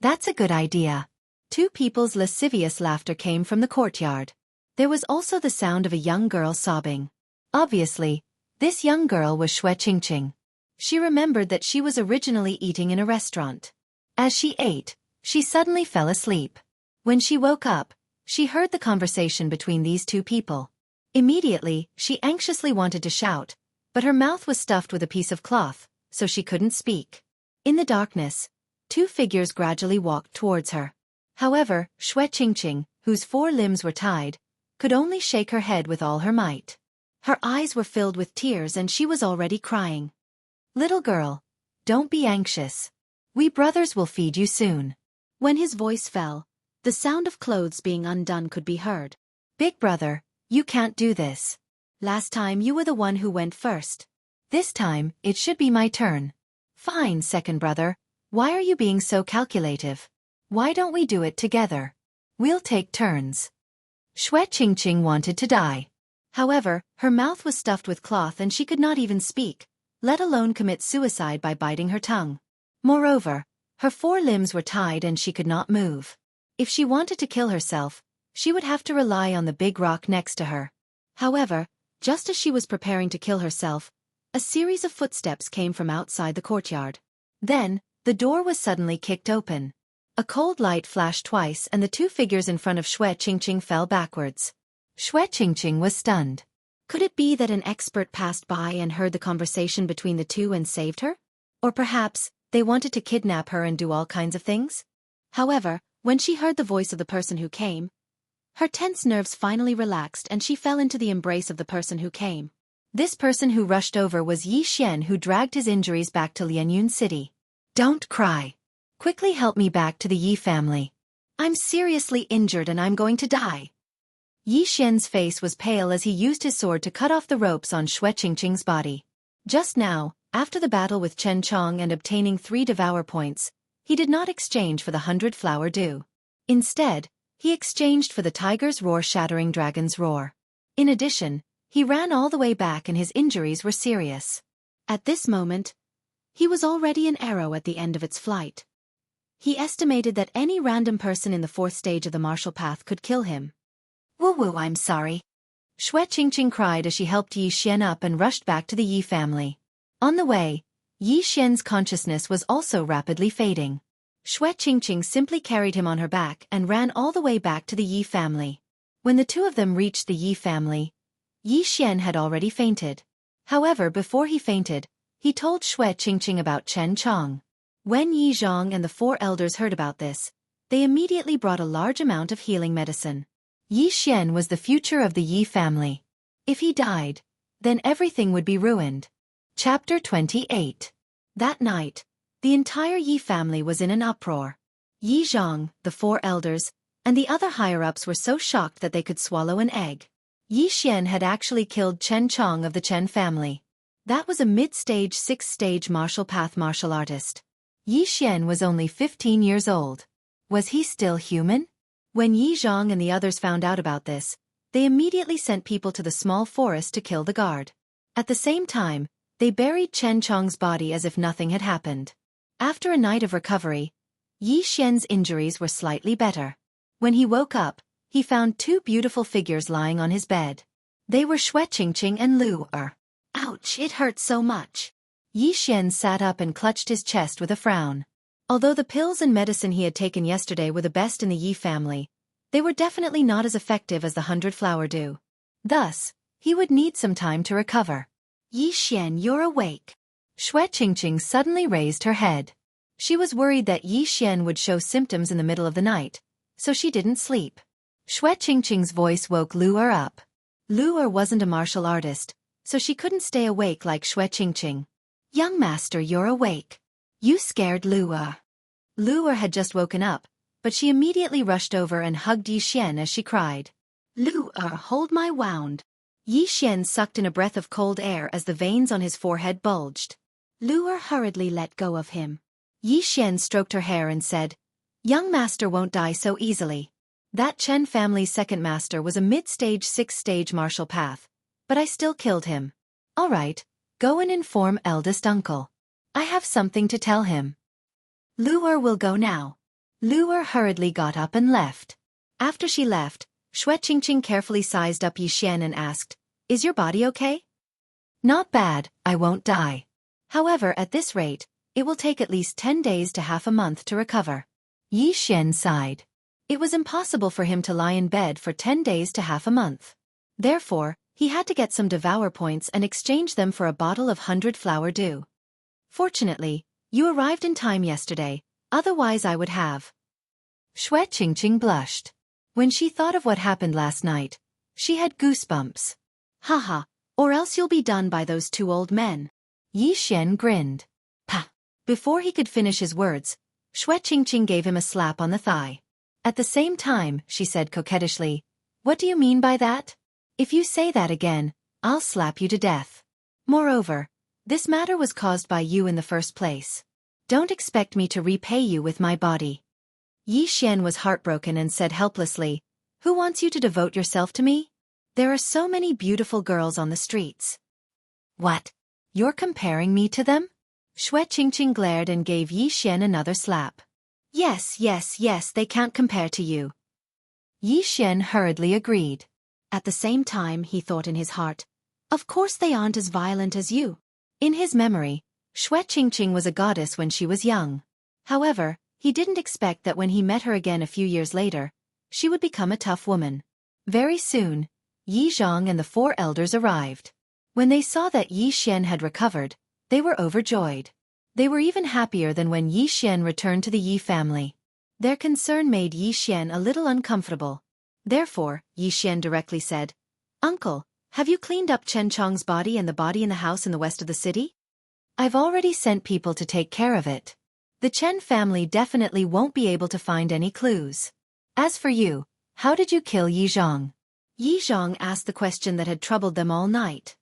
That's a good idea. Two people's lascivious laughter came from the courtyard. There was also the sound of a young girl sobbing. Obviously, this young girl was Xue Qingqing. She remembered that she was originally eating in a restaurant. As she ate, she suddenly fell asleep. When she woke up, she heard the conversation between these two people. Immediately, she anxiously wanted to shout, but her mouth was stuffed with a piece of cloth, so she couldn't speak. In the darkness, 2 figures gradually walked towards her. However, Xue Qingqing, whose 4 limbs were tied, could only shake her head with all her might. Her eyes were filled with tears and she was already crying. Little girl, don't be anxious. We brothers will feed you soon. When his voice fell, the sound of clothes being undone could be heard. Big brother, you can't do this. Last time you were the one who went first. This time, it should be my turn. Fine, second brother. Why are you being so calculative? Why don't we do it together? We'll take turns. Xue Qingqing wanted to die. However, her mouth was stuffed with cloth and she could not even speak, let alone commit suicide by biting her tongue. Moreover, her 4 limbs were tied and she could not move. If she wanted to kill herself, she would have to rely on the big rock next to her. However, just as she was preparing to kill herself, a series of footsteps came from outside the courtyard. Then, the door was suddenly kicked open. A cold light flashed twice and the 2 figures in front of Xue Qingqing fell backwards. Xue Qingqing was stunned. Could it be that an expert passed by and heard the conversation between the two and saved her? Or perhaps, they wanted to kidnap her and do all kinds of things? However, when she heard the voice of the person who came, her tense nerves finally relaxed and she fell into the embrace of the person who came. This person who rushed over was Yi Xian, who dragged his injuries back to Lianyun City. Don't cry. Quickly help me back to the Yi family. I'm seriously injured and I'm going to die. Yi Xian's face was pale as he used his sword to cut off the ropes on Xue Qingqing's body. Just now, after the battle with Chen Chong and obtaining 3 devour points, he did not exchange for the 100 flower dew. Instead, he exchanged for the tiger's roar, shattering dragon's roar. In addition, he ran all the way back and his injuries were serious. At this moment, he was already an arrow at the end of its flight. He estimated that any random person in the 4th stage of the martial path could kill him. Woo-woo, I'm sorry. Xue Qingqing cried as she helped Yi Xian up and rushed back to the Yi family. On the way, Yi Xian's consciousness was also rapidly fading. Xue Qingqing simply carried him on her back and ran all the way back to the Yi family. When the two of them reached the Yi family, Yi Xian had already fainted. However, before he fainted, he told Xue Qingqing about Chen Chong. When Yi Zhang and the 4 elders heard about this, they immediately brought a large amount of healing medicine. Yi Xian was the future of the Yi family. If he died, then everything would be ruined. Chapter 28. That night, the entire Yi family was in an uproar. Yi Zhang, the 4 elders, and the other higher-ups were so shocked that they could swallow an egg. Yi Xian had actually killed Chen Chong of the Chen family. That was a mid-stage 6th-stage martial path martial artist. Yi Xian was only 15 years old. Was he still human? When Yi Zhang and the others found out about this, they immediately sent people to the small forest to kill the guard. At the same time, they buried Chen Chong's body as if nothing had happened. After a night of recovery, Yi Xian's injuries were slightly better. When he woke up, he found 2 beautiful figures lying on his bed. They were Xue Qingqing and Lu Er. Ouch, it hurts so much. Yi Xian sat up and clutched his chest with a frown. Although the pills and medicine he had taken yesterday were the best in the Yi family, they were definitely not as effective as the 100 flower dew. Thus, he would need some time to recover. Yi Xian, you're awake. Xue Qingqing suddenly raised her head. She was worried that Yi Xian would show symptoms in the middle of the night, so she didn't sleep. Xue Qingqing's voice woke Lu Er up. Lu Er wasn't a martial artist, so she couldn't stay awake like Xue Qingqing. Young master, you're awake. You scared Lu Er. Lu Er had just woken up, but she immediately rushed over and hugged Yi Xian as she cried. Lu Er, hold my wound. Yi Xian sucked in a breath of cold air as the veins on his forehead bulged. Lu Er hurriedly let go of him. Yi Xian stroked her hair and said, Young master won't die so easily. That Chen family's second master was a mid-stage 6th-stage martial path, but I still killed him. All right, go and inform eldest uncle. I have something to tell him. Lu Er will go now. Lu Er hurriedly got up and left. After she left, Xue Qingqing carefully sized up Yi Xian and asked, Is your body okay? Not bad, I won't die. However, at this rate, it will take at least 10 days to half a month to recover. Yi Xian sighed. It was impossible for him to lie in bed for 10 days to half a month. Therefore, he had to get some devour points and exchange them for a bottle of 100 flower dew. Fortunately, you arrived in time yesterday, otherwise I would have. Xue Qingqing blushed. When she thought of what happened last night, she had goosebumps. Haha, or else you'll be done by those 2 old men. Yi Xian grinned. Pah! Before he could finish his words, Xue Qingqing gave him a slap on the thigh. At the same time, she said coquettishly, What do you mean by that? If you say that again, I'll slap you to death. Moreover, this matter was caused by you in the first place. Don't expect me to repay you with my body. Yi Xian was heartbroken and said helplessly, Who wants you to devote yourself to me? There are so many beautiful girls on the streets. What? You're comparing me to them? Xue Qingqing glared and gave Yi Xian another slap. Yes, they can't compare to you. Yi Xian hurriedly agreed. At the same time, he thought in his heart, Of course they aren't as violent as you. In his memory, Xue Qingqing was a goddess when she was young. However, he didn't expect that when he met her again a few years later, she would become a tough woman. Very soon, Yi Zhang and the four elders arrived. When they saw that Yi Xian had recovered, they were overjoyed. They were even happier than when Yi Xian returned to the Yi family. Their concern made Yi Xian a little uncomfortable. Therefore, Yi Xian directly said, "Uncle, have you cleaned up Chen Chong's body and the body in the house in the west of the city?" "I've already sent people to take care of it. The Chen family definitely won't be able to find any clues. As for you, how did you kill Yi Zhang?" Yi Zhang asked the question that had troubled them all night.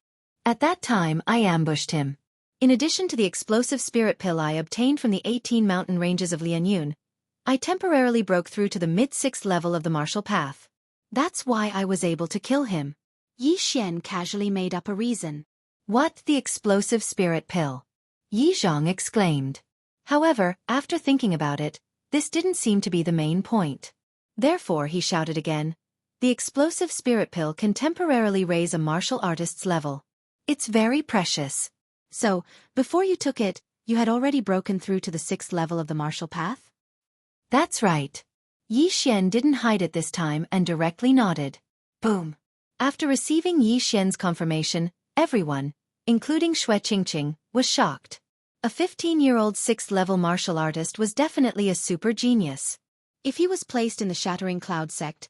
"At that time I ambushed him. In addition to the explosive spirit pill I obtained from the 18 mountain ranges of Lianyun, I temporarily broke through to the mid-6th level of the martial path. That's why I was able to kill him." Yi Xian casually made up a reason. "What, the explosive spirit pill?" Yi Zhang exclaimed. However, after thinking about it, this didn't seem to be the main point. Therefore he shouted again, "The explosive spirit pill can temporarily raise a martial artist's level. It's very precious. So, before you took it, you had already broken through to the 6th level of the martial path?" "That's right." Yi Xian didn't hide it this time and directly nodded. Boom. After receiving Yi Xian's confirmation, everyone, including Xue Qingqing, was shocked. A 15-year-old 6th-level martial artist was definitely a super genius. If he was placed in the Shattering Cloud sect,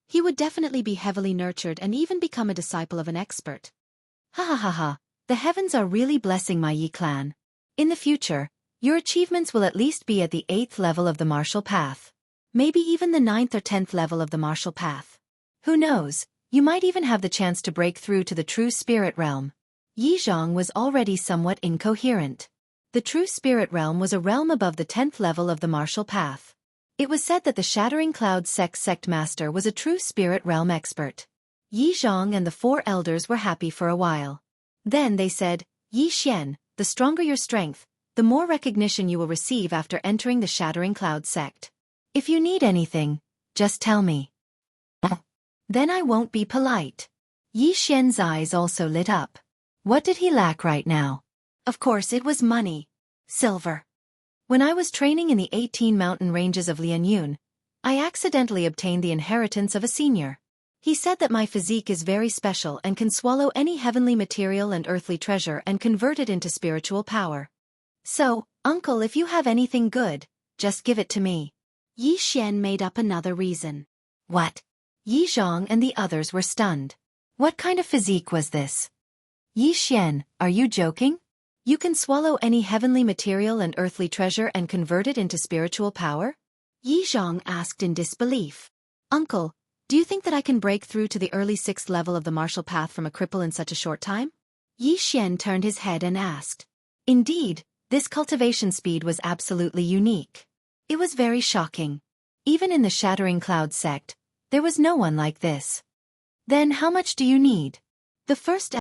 he would definitely be heavily nurtured and even become a disciple of an expert. Ha ha ha ha, the heavens are really blessing my Yi clan. In the future, your achievements will at least be at the 8th level of the martial path. Maybe even the 9th or 10th level of the martial path. Who knows, you might even have the chance to break through to the true spirit realm. Yi Zhang was already somewhat incoherent. The true spirit realm was a realm above the 10th level of the martial path. It was said that the Shattering Cloud sect master was a true spirit realm expert. Yi Zhang and the four elders were happy for a while. Then they said, "Yi Xian, the stronger your strength, the more recognition you will receive after entering the Shattering Cloud sect. If you need anything, just tell me. Then I won't be polite." Yi Xian's eyes also lit up. What did he lack right now? Of course it was money. Silver. When I was training in the 18 mountain ranges of Lianyun, I accidentally obtained the inheritance of a senior. He said that my physique is very special and can swallow any heavenly material and earthly treasure and convert it into spiritual power. So, uncle, if you have anything good, just give it to me. Yi Xian made up another reason. What? Yi Zhang and the others were stunned. What kind of physique was this? Yi Xian, are you joking? You can swallow any heavenly material and earthly treasure and convert it into spiritual power? Yi Zhang asked in disbelief. Uncle, do you think that I can break through to the early 6th level of the martial path from a cripple in such a short time? Yi Xian turned his head and asked. Indeed, this cultivation speed was absolutely unique. It was very shocking. Even in the Shattering Cloud sect, there was no one like this. Then how much do you need? The first